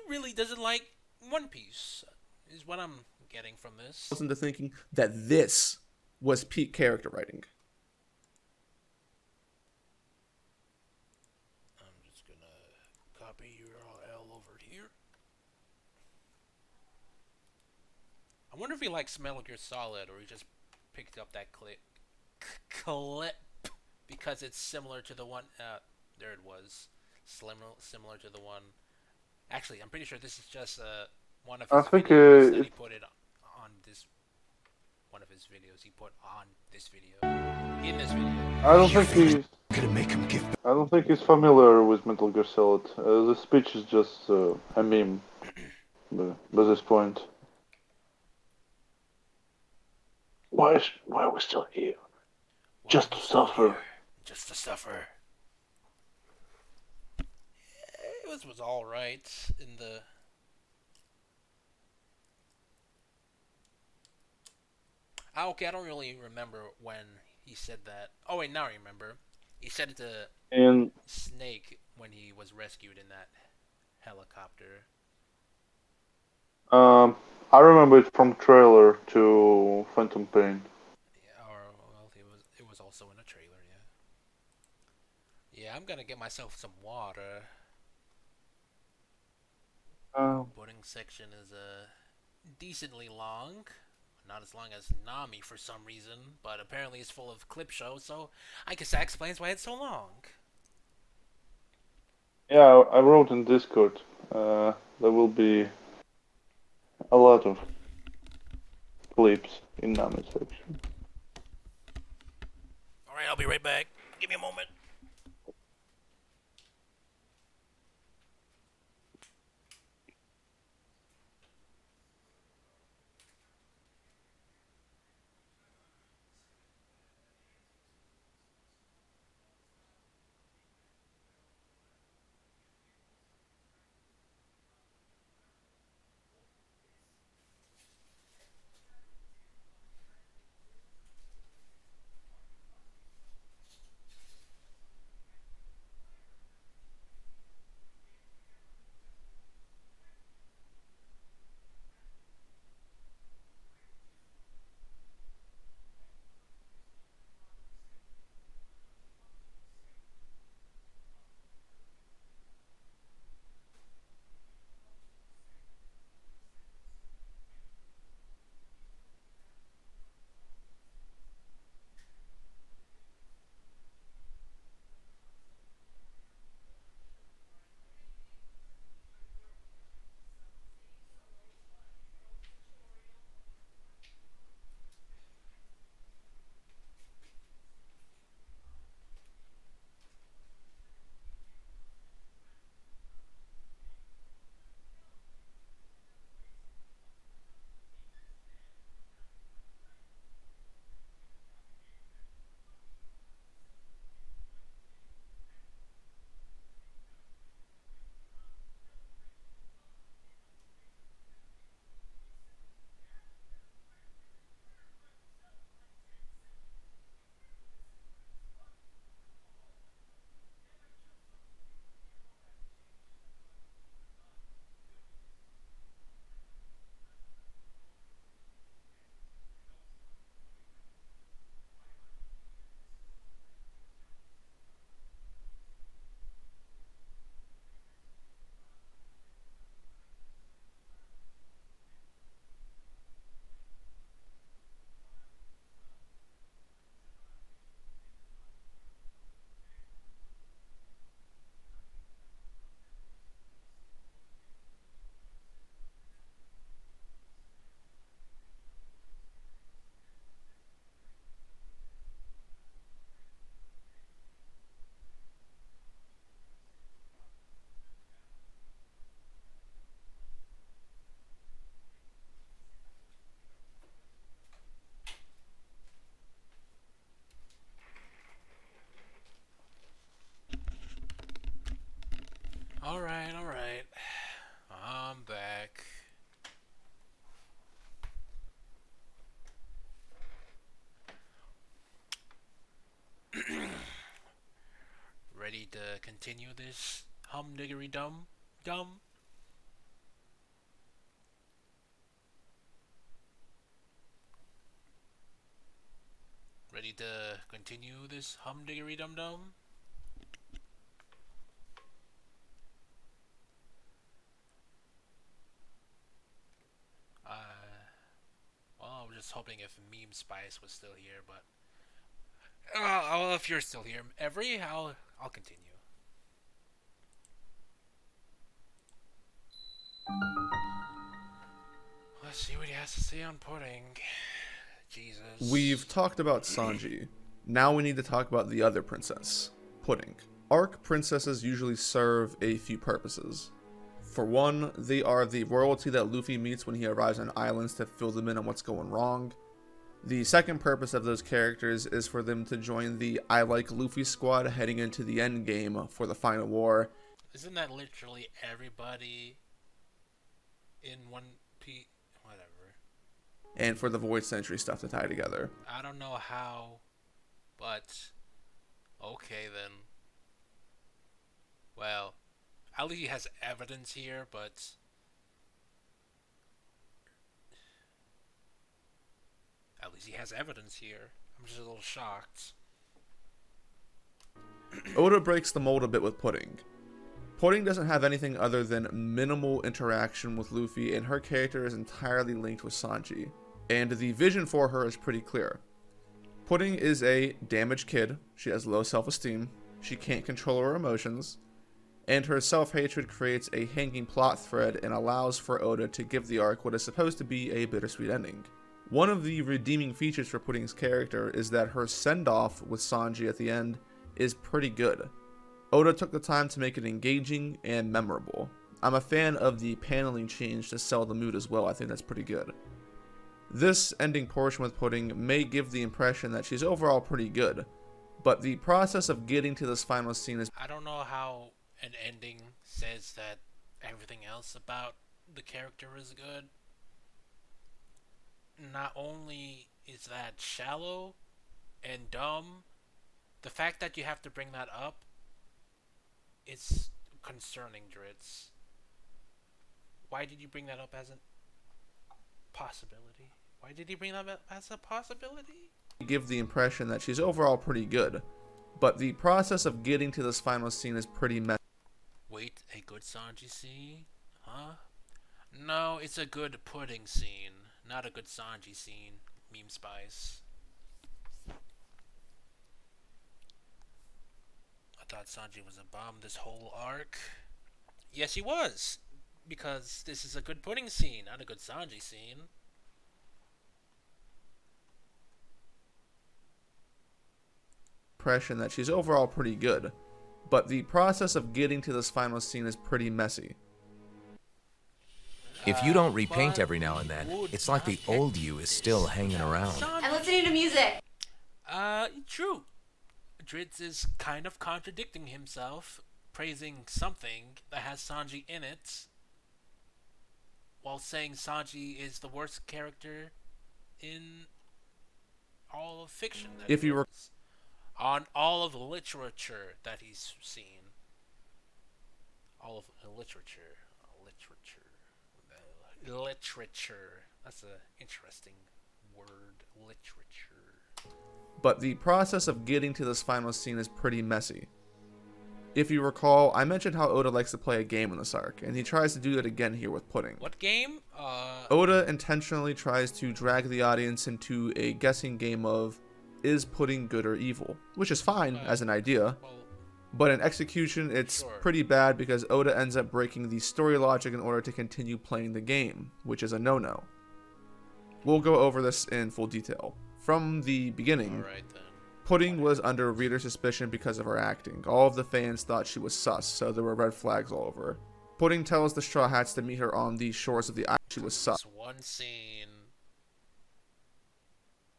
really doesn't like One Piece, is what I'm getting from this. Into thinking that this was peak character writing. I'm just gonna copy URL over here. I wonder if he likes Metal Gear Solid or he just picked up that clip because it's similar to the one. There it was, similar to the one. Actually, I'm pretty sure this is just one of his videos that he put it on this. One of his videos he put on this video. In this video. I don't think he's familiar with Metal Gear Solid. The speech is just a meme by this point. Why are we still here? Just to suffer just to suffer. It was all right in the. Okay, I don't really remember when he said that. Oh wait, now I remember. He said it to And Snake when he was rescued in that helicopter. I remember it from trailer to Phantom Pain. Yeah, or well, it was also in a trailer. Yeah. Yeah, I'm gonna get myself some water. Pudding section is decently long. Not as long as Nami for some reason, but apparently it's full of clip shows, so I guess that explains why it's so long. Yeah, I wrote in Discord. There will be a lot of clips in Nami section. Alright, I'll be right back. Give me a moment. Alright, alright. I'm back. Ready to continue this humdiggity dum dum? Ready to continue this humdiggity dum dum? Well, I was just hoping if Meme Spice was still here, but well, if you're still here, Every, I'll continue. Let's see what he has to say on pudding. Jesus. We've talked about Sanji. Now we need to talk about the other princess, Pudding. Arc princesses usually serve a few purposes. For one, they are the royalty that Luffy meets when he arrives on islands to fill them in on what's going wrong. The second purpose of those characters is for them to join the I Like Luffy squad heading into the end game for the final war. Isn't that literally everybody in One Piece? Whatever. And for the Void Century stuff to tie together. I don't know how, but okay then. Well, at least he has evidence here, but at least he has evidence here. I'm just a little shocked. Oda breaks the mold a bit with Pudding. Pudding doesn't have anything other than minimal interaction with Luffy, and her character is entirely linked with Sanji. And the vision for her is pretty clear. Pudding is a damaged kid, she has low self-esteem, she can't control her emotions, and her self-hatred creates a hanging plot thread and allows for Oda to give the arc what is supposed to be a bittersweet ending. One of the redeeming features for Pudding's character is that her send-off with Sanji at the end is pretty good. Oda took the time to make it engaging and memorable. I'm a fan of the paneling change to sell the mood as well, I think that's pretty good. This ending portion with Pudding may give the impression that she's overall pretty good, but the process of getting to this final scene is... I don't know how an ending says that everything else about the character is good. Not only is that shallow and dumb, the fact that you have to bring that up, it's concerning, Dritz. Why did you bring that up as a possibility? Why did he bring that up as a possibility? Give the impression that she's overall pretty good, but the process of getting to this final scene is pretty messy. Wait, a good Sanji scene? Huh? No, it's a good Pudding scene, not a good Sanji scene. Meme Spice. I thought Sanji was a bomb this whole arc. Yes, he was, because this is a good Pudding scene, not a good Sanji scene. Impression that she's overall pretty good, but the process of getting to this final scene is pretty messy. If you don't repaint every now and then, it's like the old you is still hanging around. I'm listening to music. True. Dritz is kind of contradicting himself, praising something that has Sanji in it, while saying Sanji is the worst character in all of fiction. If you were on all of the literature that he's seen. All of literature. Literature. That's an interesting word. Literature. But the process of getting to this final scene is pretty messy. If you recall, I mentioned how Oda likes to play a game in this arc, and he tries to do it again here with Pudding. What game? Oda intentionally tries to drag the audience into a guessing game of, is Pudding good or evil? Which is fine as an idea, but in execution it's pretty bad because Oda ends up breaking the story logic in order to continue playing the game, which is a no-no. We'll go over this in full detail. From the beginning, Pudding was under reader suspicion because of her acting. All of the fans thought she was sus, so there were red flags all over her. Pudding tells the Straw Hats to meet her on the shores of the island. She was sus. One scene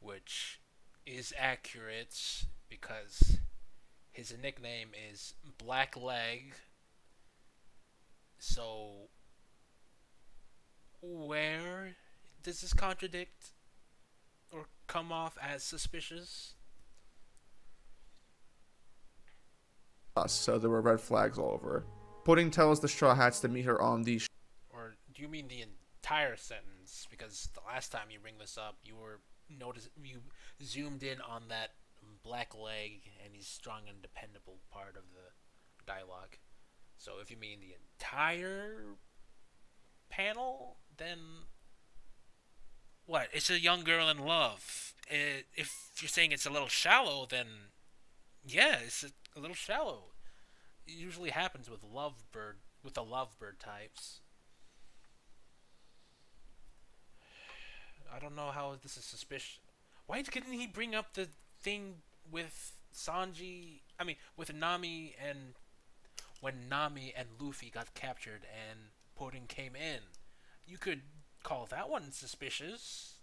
which is accurate because his nickname is Black Leg. So where does this contradict or come off as suspicious? So there were red flags all over her. Pudding tells the Straw Hats to meet her on the... Or do you mean the entire sentence? Because the last time you bring this up, you zoomed in on that black leg and his strong and dependable part of the dialogue. So if you mean the entire panel, then what? It's a young girl in love. If you're saying it's a little shallow, then yeah, it's a little shallow. It usually happens with the lovebird types. I don't know how this is suspicious. Why didn't he bring up the thing with Sanji? I mean, with Nami, and when Nami and Luffy got captured and Pudding came in, you could call that one suspicious.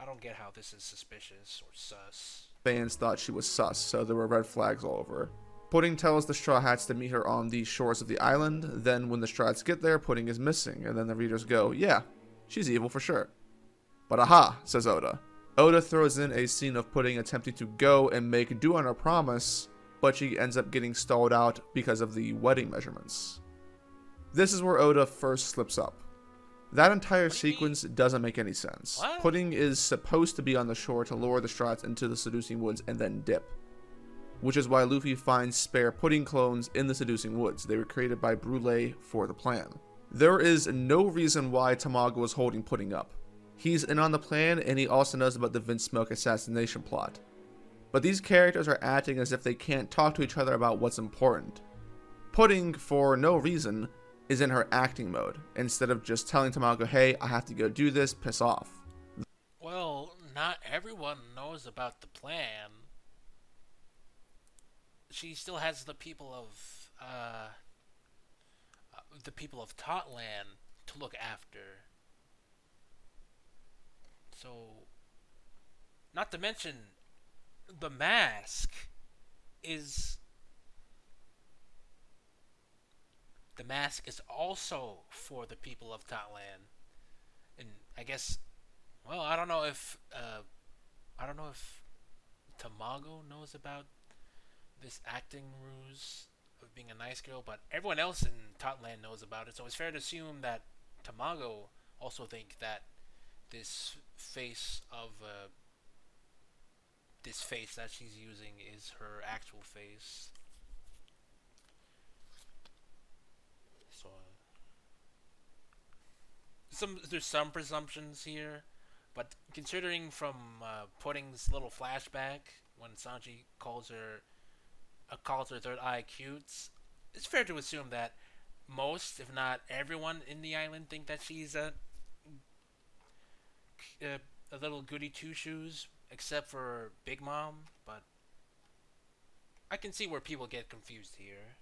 I don't get how this is suspicious or sus. Fans thought she was sus, so there were red flags all over her. Pudding tells the Straw Hats to meet her on the shores of the island. Then when the Straw Hats get there, Pudding is missing, and then the readers go, yeah, she's evil for sure. But aha, says Oda. Oda throws in a scene of Pudding attempting to go and make do on her promise, but she ends up getting stalled out because of the wedding measurements. This is where Oda first slips up. That entire sequence doesn't make any sense. What? Pudding is supposed to be on the shore to lure the Straw Hats into the seducing woods and then dip. Which is why Luffy finds spare Pudding clones in the seducing woods. They were created by Brule for the plan. There is no reason why Tamago was holding Pudding up. He's in on the plan, and he also knows about the Vince Smoke assassination plot. But these characters are acting as if they can't talk to each other about what's important. Pudding, for no reason, is in her acting mode, instead of just telling Tamago, hey, I have to go do this, piss off. Well, not everyone knows about the plan. She still has the people of Totland to look after. So, not to mention, the mask is also for the people of Totland, and I guess, well, I don't know if Tamago knows about this acting ruse of being a nice girl, but everyone else in Totland knows about it, so it's fair to assume that Tamago also think that this face that she's using is her actual face. So there's some presumptions here, but considering from Pudding's little flashback when Sanji calls her third eye cute, it's fair to assume that most, if not everyone in the island think that she's a little goody two shoes, except for Big Mom. But I can see where people get confused here.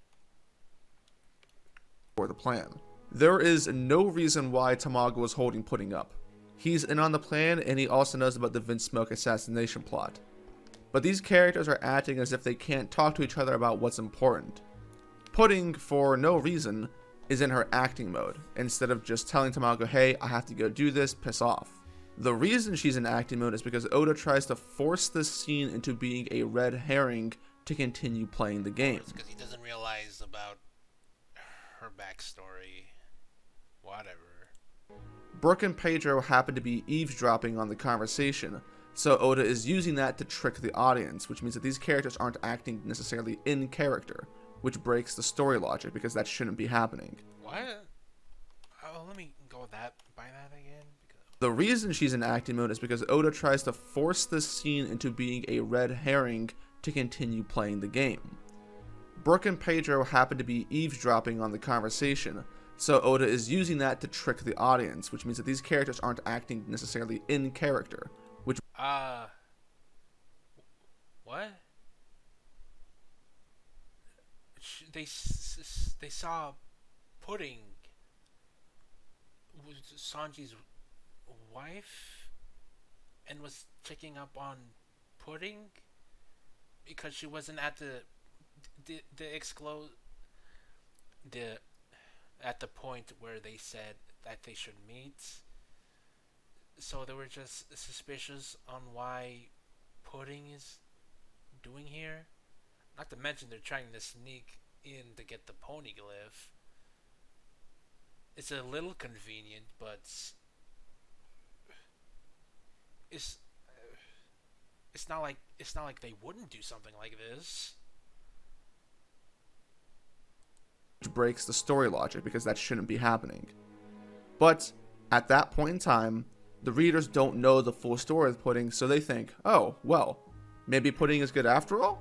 For the plan. There is no reason why Tamago was holding Pudding up. He's in on the plan, and he also knows about the Vince Smoke assassination plot. But these characters are acting as if they can't talk to each other about what's important. Pudding, for no reason, is in her acting mode, instead of just telling Tamago, hey, I have to go do this, piss off. The reason she's in acting mode is because Oda tries to force this scene into being a red herring to continue playing the game. It's because he doesn't realize about her backstory. Whatever. Brook and Pedro happen to be eavesdropping on the conversation, so Oda is using that to trick the audience, which means that these characters aren't acting necessarily in character, which breaks the story logic because that shouldn't be happening. What? Oh, let me go by that again. The reason she's in acting mode is because Oda tries to force this scene into being a red herring to continue playing the game. Brook and Pedro happen to be eavesdropping on the conversation, so Oda is using that to trick the audience, which means that these characters aren't acting necessarily in character, which what? They saw Pudding, Sanji's wife, and was checking up on Pudding because she wasn't at at the point where they said that they should meet. So they were just suspicious on why Pudding is doing here. Not to mention they're trying to sneak in to get the poneglyph. It's a little convenient, but it's not like they wouldn't do something like this. which breaks the story logic because that shouldn't be happening. But at that point in time, the readers don't know the full story of Pudding, so they think, oh, well, maybe Pudding is good after all?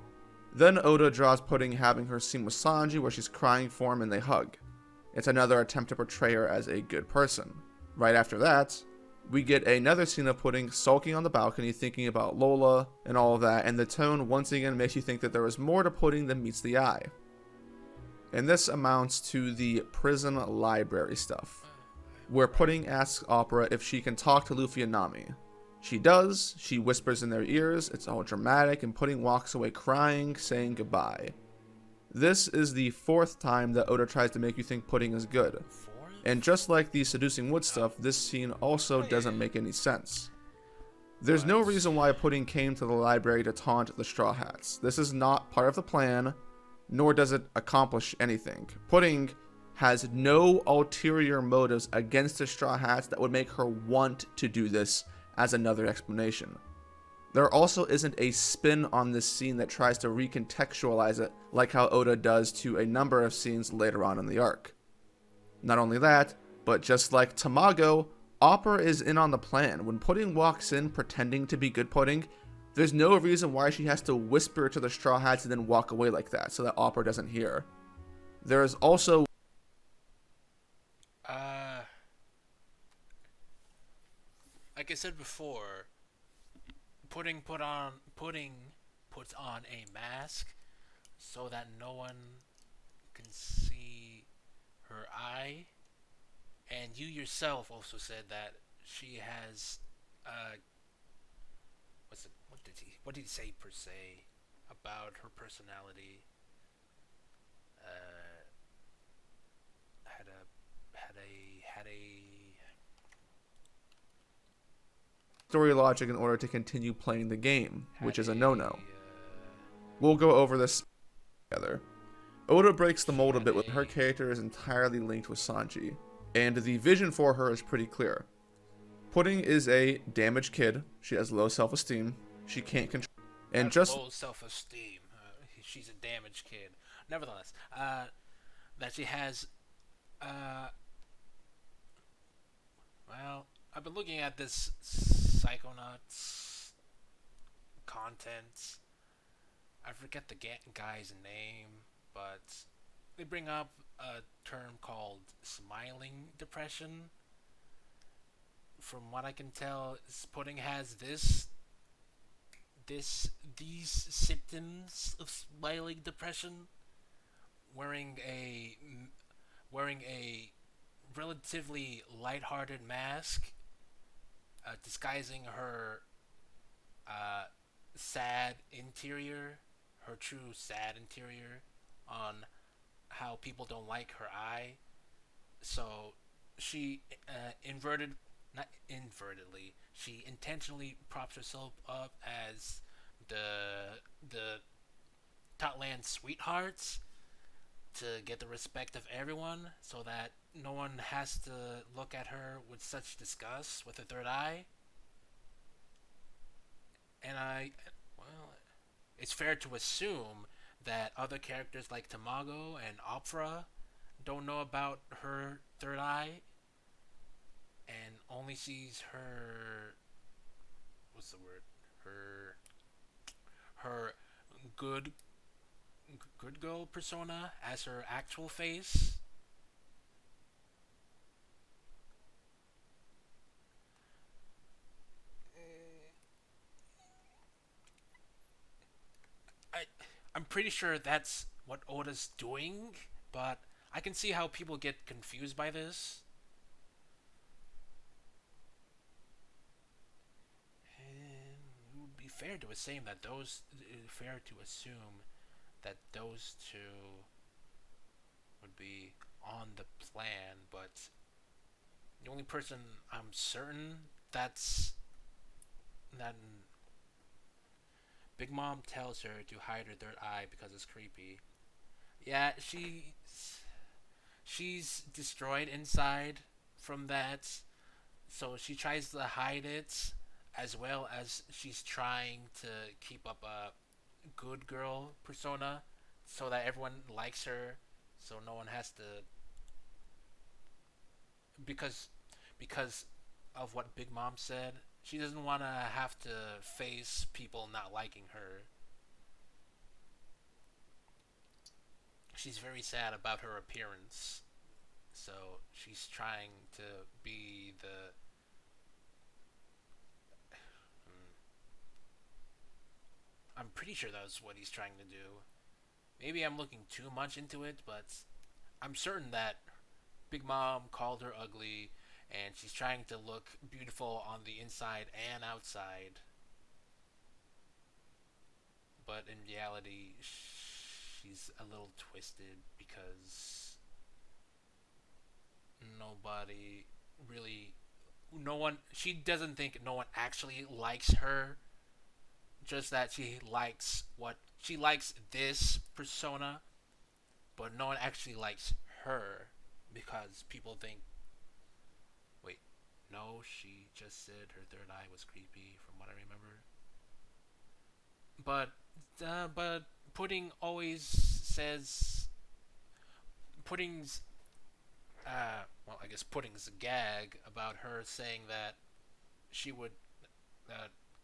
Then Oda draws Pudding having her scene with Sanji where she's crying for him and they hug. It's another attempt to portray her as a good person. Right after that, we get another scene of Pudding sulking on the balcony thinking about Lola and all of that, and the tone once again makes you think that there is more to Pudding than meets the eye. And this amounts to the prison library stuff, where Pudding asks Opera if she can talk to Luffy and Nami. She does, she whispers in their ears, it's all dramatic, and Pudding walks away crying, saying goodbye. This is the 4th time that Oda tries to make you think Pudding is good. And just like the seducing wood stuff, this scene also doesn't make any sense. There's no reason why Pudding came to the library to taunt the Straw Hats. This is not part of the plan, nor does it accomplish anything. Pudding has no ulterior motives against the Straw Hats that would make her want to do this as another explanation. There also isn't a spin on this scene that tries to recontextualize it like how Oda does to a number of scenes later on in the arc. Not only that, but just like Tamago, Opera is in on the plan. When Pudding walks in pretending to be good Pudding, there's no reason why she has to whisper to the Straw Hats and then walk away like that so that Opera doesn't hear. There is also like I said before, Pudding puts on a mask so that no one can see her eye, and you yourself also said that she has what did he say per se about her personality? Had a story logic in order to continue playing the game, which is a no-no. We'll go over this together. Oda breaks the mold a bit when her character is entirely linked with Sanji, and the vision for her is pretty clear. Pudding is a damaged kid, she has low self-esteem, she can't control, and just low self-esteem. She's a damaged kid. Nevertheless, that she has, well, I've been looking at this Psychonauts content. I forget the guy's name, but they bring up a term called smiling depression. From what I can tell, Pudding has these symptoms of smiling depression, wearing a relatively lighthearted mask, disguising her sad interior, her true sad interior, on how people don't like her eye. So she not invertedly, she intentionally props herself up as the Totland sweethearts to get the respect of everyone, so that no one has to look at her with such disgust with a third eye. And it's fair to assume that other characters like Tamago and Opera don't know about her third eye and only sees her, what's the word, her good girl persona as her actual face. I'm pretty sure that's what Oda's doing, but I can see how people get confused by this. And it would be fair to assume that those two would be on the plan, but the only person I'm certain that Big Mom tells her to hide her third eye because it's creepy. Yeah, she's destroyed inside from that, so she tries to hide it, as well as she's trying to keep up a good girl persona so that everyone likes her, so no one has to, because of what Big Mom said, she doesn't want to have to face people not liking her. She's very sad about her appearance, so she's trying to be the I'm pretty sure that's what he's trying to do. Maybe I'm looking too much into it, but I'm certain that Big Mom called her ugly, and she's trying to look beautiful on the inside and outside. But in reality, she's a little twisted because nobody really, no one, she doesn't think no one actually likes her. Just that she likes this persona, but no one actually likes her because people think, wait, no, she just said her third eye was creepy, from what I remember. But Pudding always says Pudding's well, I guess Pudding's gag about her saying that she would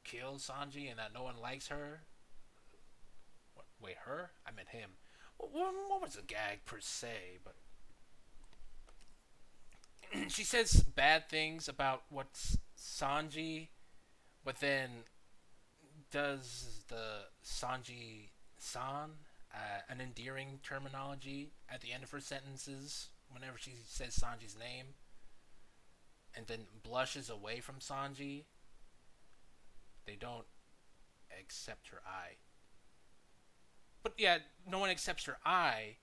kill Sanji and that no one likes her. Wait, her? I meant him. What was the gag per se? But she says bad things about what's Sanji, but then does the Sanji san an endearing terminology at the end of her sentences whenever she says Sanji's name, and then blushes away from Sanji. They don't accept her eye. But yeah, no one accepts her eye,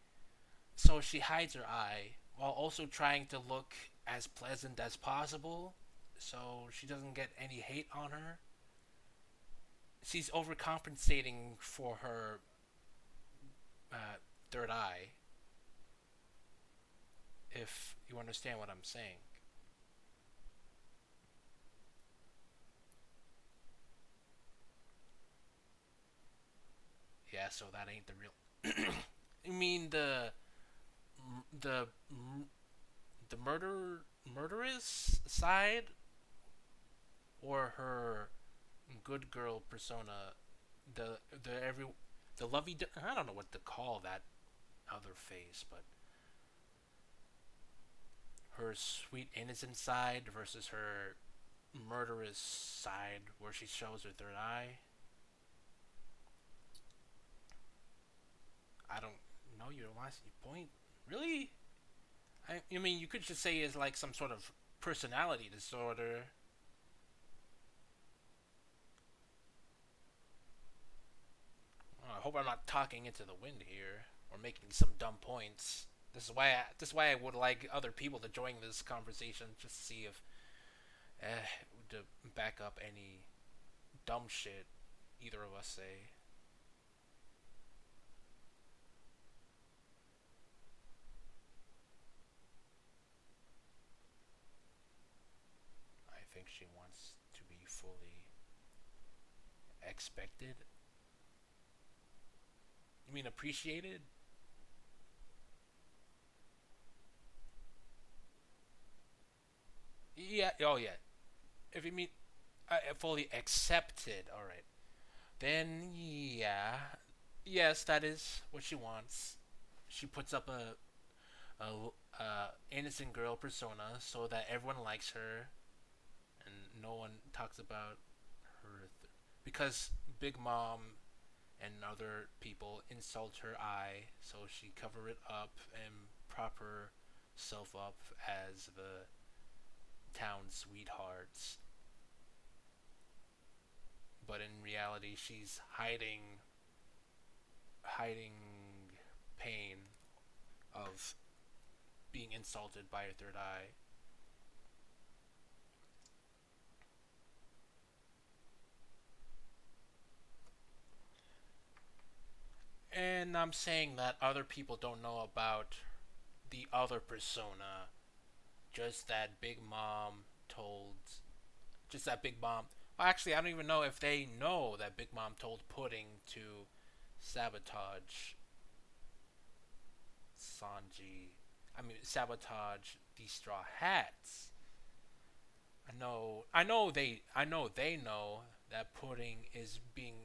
so she hides her eye while also trying to look as pleasant as possible so she doesn't get any hate on her. She's overcompensating for her third eye, if you understand what I'm saying. Yeah, so that ain't the real. You mean the the murderous side, or her good girl persona, the every the lovey. I don't know what to call that other face, but her sweet innocent side versus her murderous side where she shows her third eye. I don't know your last point. Really? I mean, you could just say it's like some sort of personality disorder. I hope I'm not talking into the wind here or making some dumb points. This is why I would like other people to join this conversation, just to see if to back up any dumb shit either of us say. I think she wants to be fully expected. You mean appreciated? Yeah. Oh yeah. If you mean fully accepted, all right. Then yeah, yes, that is what she wants. She puts up a innocent girl persona so that everyone likes her and no one talks about her because Big Mom and other people insult her eye, so she cover it up and prop herself up as the town sweethearts. But in reality, she's hiding pain of being insulted by her third eye. And I'm saying that other people don't know about the other persona. Just that Big Mom told. Just that Big Mom. Well, actually, I don't even know if they know that Big Mom told Pudding to sabotage Sanji. I mean, sabotage the Straw Hats. I know they know that Pudding is being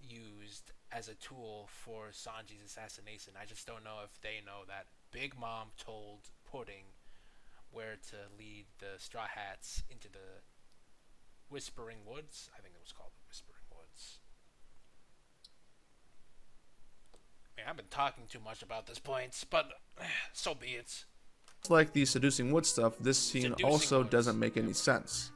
used as a tool for Sanji's assassination. I just don't know if they know that Big Mom told Pudding where to lead the Straw Hats into the Whispering Woods. I think it was called the Whispering Woods. Man, I've been talking too much about this point, but so be it. Like the seducing wood stuff, this scene also doesn't make any sense.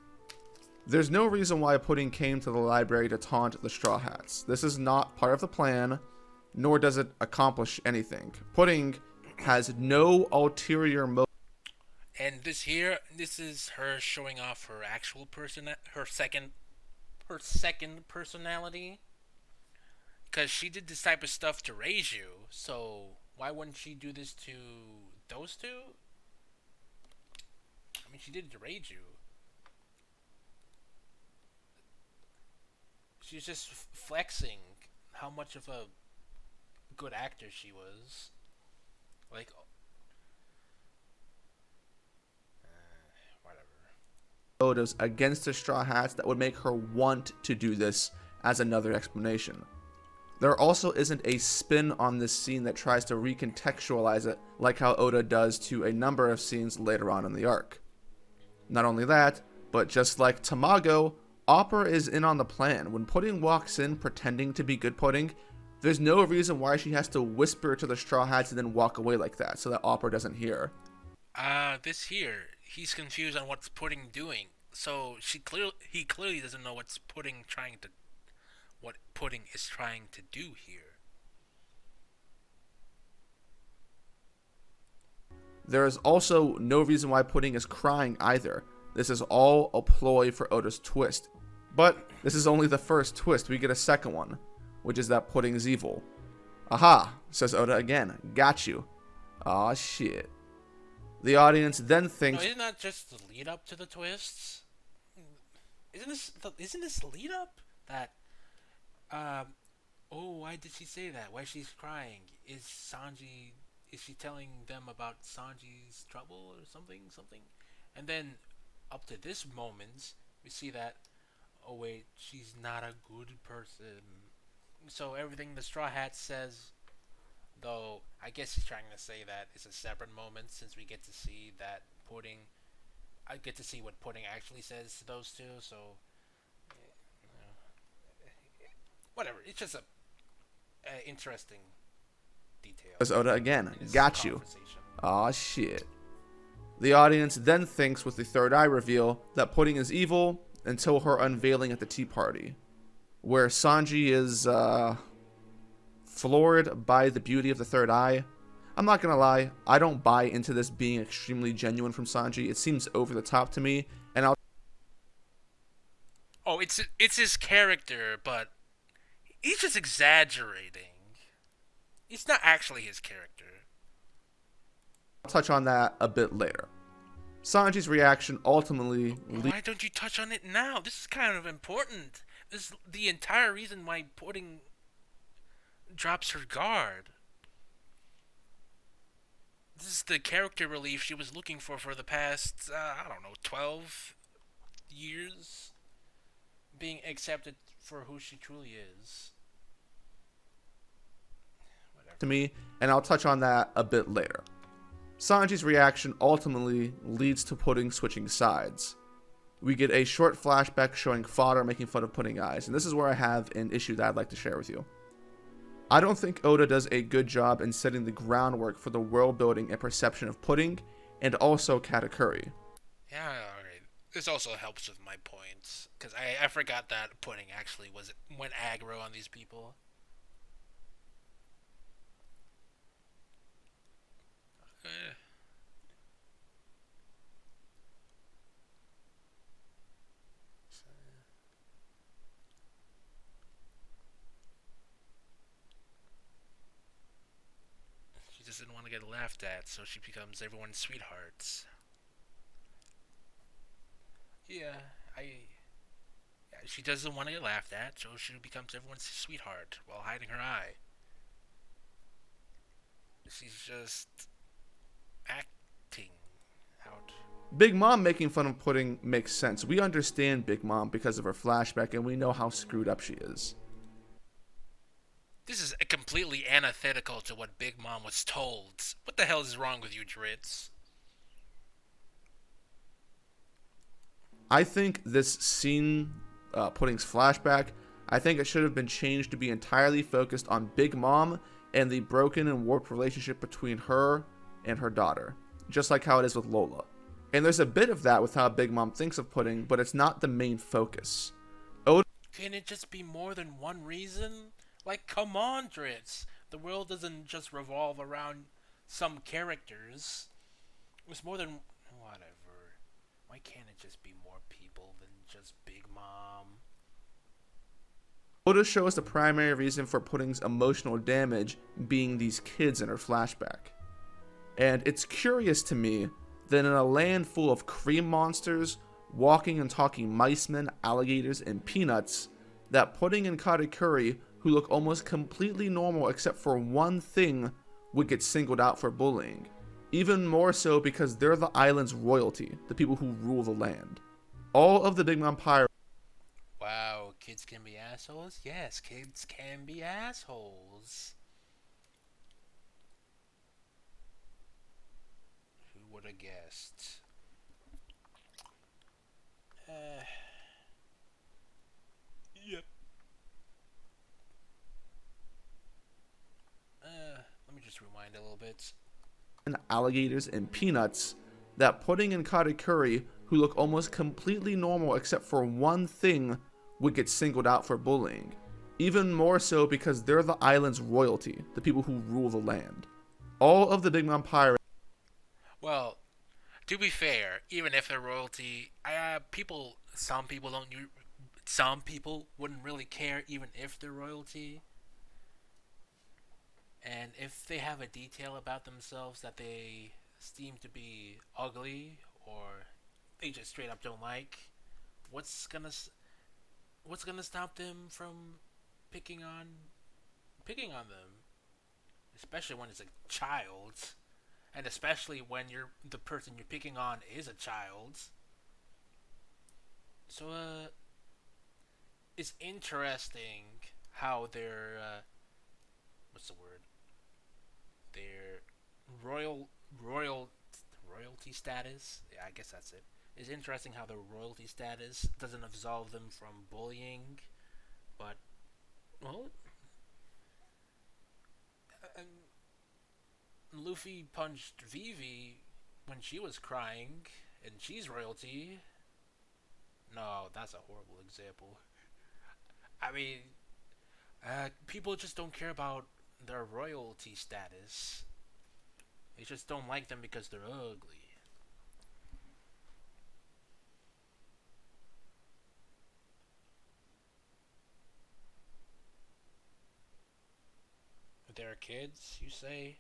There's no reason why Pudding came to the library to taunt the Straw Hats. This is not part of the plan, nor does it accomplish anything. Pudding has no ulterior motive. And this is her showing off her actual her second personality. Because she did this type of stuff to Reiju, so why wouldn't she do this to those two? I mean, she did it to Reiju. She's just flexing how much of a good actor she was. Like, whatever. Motives against the Straw Hats that would make her want to do this as another explanation. There also isn't a spin on this scene that tries to recontextualize it like how Oda does to a number of scenes later on in the arc. Not only that, but just like Tamago, Opera is in on the plan. When Pudding walks in pretending to be good Pudding, there's no reason why she has to whisper to the Straw Hats and then walk away like that so that Opera doesn't hear. He's confused on what's Pudding doing. So he clearly doesn't know what Pudding is trying to do here. There is also no reason why Pudding is crying either. This is all a ploy for Oda's twist. But this is only the first twist. We get a second one, which is that Pudding is evil. Aha, says Oda again. Got you. Aw, shit. The audience then thinks... No, isn't that just the lead up to the twists? Isn't this the lead up? That, why did she say that? Why she's crying? Is she telling them about Sanji's trouble or something? And then, up to this moment, we see that, oh wait, she's not a good person. So everything the Straw Hat says, though, I guess he's trying to say that it's a separate moment since we get to see that Pudding. I get to see what Pudding actually says to those two. So, whatever. It's just a interesting detail. Says Oda again. Got you. Aw, shit. The audience then thinks with the third eye reveal that Pudding is evil until her unveiling at the tea party, where Sanji is floored by the beauty of the third eye. I'm not gonna lie, I don't buy into this being extremely genuine from Sanji. It seems over the top to me, and it's his character, but he's just exaggerating. It's not actually his character. I'll touch on that a bit later. Sanji's reaction ultimately... Why don't you touch on it now? This is kind of important. This is the entire reason why Pudding drops her guard. This is the character relief she was looking for the past, 12 years. Being accepted for who she truly is. Whatever. To me, and I'll touch on that a bit later. Sanji's reaction ultimately leads to Pudding switching sides. We get a short flashback showing Fodder making fun of Pudding Eyes, and this is where I have an issue that I'd like to share with you. I don't think Oda does a good job in setting the groundwork for the world building and perception of Pudding, and also Katakuri. Yeah, alright. This also helps with my points, because I forgot that Pudding actually went aggro on these people. She doesn't want to get laughed at, so she becomes everyone's sweethearts. Yeah, she doesn't want to get laughed at, so she becomes everyone's sweetheart while hiding her eye. She's just acting out. Big Mom making fun of Pudding makes sense. We understand Big Mom because of her flashback, and we know how screwed up she is. This is completely antithetical to what Big Mom was told. What the hell is wrong with you, Dritz? I think this scene, Pudding's flashback, I think it should have been changed to be entirely focused on Big Mom and the broken and warped relationship between her and her daughter. just like how it is with Lola. And there's a bit of that with how Big Mom thinks of pudding, but it's not the main focus. Can it just be more than one reason? Like, come on, Dritz. The world doesn't just revolve around some characters. It's more than... whatever. Why can't it just be more people than just Big Mom? Oda shows the primary reason for Pudding's emotional damage being these kids in her flashback. And it's curious to me that in a land full of cream monsters, walking and talking micemen, alligators, and peanuts, that Pudding and Katakuri, who look almost completely normal except for one thing, would get singled out for bullying. Even more so because they're the island's royalty, the people who rule the land. All of the Big Mom pirates. Wow, kids can be assholes? Yes, kids can be assholes. Who would have guessed? Yep. Let me just rewind a little bit. Alligators and peanuts, that Pudding and Katakuri, who look almost completely normal except for one thing, would get singled out for bullying. Even more so because they're the island's royalty, the people who rule the land. All of the Big Mom pirates. Well, to be fair, even if they're royalty, some people wouldn't really care even if they're royalty. And if they have a detail about themselves that they seem to be ugly or they just straight up don't like, what's gonna stop them from picking on them? Especially when it's a child, and especially when the person you're picking on is a child. So it's interesting how their what's the word? Their royalty status. Yeah, I guess that's it. It's interesting how their royalty status doesn't absolve them from bullying, but well, Luffy punched Vivi when she was crying, and she's royalty. No, that's a horrible example. I mean, people just don't care about their royalty status. They just don't like them because they're ugly. If they're kids, you say?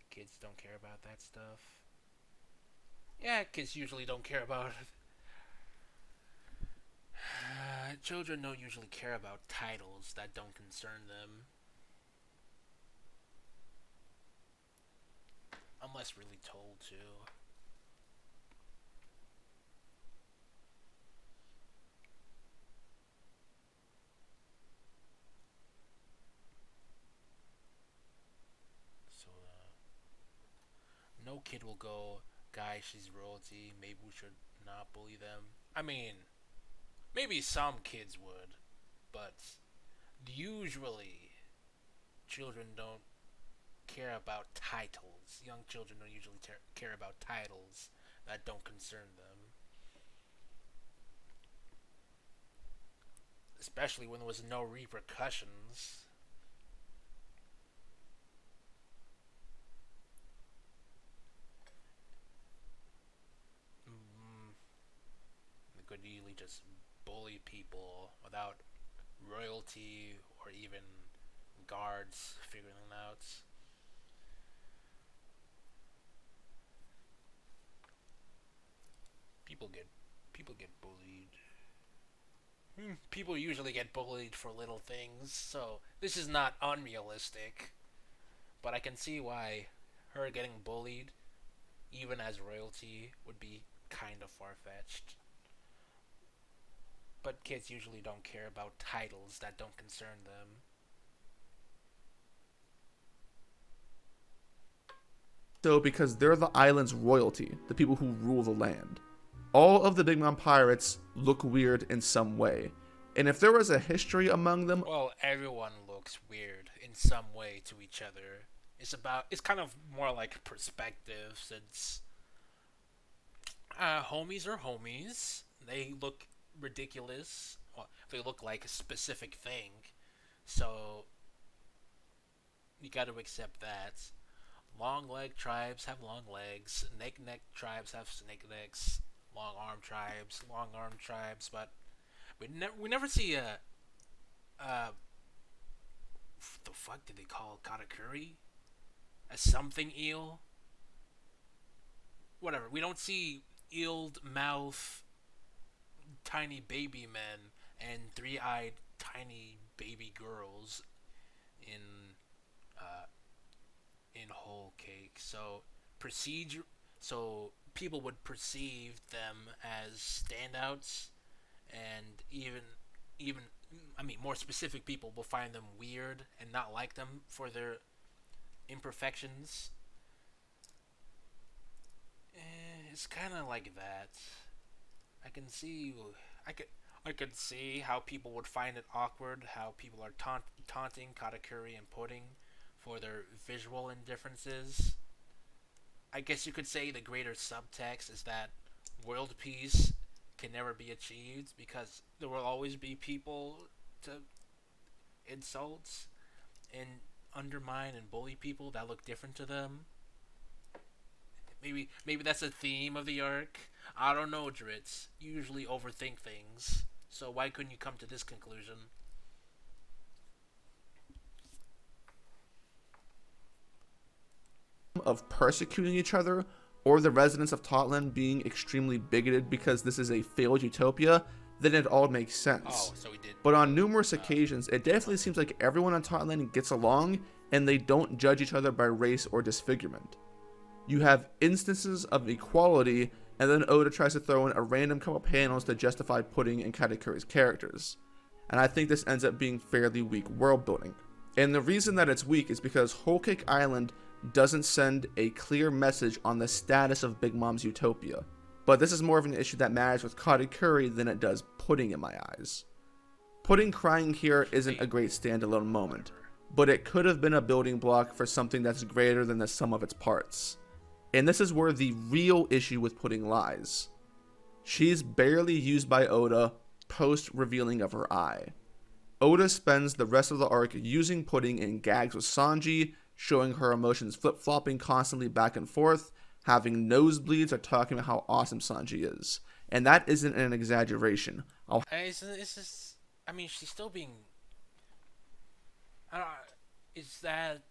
Kids don't care about that stuff. Yeah, kids usually don't care about it. Children don't usually care about titles that don't concern them. Unless really told to. So, no kid will go, guys, she's royalty, maybe we should not bully them. I mean, maybe some kids would, but usually children don't care about titles. Young children don't usually care about titles that don't concern them. Especially when there was no repercussions. They could easily just bully people without royalty or even guards figuring it out. People get bullied. People usually get bullied for little things, so this is not unrealistic. But I can see why her getting bullied, even as royalty, would be kind of far-fetched. But kids usually don't care about titles that don't concern them. So because they're the island's royalty, the people who rule the land. All of the Big Mom pirates look weird in some way. And if there was a history among them... Well, everyone looks weird in some way to each other. It's kind of more like perspective, since homies are homies. They look ridiculous. Well, they look like a specific thing, so you got to accept that. Long leg tribes have long legs. Snake neck tribes have snake necks. Long arm tribes. But we never see the fuck did they call katakuri? A something eel? Whatever. We don't see eeled mouth tiny baby men and three-eyed tiny baby girls in uh, in whole cake. So procedure. So people would perceive them as standouts, and even I mean more specific people will find them weird and not like them for their imperfections. It's kind of like that. I can see, I could, I could see how people would find it awkward, how people are taunting Katakuri and Pudding for their visual indifferences. I guess you could say the greater subtext is that world peace can never be achieved because there will always be people to insult and undermine and bully people that look different to them. Maybe that's a theme of the arc. I don't know, Dritz. You usually overthink things, so why couldn't you come to this conclusion? Of persecuting each other, or the residents of Totland being extremely bigoted because this is a failed utopia, then it all makes sense. Oh, so we did. But on numerous occasions, it definitely seems like everyone on Totland gets along, and they don't judge each other by race or disfigurement. You have instances of equality, and then Oda tries to throw in a random couple panels to justify Pudding and Katakuri's characters. And I think this ends up being fairly weak world building. And the reason that it's weak is because Whole Cake Island doesn't send a clear message on the status of Big Mom's utopia. But this is more of an issue that matters with Katakuri than it does Pudding in my eyes. Pudding crying here isn't a great standalone moment, but it could have been a building block for something that's greater than the sum of its parts. And this is where the real issue with Pudding lies. She's barely used by Oda post-revealing of her eye. Oda spends the rest of the arc using Pudding in gags with Sanji, showing her emotions flip-flopping constantly back and forth, having nosebleeds, or talking about how awesome Sanji is. And that isn't an exaggeration. It's just, I mean, she's still being... is that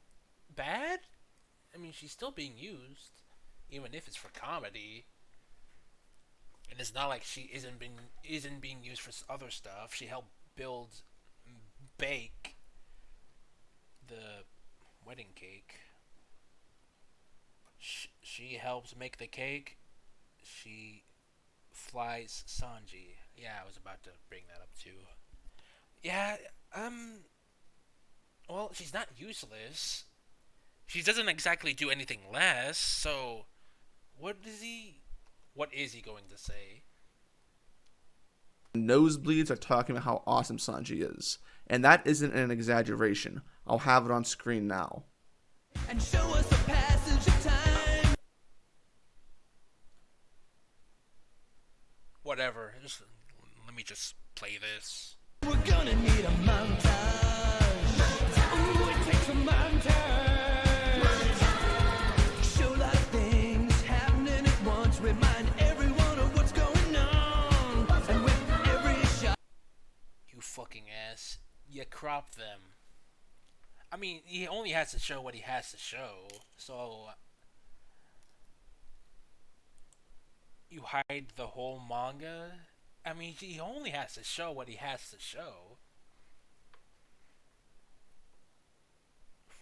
bad? I mean, she's still being used, even if it's for comedy. And it's not like she isn't being used for other stuff. She helped bake the wedding cake. She helps make the cake. She flies Sanji. Yeah, I was about to bring that up too. Yeah, well, she's not useless. She doesn't exactly do anything less, so what is he going to say? Nosebleeds are talking about how awesome Sanji is. And that isn't an exaggeration. I'll have it on screen now. And show us the passage of time. Whatever. Let me just play this. We're gonna need a montage. Ooh, it takes a montage. Show like things happening at once. Remind everyone of what's going on. And with every shot. You fucking ass. You crop them. I mean, he only has to show what he has to show, so you hide the whole manga? I mean, he only has to show what he has to show.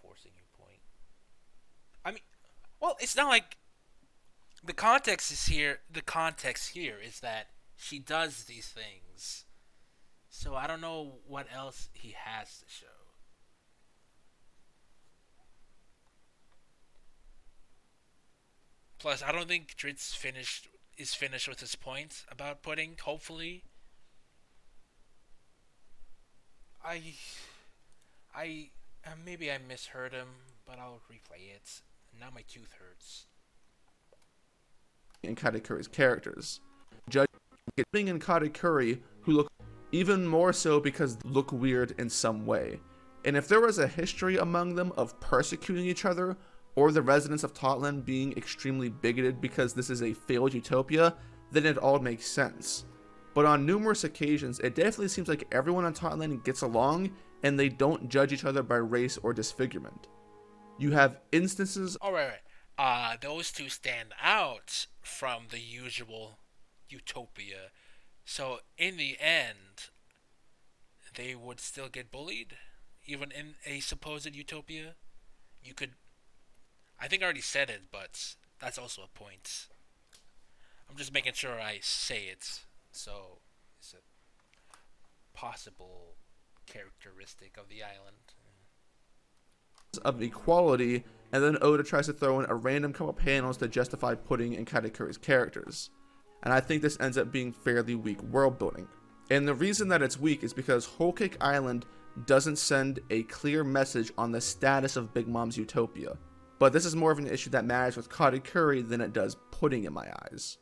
Forcing your point. I mean, well, it's not like the context here is that she does these things. So I don't know what else he has to show. Plus, I don't think Dritz is finished with his point about Pudding. Hopefully, maybe I misheard him, but I'll replay it. Now my tooth hurts. And Katakuri's characters. Judging and Katakuri, who look even more so because they look weird in some way. And if there was a history among them of persecuting each other, or the residents of Totland being extremely bigoted because this is a failed utopia, then it all makes sense. But on numerous occasions, it definitely seems like everyone on Totland gets along, and they don't judge each other by race or disfigurement. You have instances... Alright, those two stand out from the usual utopia. So, in the end, they would still get bullied? Even in a supposed utopia? You could... I think I already said it, but that's also a point. I'm just making sure I say it. So, it's a possible characteristic of the island. Of equality, and then Oda tries to throw in a random couple panels to justify Pudding and Katakuri's characters. And I think this ends up being fairly weak world building. And the reason that it's weak is because Whole Cake Island doesn't send a clear message on the status of Big Mom's utopia. But this is more of an issue that matters with Katakuri than it does Pudding in my eyes.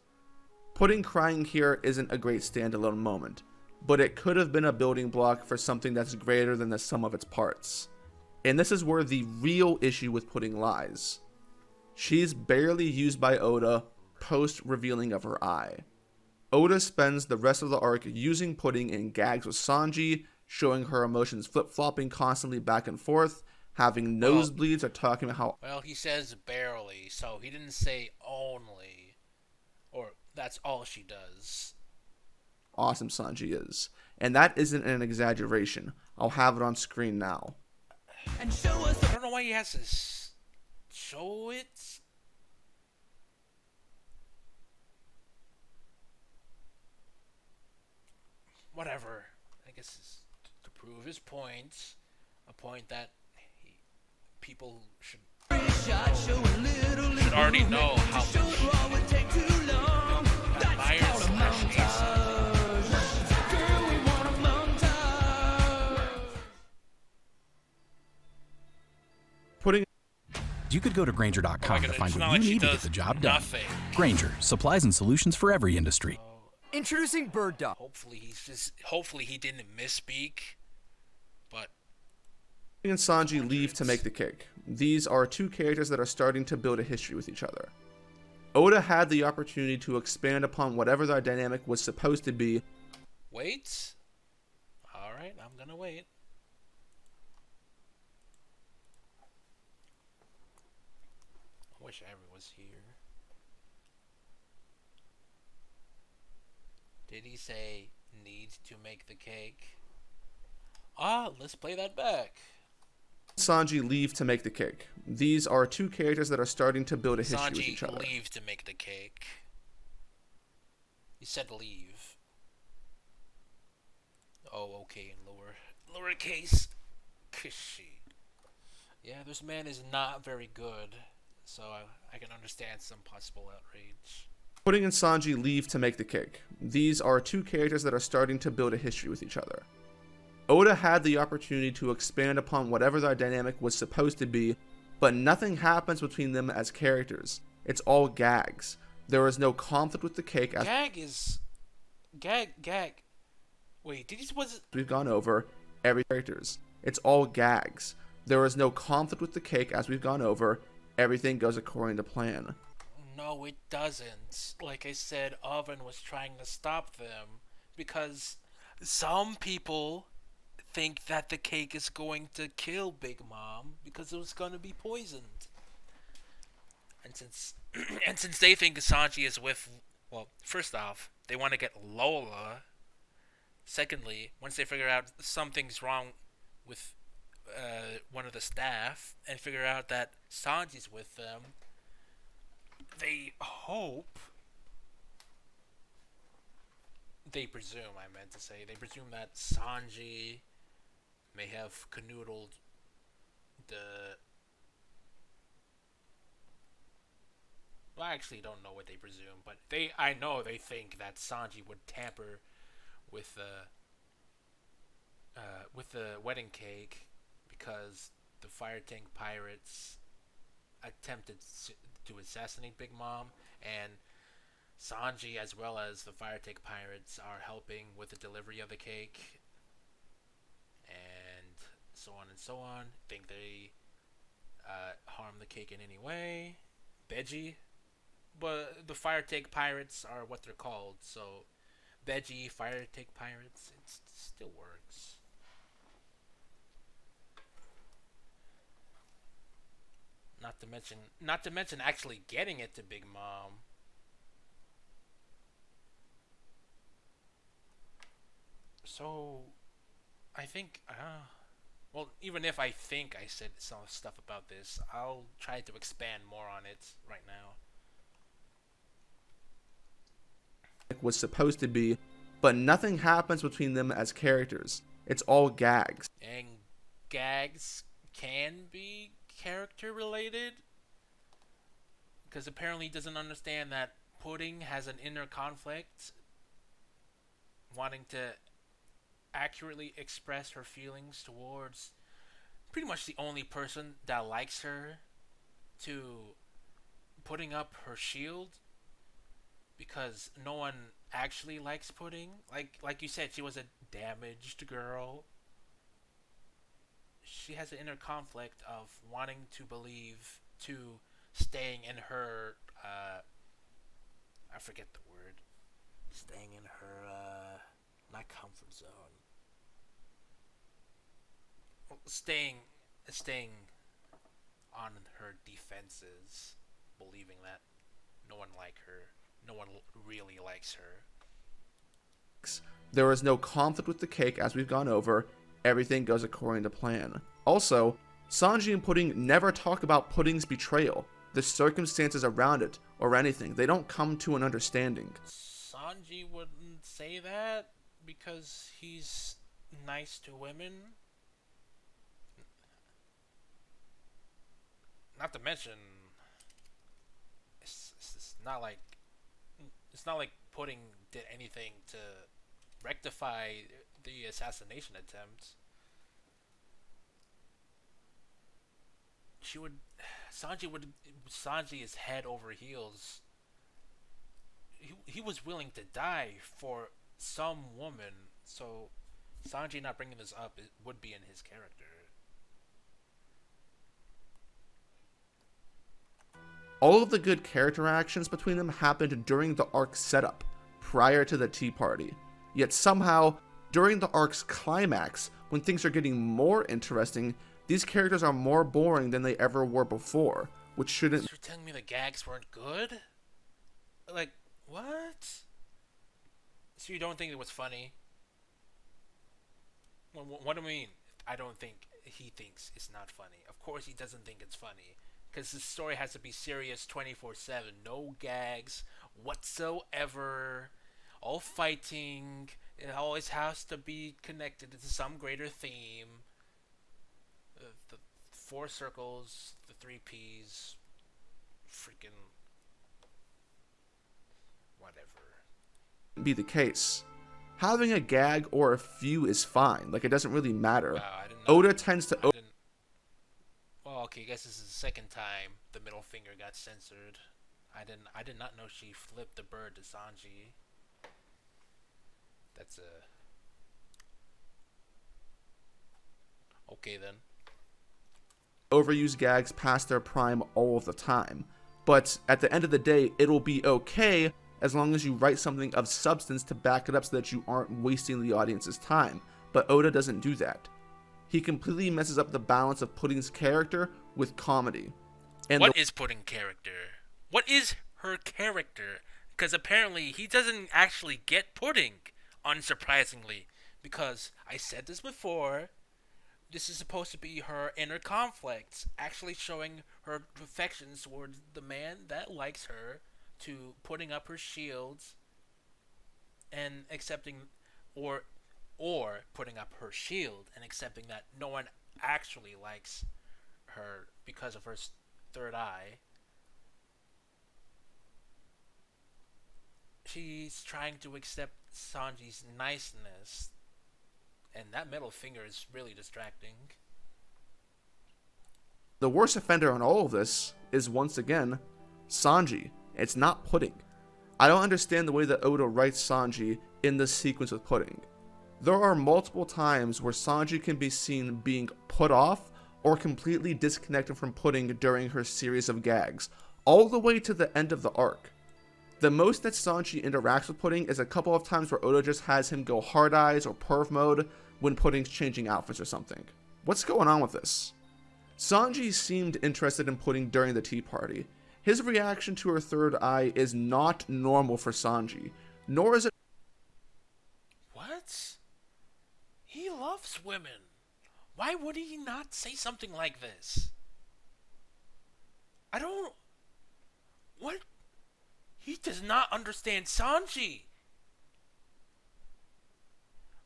Pudding crying here isn't a great standalone moment, but it could have been a building block for something that's greater than the sum of its parts. And this is where the real issue with Pudding lies. She's barely used by Oda post-revealing of her eye. Oda spends the rest of the arc using Pudding in gags with Sanji, showing her emotions flip-flopping constantly back and forth, having nosebleeds, or talking about how... Well, he says barely, so he didn't say only. Or that's all she does. Awesome Sanji is. And that isn't an exaggeration. I'll have it on screen now. And show us. I don't know why he has to show it. Whatever. I guess it's to prove his point. A point that people should already know how much admires Pudding. You could go to Granger.com to find what you need to get the job done. nothing. Granger, supplies and solutions for every industry. Introducing Bird Dog. Hopefully he didn't misspeak. But Pudding and Sanji leave to make the cake. These are two characters that are starting to build a history with each other. Oda had the opportunity to expand upon whatever their dynamic was supposed to be. wait. Alright, I'm gonna wait. I wish Avery was here. Did he say need to make the cake? Let's play that back. Sanji leave to make the cake. These are two characters that are starting to build a history Sanji with each other. leave to make the cake. He said leave. Oh, okay, in lowercase. Kishi. Yeah, this man is not very good, so I can understand some possible outrage. Pudding and Sanji leave to make the cake. These are two characters that are starting to build a history with each other. Oda had the opportunity to expand upon whatever their dynamic was supposed to be, but nothing happens between them as characters. It's all gags. There is no conflict with the cake as Gag. Wait, we've gone over every characters. It's all gags. There is no conflict with the cake as we've gone over. Everything goes according to plan. No, it doesn't. Like I said, Oven was trying to stop them because some people think that the cake is going to kill Big Mom because it was going to be poisoned. And since they think Sanji is with, well, first off, they want to get Lola. Secondly, once they figure out something's wrong with one of the staff and figure out that Sanji's with them, they presume that Sanji may have canoodled well, I actually don't know what they presume, but I know they think that Sanji would tamper with the wedding cake because the fire tank pirates attempted to assassinate Big Mom, and Sanji, as well as the fire tank pirates, are helping with the delivery of the cake, and so on and so on. Think they harm the cake in any way. Veggie, but the fire tank pirates are what they're called, so Veggie fire tank pirates, it still works. Not to mention actually getting it to Big Mom. So, I think, well, even if I think I said some stuff about this, I'll try to expand more on it right now. Was supposed to be, but nothing happens between them as characters. It's all gags. And gags can be character related, because apparently he doesn't understand that Pudding has an inner conflict, wanting to accurately express her feelings towards pretty much the only person that likes her, to putting up her shield, because no one actually likes Pudding. Like you said, she was a damaged girl. She has an inner conflict of wanting to believe, to staying in her I forget the word. Staying in her not comfort zone. Well, staying on her defenses, believing that no one really likes her. There is no conflict with the cake, as we've gone over. Everything goes according to plan. Also, Sanji and Pudding never talk about Pudding's betrayal, the circumstances around it, or anything. They don't come to an understanding. Sanji wouldn't say that because he's nice to women. Not to mention, it's not like Pudding did anything to rectify the assassination attempt. Sanji is head over heels. He was willing to die for some woman, so Sanji not bringing this up would be in his character. All of the good character actions between them happened during the arc setup, prior to the Tea Party. Yet somehow, during the arc's climax, when things are getting more interesting, these characters are more boring than they ever were before, which shouldn't... So you're telling me the gags weren't good? Like, what? So you don't think it was funny? What do you mean? I don't think he thinks it's not funny. Of course he doesn't think it's funny. Because the story has to be serious 24/7. No gags whatsoever. All fighting. It always has to be connected to some greater theme. The 4 circles, the 3 P's. Freaking... whatever. be the case. Having a gag or a few is fine. Like, it doesn't really matter. Wow, Oda tends to... Well, okay, I guess this is the second time the middle finger got censored. I did not know she flipped the bird to Sanji. That's okay then. Overuse gags past their prime all of the time. But at the end of the day, it'll be okay as long as you write something of substance to back it up so that you aren't wasting the audience's time. But Oda doesn't do that. He completely messes up the balance of Pudding's character with comedy. And what is Pudding's character? What is her character? Because apparently he doesn't actually get Pudding, unsurprisingly. Because I said this before, this is supposed to be her inner conflicts, actually showing her affections towards the man that likes her, to putting up her shields and accepting, or putting up her shield and accepting that no one actually likes her because of her third eye. She's trying to accept Sanji's niceness, and that middle finger is really distracting. The worst offender on all of this is, once again, Sanji. It's not Pudding. I don't understand the way that Oda writes Sanji in this sequence with Pudding. There are multiple times where Sanji can be seen being put off or completely disconnected from Pudding during her series of gags, all the way to the end of the arc. The most that Sanji interacts with Pudding is a couple of times where Oda just has him go hard eyes or perv mode when Pudding's changing outfits or something. What's going on with this? Sanji seemed interested in Pudding during the tea party. His reaction to her third eye is not normal for Sanji, nor is it. What? He loves women. Why would he not say something like this? I don't... What? He does not understand Sanji.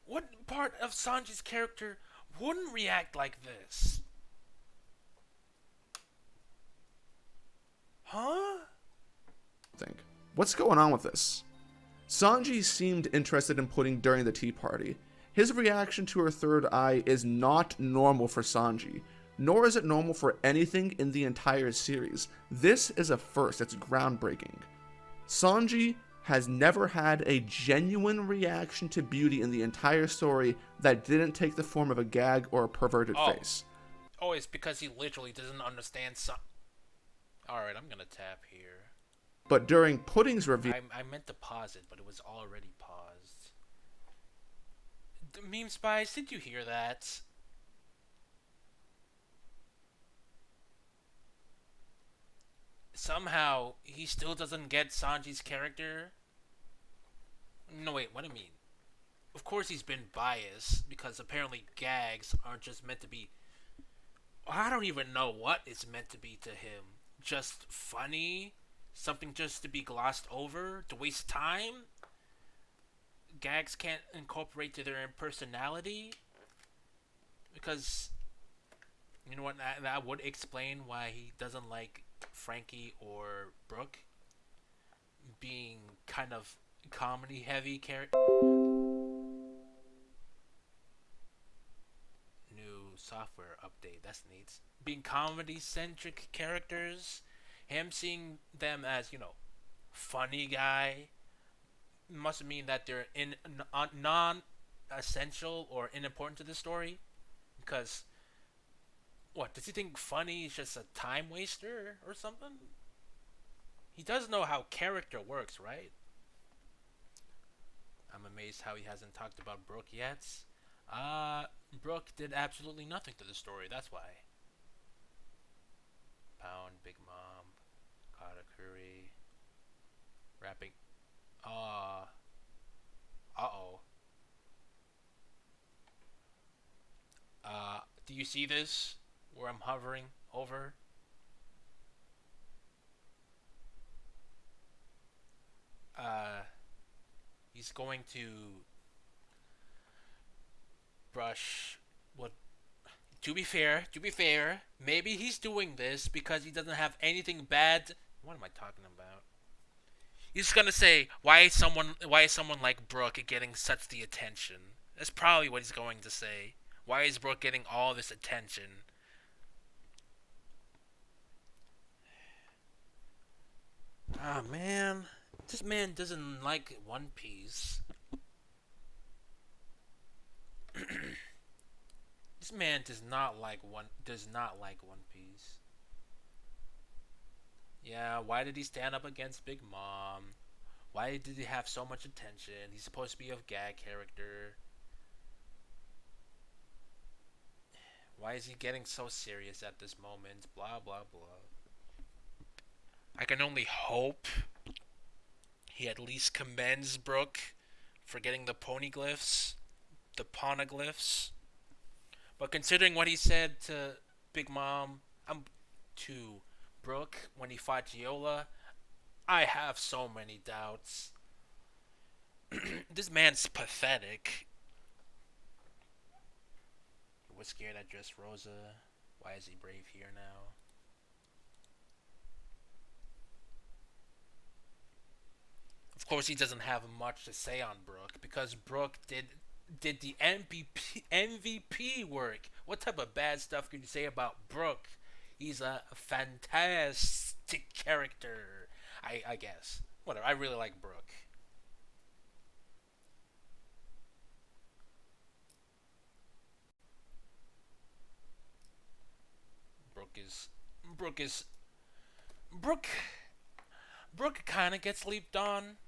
What part of Sanji's character wouldn't react like this? Huh? What's going on with this? Sanji seemed interested in Pudding during the tea party. His reaction to her third eye is not normal for Sanji, nor is it normal for anything in the entire series. This is a first, it's groundbreaking. Sanji has never had a genuine reaction to beauty in the entire story that didn't take the form of a gag or a perverted face. Oh, it's because he literally doesn't understand Alright, I'm gonna tap here. But during Pudding's review... I meant to pause it, but it was already paused. Meme Spice, did you hear that? Somehow, he still doesn't get Sanji's character? No, wait, what do you mean? Of course he's been biased, because apparently gags aren't just meant to be... I don't even know what it's meant to be to him. Just funny? Something just to be glossed over? To waste time? Gags can't incorporate to their personality? Because, you know what, that would explain why he doesn't like Frankie or Brooke being kind of comedy heavy character. New software update, that's neat. Being comedy centric characters, him seeing them as, you know, funny guy must mean that they're non-essential or unimportant to the story. Because what, does he think funny is just a time waster or something? He does know how character works, right? I'm amazed how he hasn't talked about Brooke yet. Brooke did absolutely nothing to the story, that's why. Pound, Big Mom, Katakuri, rapping. Uh-oh. Do you see this? Where I'm hovering over? He's going to brush what... To be fair, maybe he's doing this because he doesn't have anything bad... What am I talking about? He's gonna say, why is someone like Brooke getting such the attention? That's probably what he's going to say. Why is Brooke getting all this attention? Ah, man. This man doesn't like One Piece. This man does not like One Piece. Yeah, why did he stand up against Big Mom? Why did he have so much attention? He's supposed to be a gag character. Why is he getting so serious at this moment? Blah, blah, blah. I can only hope he at least commends Brooke for getting the poneglyphs, the poneglyphs. But considering what he said to Big Mom, to Brooke when he fought Giola, I have so many doubts. This man's pathetic. He was scared at Dressrosa. Why is he brave here now? Of course, he doesn't have much to say on Brooke because Brooke did the MVP work. What type of bad stuff could you say about Brooke? He's a fantastic character. I guess. Whatever. I really like Brooke. Brooke is Brooke is Brooke Brooke kind of gets leaped on,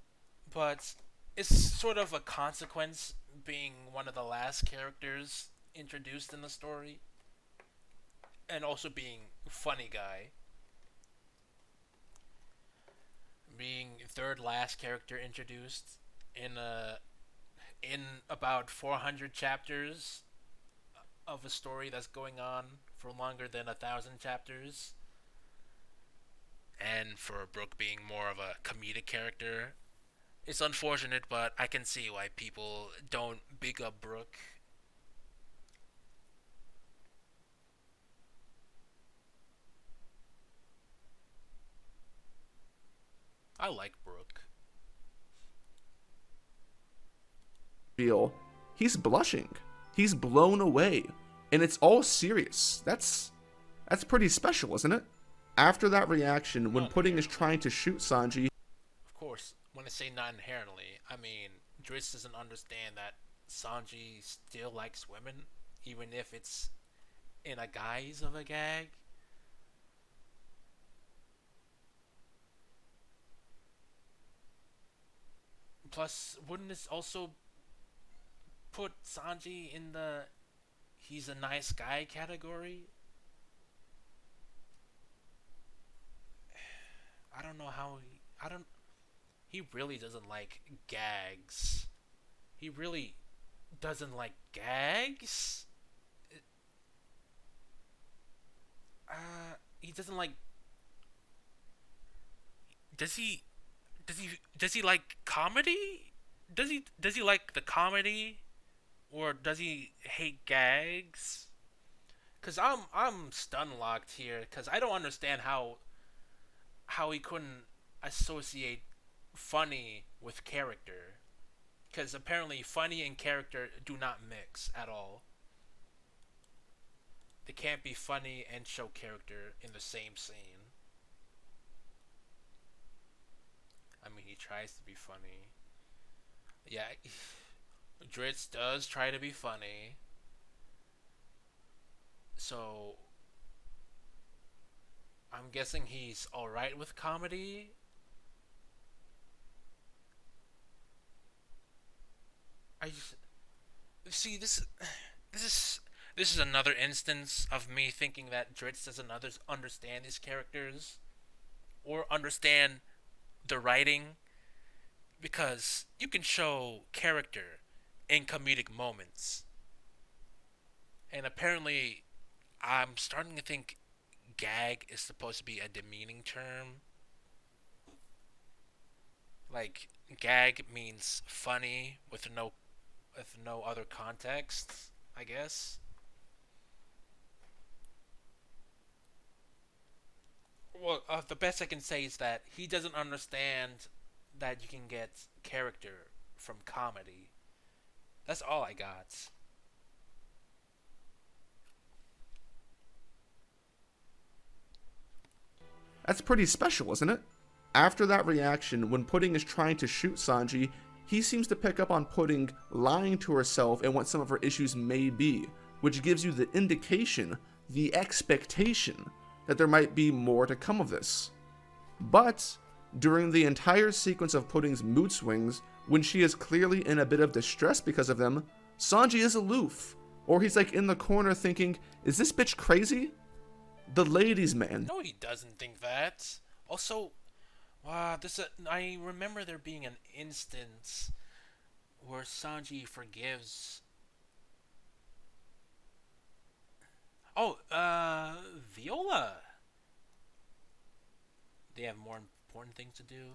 but it's sort of a consequence being one of the last characters introduced in the story, and also being funny guy. Being third last character introduced in about 400 chapters of a story that's going on for longer than 1,000 chapters, and for Brooke being more of a comedic character. It's unfortunate, but I can see why people don't big up Brooke. I like Brooke. Feel he's blushing. He's blown away. And it's all serious. That's pretty special, isn't it? After that reaction, when Pudding is trying to shoot Sanji, Of course, when I say not inherently, I mean Drizzt doesn't understand that Sanji still likes women, even if it's in a guise of a gag. Plus, wouldn't this also put Sanji in the he's a nice guy category? I don't know how I don't he really doesn't like gags. He really doesn't like gags? He doesn't like does he does he like comedy? Does he like the comedy, or does he hate gags? Cuz I'm stun locked here cuz I don't understand how he couldn't associate funny with character, because apparently funny and character do not mix at all. They can't be funny and show character in the same scene. I mean, he tries to be funny. Yeah, Dritz does try to be funny. So, I'm guessing he's alright with comedy. I just, see this is another instance of me thinking that Dritz doesn't understand these characters or understand the writing, because you can show character in comedic moments, and apparently I'm starting to think gag is supposed to be a demeaning term. Like, gag means funny with no other context, I guess. Well, the best I can say is that he doesn't understand that you can get character from comedy. That's all I got. that's pretty special, isn't it? After that reaction, when Pudding is trying to shoot Sanji, he seems to pick up on Pudding lying to herself and what some of her issues may be, which gives you the indication, the expectation, that there might be more to come of this. But during the entire sequence of Pudding's mood swings, when she is clearly in a bit of distress because of them, Sanji is aloof, or he's like in the corner thinking, is this bitch crazy? The ladies' man. No, he doesn't think that. Also, wow, I remember there being an instance where Sanji forgives. Oh, Viola. They have more important things to do.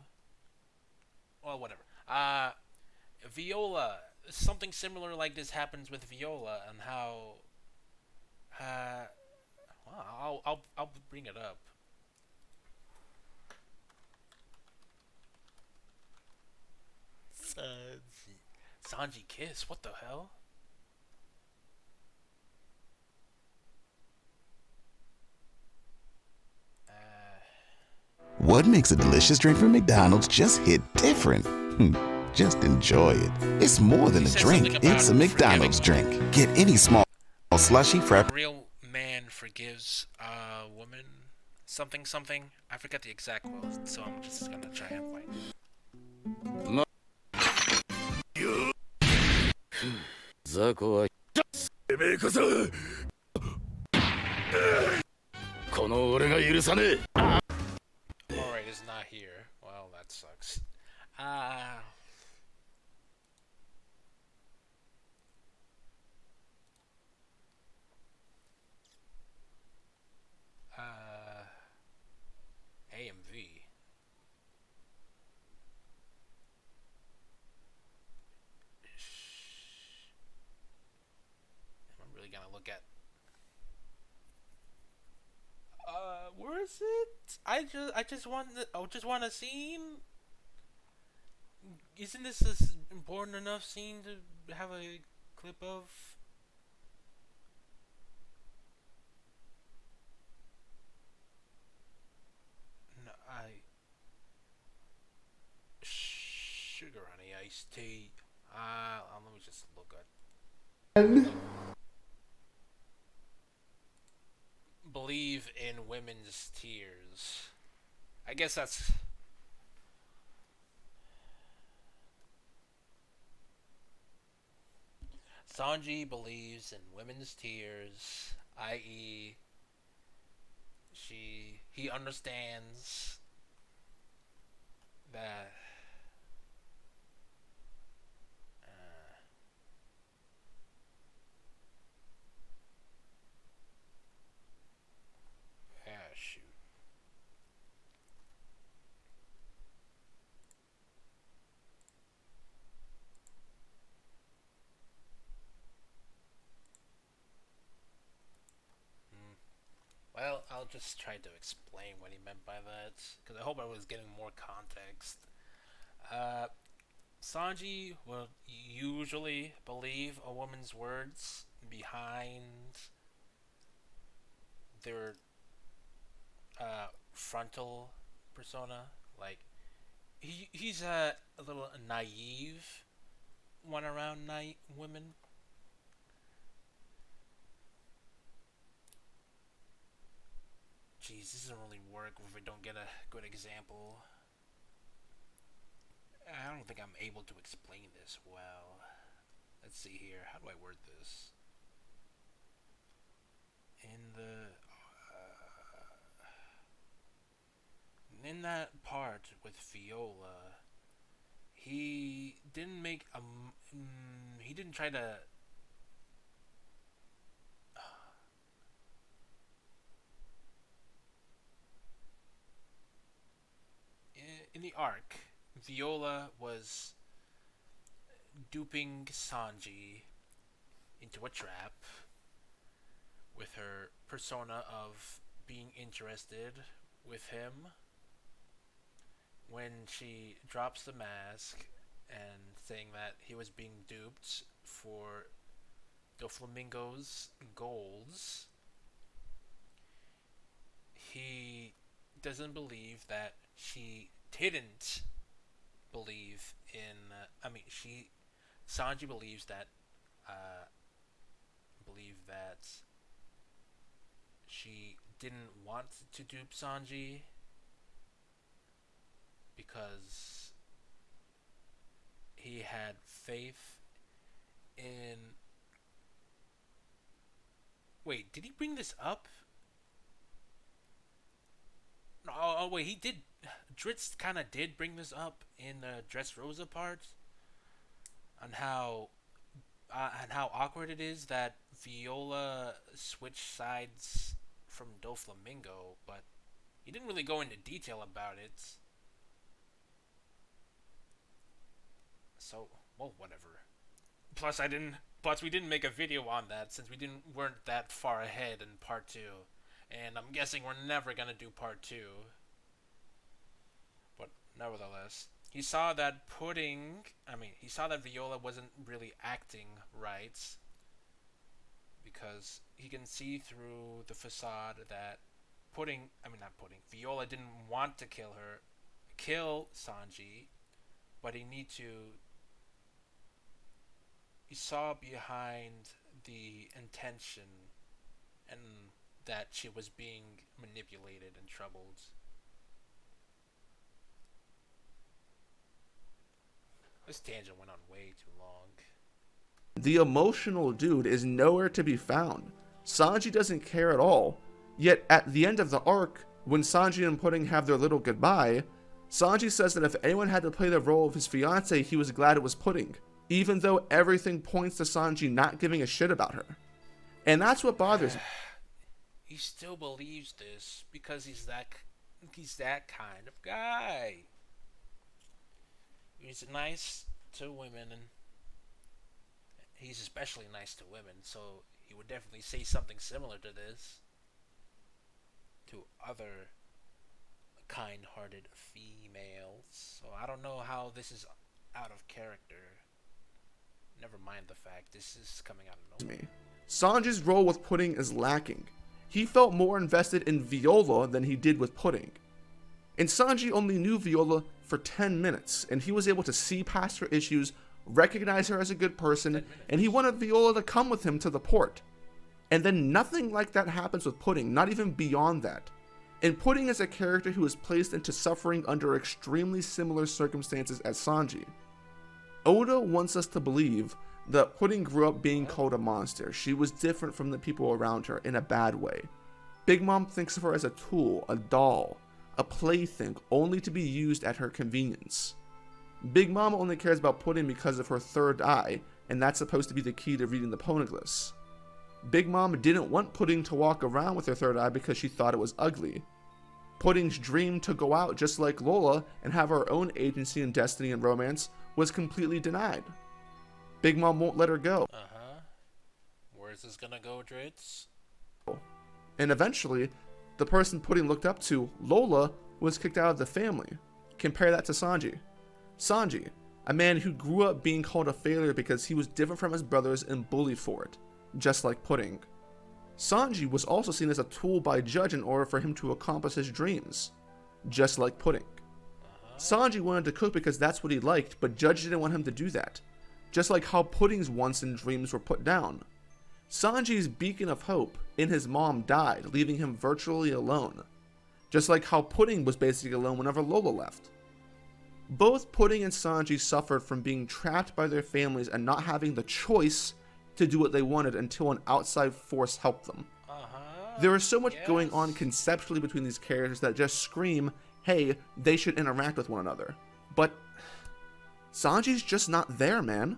Well, whatever. Viola. Something similar like this happens with Viola, and how. Well, I'll bring it up. Sanji kiss. What the hell? What makes a delicious drink from McDonald's just hit different? Just enjoy it. It's more than a drink. It's a McDonald's drink. Get any small slushy frap. A real man forgives a woman something something. I forget the exact quote, so I'm just gonna try and find it. 雑魚はてめえこそこの俺が許さねえ Alright, it's not here. Well, that sucks. AMV. I'm really gonna look at. Where is it? I just want a scene. Isn't this an important enough scene to have a clip of? No, sugar honey iced tea. Let me just look at. Believe in women's tears. I guess that's. Sanji believes in women's tears, i.e., he understands that shoot. Well, I'll just try to explain what he meant by that, because I hope I was getting more context. Sanji will usually believe a woman's words behind their frontal persona. Like, he's a little naive one around women. Jeez, this doesn't really work if we don't get a good example. I don't think I'm able to explain this well. Let's see here. How do I word this? In that part with Viola, he didn't make a. He didn't try to. In the arc, Viola was duping Sanji into a trap with her persona of being interested with him. When she drops the mask and saying that he was being duped for Doflamingo's goals, he doesn't believe that she didn't believe in. Sanji believes that. She didn't want to dupe Sanji because he had faith in. Wait, did he bring this up? Oh wait, he did. Dritz kind of did bring this up in the Dressrosa part on how awkward it is that Viola switched sides from Doflamingo, but he didn't really go into detail about it. So, well, whatever. Plus, we didn't make a video on that since weren't that far ahead in part 2, and I'm guessing we're never gonna do part 2. But nevertheless, he saw that Viola wasn't really acting right because he can see through the facade that not Pudding. Viola didn't want to kill Sanji, but he saw behind the intention and that she was being manipulated and troubled. This tangent went on way too long. The emotional dude is nowhere to be found. Sanji doesn't care at all. Yet at the end of the arc, when Sanji and Pudding have their little goodbye, Sanji says that if anyone had to play the role of his fiancée, he was glad it was Pudding, even though everything points to Sanji not giving a shit about her. And that's what bothers me. He still believes this because he's that kind of guy. He's nice to women, and he's especially nice to women, so he would definitely say something similar to this to other kind-hearted females. So I don't know how this is out of character. Never mind the fact this is coming out of nowhere. Sanji's role with Pudding is lacking. He felt more invested in Viola than he did with Pudding. And Sanji only knew Viola for 10 minutes, and he was able to see past her issues, recognize her as a good person, and he wanted Viola to come with him to the port. And then nothing like that happens with Pudding, not even beyond that. And Pudding is a character who is placed into suffering under extremely similar circumstances as Sanji. Oda wants us to believe that Pudding grew up being called a monster. She was different from the people around her in a bad way. Big Mom thinks of her as a tool, a doll, a plaything only to be used at her convenience. Big Mom only cares about Pudding because of her third eye, and that's supposed to be the key to reading the poneglyphs. Big Mom didn't want Pudding to walk around with her third eye because she thought it was ugly. Pudding's dream to go out just like Lola and have her own agency and destiny and romance was completely denied. Big Mom won't let her go. Where's this gonna go, Dritz? And eventually, the person Pudding looked up to, Lola, was kicked out of the family. Compare that to Sanji. Sanji, a man who grew up being called a failure because he was different from his brothers and bullied for it, just like Pudding. Sanji was also seen as a tool by Judge in order for him to accomplish his dreams, just like Pudding. Sanji wanted to cook because that's what he liked, but Judge didn't want him to do that, just like how Pudding's wants and dreams were put down. Sanji's beacon of hope in his mom died, leaving him virtually alone, just like how Pudding was basically alone whenever Lola left. Both Pudding and Sanji suffered from being trapped by their families and not having the choice to do what they wanted until an outside force helped them. There is so much going on conceptually between these characters that just scream, hey, they should interact with one another. But Sanji's just not there, man.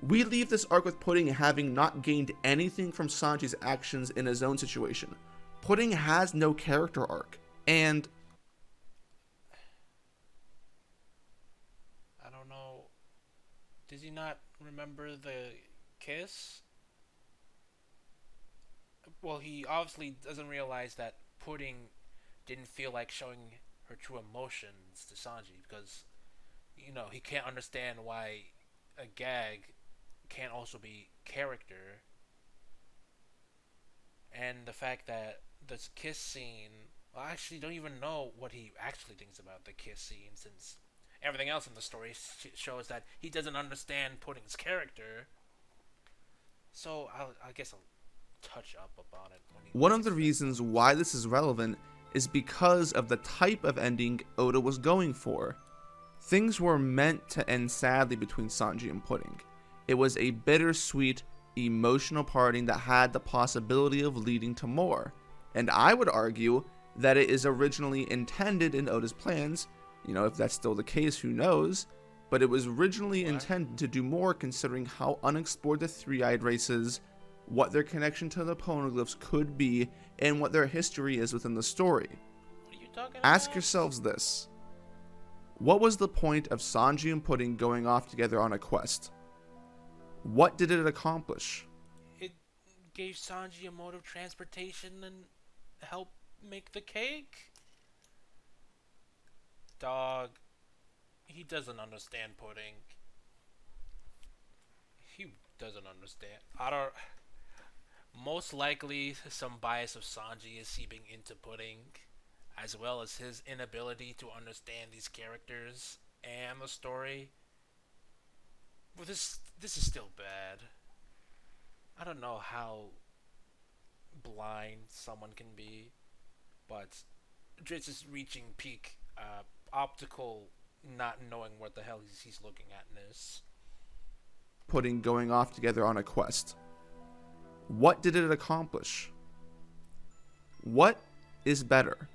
We leave this arc with Pudding having not gained anything from Sanji's actions in his own situation. Pudding has no character arc, and I don't know. Does he not remember the kiss? Well, he obviously doesn't realize that Pudding didn't feel like showing her true emotions to Sanji because, he can't understand why a gag can't also be character. And the fact that this kiss scene, well, I actually don't even know what he actually thinks about the kiss scene, since everything else in the story shows that he doesn't understand Pudding's character. So I guess I'll touch up upon it. One of the reasons why this is relevant is because of the type of ending Oda was going for. Things were meant to end sadly between Sanji and Pudding. It was a bittersweet, emotional parting that had the possibility of leading to more. And I would argue that it is originally intended in Oda's plans. If that's still the case, who knows? But it was originally intended to do more, considering how unexplored the three-eyed race is, what their connection to the poneglyphs could be, and what their history is within the story. What are you talking about? Ask yourselves this. What was the point of Sanji and Pudding going off together on a quest? What did it accomplish? It gave Sanji a mode of transportation and helped make the cake. Dog, he doesn't understand Pudding. He doesn't understand. most likely some bias of Sanji is seeping into Pudding, as well as his inability to understand these characters and the story. But this is still bad. I don't know how blind someone can be, but Dritz is reaching peak optical not knowing what the hell he's looking at in this. Pudding going off together on a quest. What did it accomplish? What is better?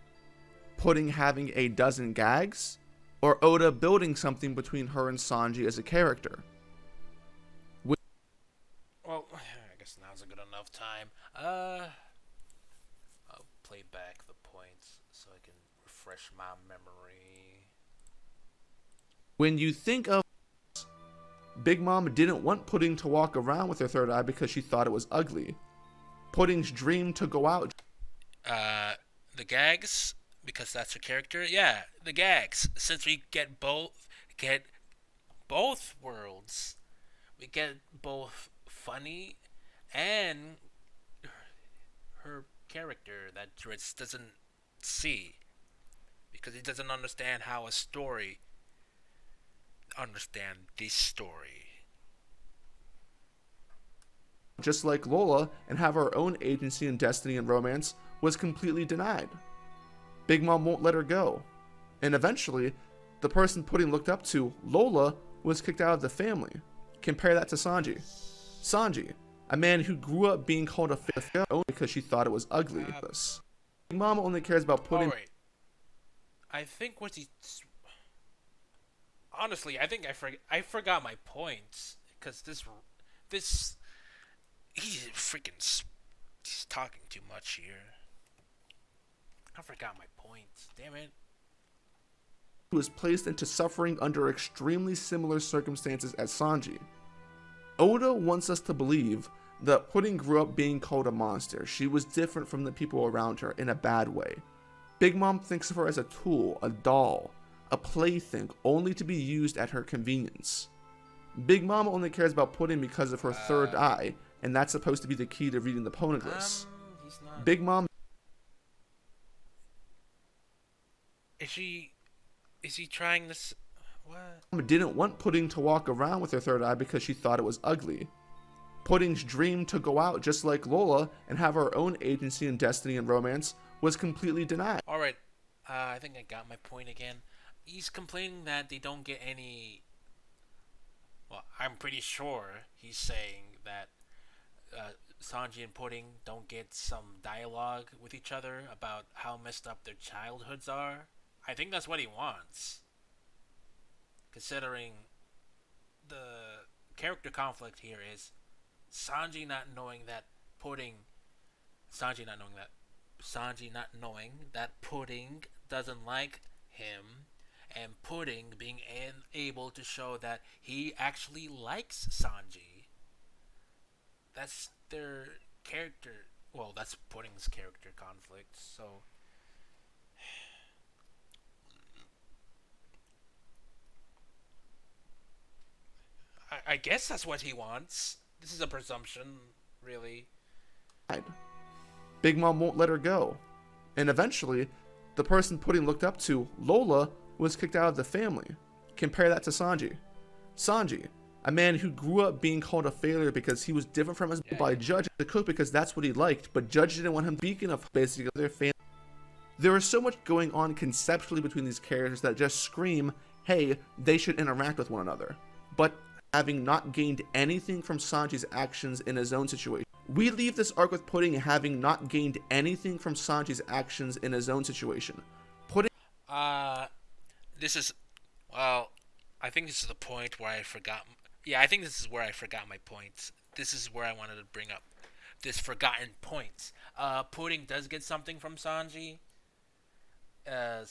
Pudding having a dozen gags, or Oda building something between her and Sanji as a character? Well, I guess now's a good enough time. I'll play back the points so I can refresh my memory. When you think of Big Mom didn't want Pudding to walk around with her third eye because she thought it was ugly. Pudding's dream to go out. The gags, because that's her character. Yeah, the gags. Since we get both worlds, we get both funny and her character that Dritz doesn't see, because he doesn't understand how a story understand this story. Just like Lola, and have her own agency in destiny and romance, was completely denied. Big Mom won't let her go. And eventually, the person Pudding looked up to, Lola, was kicked out of the family. Compare that to Sanji. Sanji, a man who grew up being called a failure only because she thought it was ugly. Big Mom only cares about Pudding. Alright. I think what he... Honestly, I think I forgot my points, because this he's he's talking too much here. I forgot my points. Damn it. Who was placed into suffering under extremely similar circumstances as Sanji. Oda wants us to believe that Pudding grew up being called a monster. She was different from the people around her in a bad way. Big Mom thinks of her as a tool, a doll, a plaything only to be used at her convenience. Big Mom only cares about Pudding because of her third eye, and that's supposed to be the key to reading the poneglyphs. Big Mom... Is he trying this... What? Didn't want Pudding to walk around with her third eye because she thought it was ugly. Pudding's dream to go out just like Lola and have her own agency in destiny and romance was completely denied. Alright, I think I got my point again. He's complaining that they don't get any... Well, I'm pretty sure he's saying that Sanji and Pudding don't get some dialogue with each other about how messed up their childhoods are. I think that's what he wants. Considering the character conflict here is Sanji not knowing that Pudding doesn't like him, and Pudding being able to show that he actually likes Sanji. That's their character. Well, that's Pudding's character conflict. So I guess that's what he wants. This is a presumption, really. Big Mom won't let her go. And eventually, the person Pudding looked up to, Lola, was kicked out of the family. Compare that to Sanji. Sanji, a man who grew up being called a failure because he was different from his by Judge the cook because that's what he liked, but Judge didn't want him speaking of basically their family. There is so much going on conceptually between these characters that just scream, hey, they should interact with one another. But having not gained anything from Sanji's actions in his own situation. We leave this arc with Pudding having not gained anything from Sanji's actions in his own situation. Pudding... This is... Well, I think this is the point where I forgot... Yeah, I think this is where I forgot my points. This is where I wanted to bring up this forgotten point. Pudding does get something from Sanji. Her...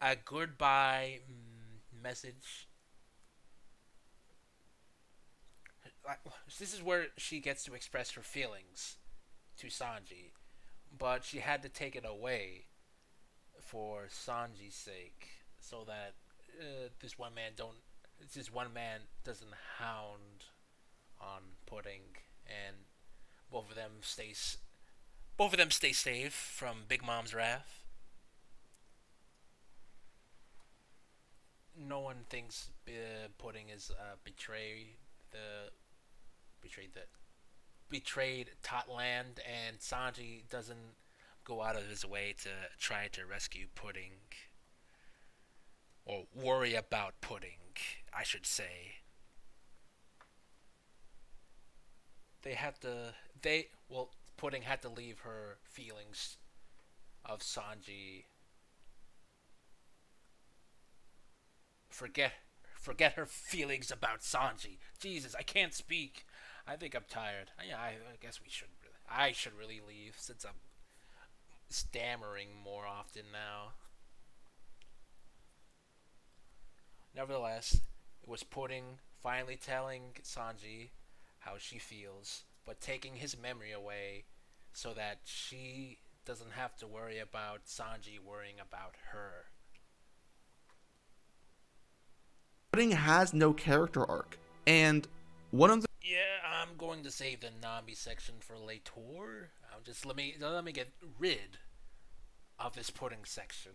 A goodbye message. This is where she gets to express her feelings to Sanji, but she had to take it away for Sanji's sake, so that this one man doesn't hound on Pudding, and both of them both of them stay safe from Big Mom's wrath. No one thinks Pudding is the betrayed the betrayed Totland, and Sanji doesn't go out of his way to try to rescue Pudding or worry about Pudding, I should say. Pudding had to leave her feelings of Sanji. Forget her feelings about Sanji. Jesus, I can't speak. I think I'm tired. Yeah, I guess I should really leave since I'm stammering more often now. Nevertheless, it was Pudding finally telling Sanji how she feels, but taking his memory away so that she doesn't have to worry about Sanji worrying about her. Pudding has no character arc, and one of the I'm going to save the Nami section for later. Just let me get rid of this Pudding section.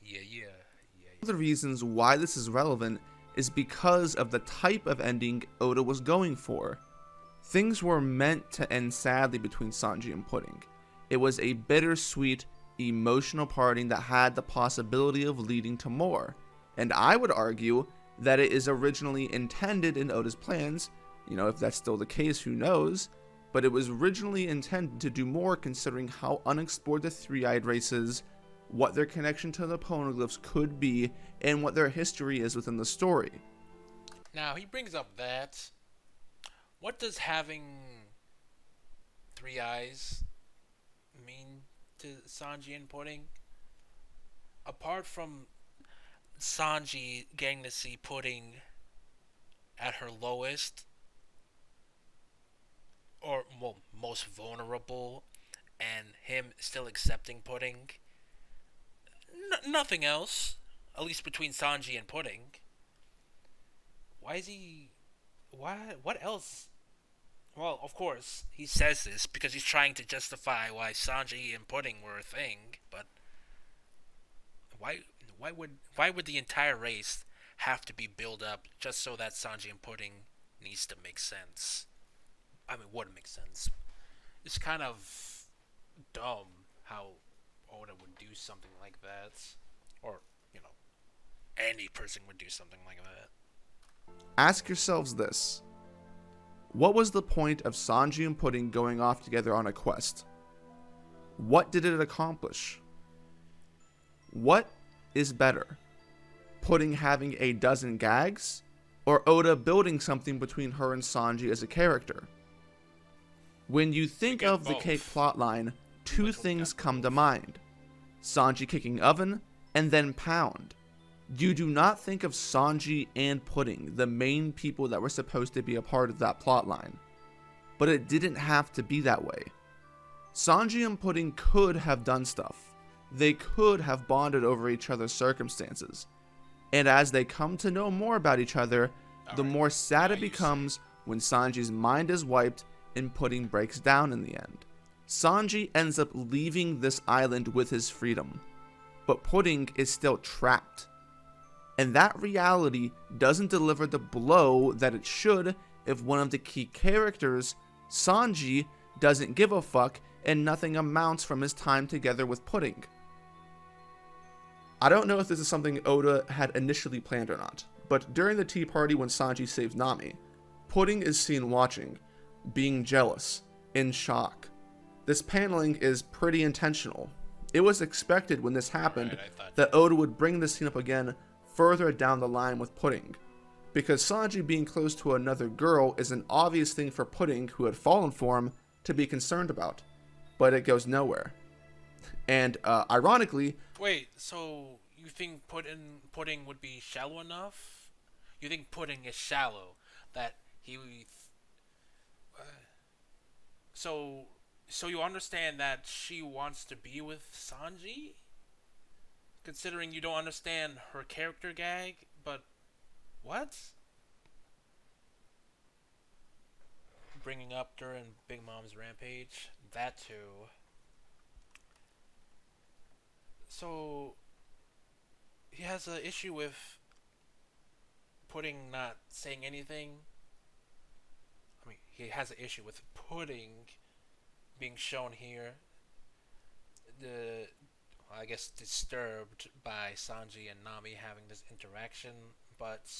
One of the reasons why this is relevant is because of the type of ending Oda was going for. Things were meant to end sadly between Sanji and Pudding. It was a bittersweet, emotional parting that had the possibility of leading to more. And I would argue that it is originally intended in Oda's plans. If that's still the case, who knows? But it was originally intended to do more, considering how unexplored the three-eyed race is, what their connection to the poneglyphs could be, and what their history is within the story. Now, he brings up that. What does having 3 eyes mean to Sanji and Pudding? Apart from Sanji getting to see Pudding at her lowest, or most vulnerable, and him still accepting Pudding, nothing else, at least between Sanji and Pudding. What else? Well, of course, he says this because he's trying to justify why Sanji and Pudding were a thing, but why would the entire race have to be built up just so that Sanji and Pudding needs to make sense? I mean, wouldn't make sense. It's kind of dumb how Oda would do something like that, or any person would do something like that. Ask yourselves this. What was the point of Sanji and Pudding going off together on a quest? What did it accomplish? What is better? Pudding having a dozen gags, or Oda building something between her and Sanji as a character? When you think of the cake plotline, two things come to mind. Sanji kicking oven, and then Pound. You do not think of Sanji and Pudding, the main people that were supposed to be a part of that plotline. But it didn't have to be that way. Sanji and Pudding could have done stuff. They could have bonded over each other's circumstances. And as they come to know more about each other, the more sad it becomes when Sanji's mind is wiped and Pudding breaks down in the end. Sanji ends up leaving this island with his freedom, but Pudding is still trapped. And that reality doesn't deliver the blow that it should if one of the key characters, Sanji, doesn't give a fuck and nothing amounts from his time together with Pudding. I don't know if this is something Oda had initially planned or not, but during the tea party when Sanji saves Nami, Pudding is seen watching, being jealous, in shock. This paneling is pretty intentional. It was expected when this happened that Oda would bring this scene up again further down the line with Pudding, because Sanji being close to another girl is an obvious thing for Pudding, who had fallen for him, to be concerned about, but it goes nowhere. And ironically... Wait, so you think Pudding would be shallow enough? You think Pudding is shallow, that he... So you understand that she wants to be with Sanji? considering you don't understand her character gag, but what? Bringing up during Big Mom's rampage, that too. So he has an issue with Pudding not saying anything. I mean, he has an issue with Pudding being shown here. The I guess disturbed by Sanji and Nami having this interaction, but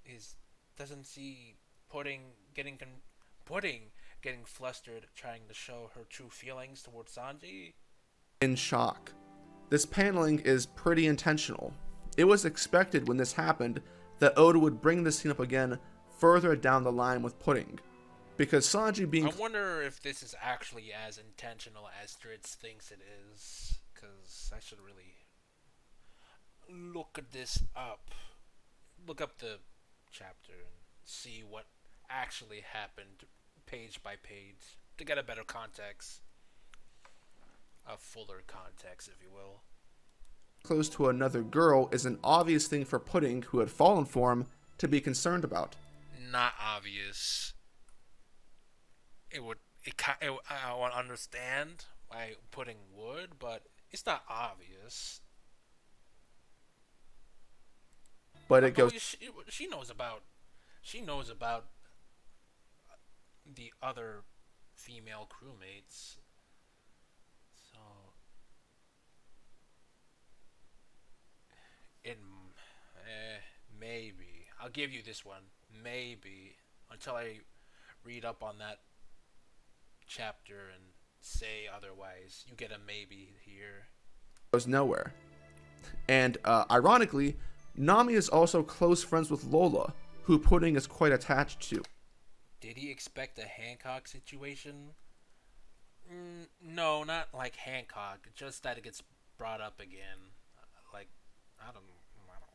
he doesn't see Pudding getting Pudding getting flustered, trying to show her true feelings towards Sanji. In shock. This paneling is pretty intentional. It was expected when this happened that Oda would bring this scene up again further down the line with Pudding, because Sanji being... I wonder if this is actually as intentional as Dritz thinks it is, because I should really look at this up. Look up the chapter and see what actually happened page by page to get a better context. A fuller context, if you will. Close to another girl is an obvious thing for Pudding, who had fallen for him, to be concerned about. Not obvious. I want to understand why Pudding would, but it's not obvious. But it goes... She knows about the other female crewmates. So maybe I'll give you this one. Maybe until I read up on that chapter and say otherwise. You get a maybe here. Goes nowhere. And ironically, Nami is also close friends with Lola, who Pudding is quite attached to. Did he expect a Hancock situation? No, not like Hancock. Just that it gets brought up again. Like, I don't know.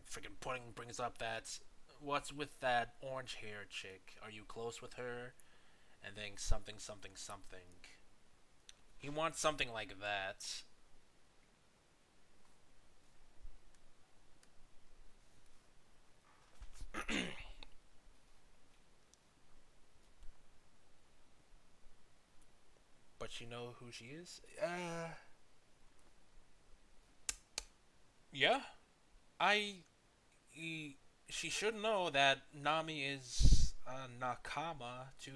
Freaking Pudding brings up that. What's with that orange hair chick? Are you close with her? And then something, something, something. He wants something like that. But you know who she is? Yeah. She should know that Nami is a nakama to...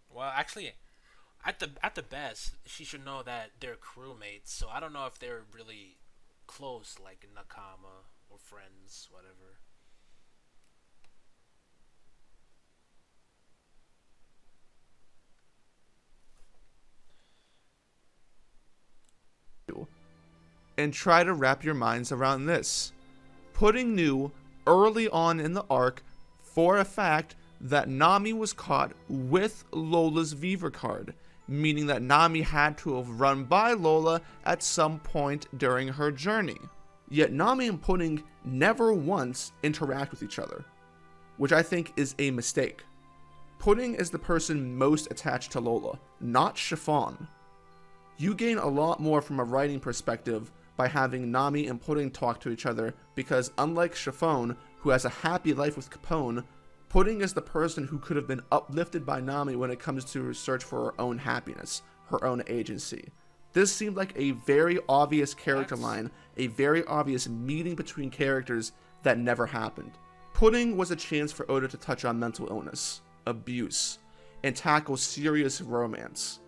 Well, actually, at the best, she should know that they're crewmates. So I don't know if they're really close, like nakama or friends, whatever. And try to wrap your minds around this. Pudding knew early on in the arc for a fact that Nami was caught with Lola's Viver card, meaning that Nami had to have run by Lola at some point during her journey. Yet Nami and Pudding never once interact with each other, which I think is a mistake. Pudding is the person most attached to Lola, not Chiffon. You gain a lot more from a writing perspective by having Nami and Pudding talk to each other, because unlike Chiffon, who has a happy life with Capone, Pudding is the person who could have been uplifted by Nami when it comes to her search for her own happiness, her own agency. This seemed like a very obvious character line, a very obvious meeting between characters that never happened. Pudding was a chance for Oda to touch on mental illness, abuse, and tackle serious romance.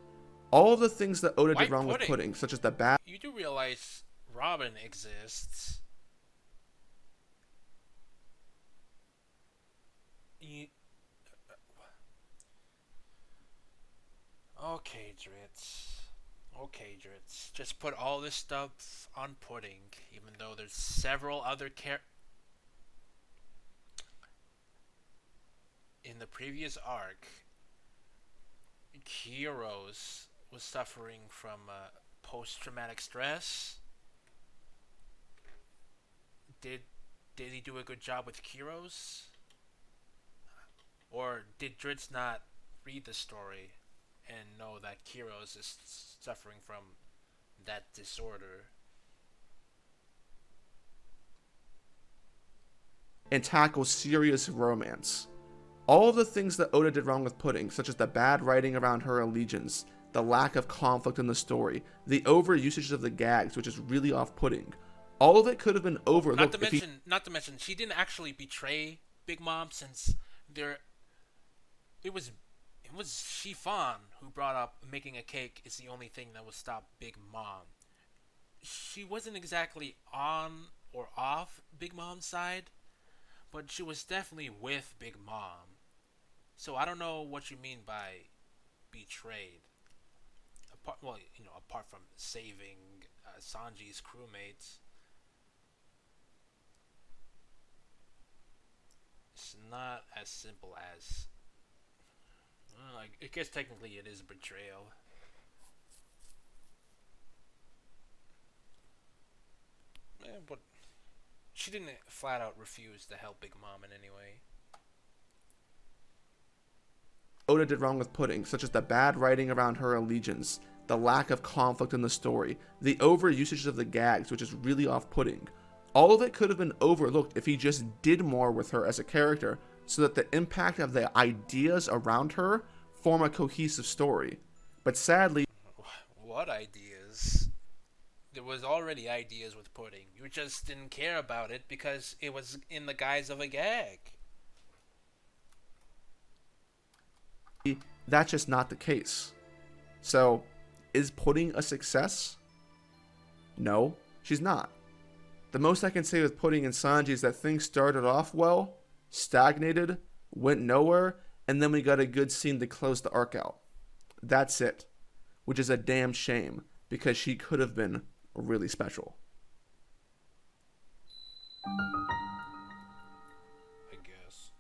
All of the things that Oda did wrong with Pudding, such as the bad... You do realize Robin exists. Okay, Dritz. Okay, Dritz. Just put all this stuff on Pudding, even though there's several other in the previous arc, Kiros was suffering from post-traumatic stress. Did he do a good job with Kiros? Or did Dritz not read the story and know that Kiros is suffering from that disorder. And tackle serious romance. All of the things that Oda did wrong with Pudding, such as the bad writing around her allegiance, the lack of conflict in the story, the overusage of the gags, which is really off-putting, all of it could have been overlooked. Not to mention, she didn't actually betray Big Mom, since it was Chiffon who brought up making a cake is the only thing that would stop Big Mom. She wasn't exactly on or off Big Mom's side, but she was definitely with Big Mom. So I don't know what you mean by betrayed. Apart from saving Sanji's crewmates, it's not as simple as. I guess technically it is betrayal. But she didn't flat out refuse to help Big Mom in any way. Oda did wrong with Pudding, such as the bad writing around her allegiance, the lack of conflict in the story, the overusage of the gags, which is really off-putting. All of it could have been overlooked if he just did more with her as a character, so that the impact of the ideas around her form a cohesive story. But sadly... What ideas? There was already ideas with Pudding. You just didn't care about it because it was in the guise of a gag. That's just not the case. So, is Pudding a success? No, she's not. The most I can say with Pudding and Sanji is that things started off well, stagnated, went nowhere, and then we got a good scene to close the arc out. That's it. Which is a damn shame, because she could have been really special. I guess.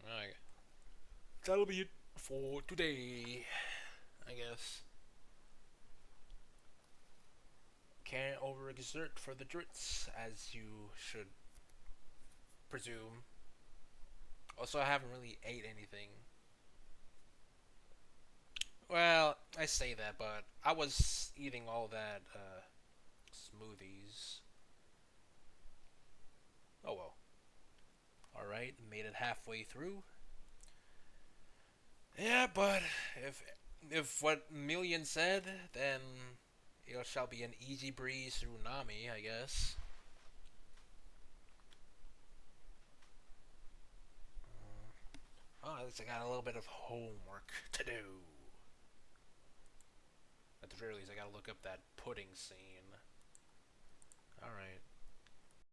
Alright. That'll be it for today, I guess. Can't overexert for the drits, as you should presume. Also, I haven't really ate anything. Well, I say that, but I was eating all that smoothies. Oh well. Alright, made it halfway through. Yeah, but if what Million said, then it shall be an easy breeze through Nami, I guess. At least I got a little bit of homework to do. At the very least, I gotta look up that pudding scene. Alright.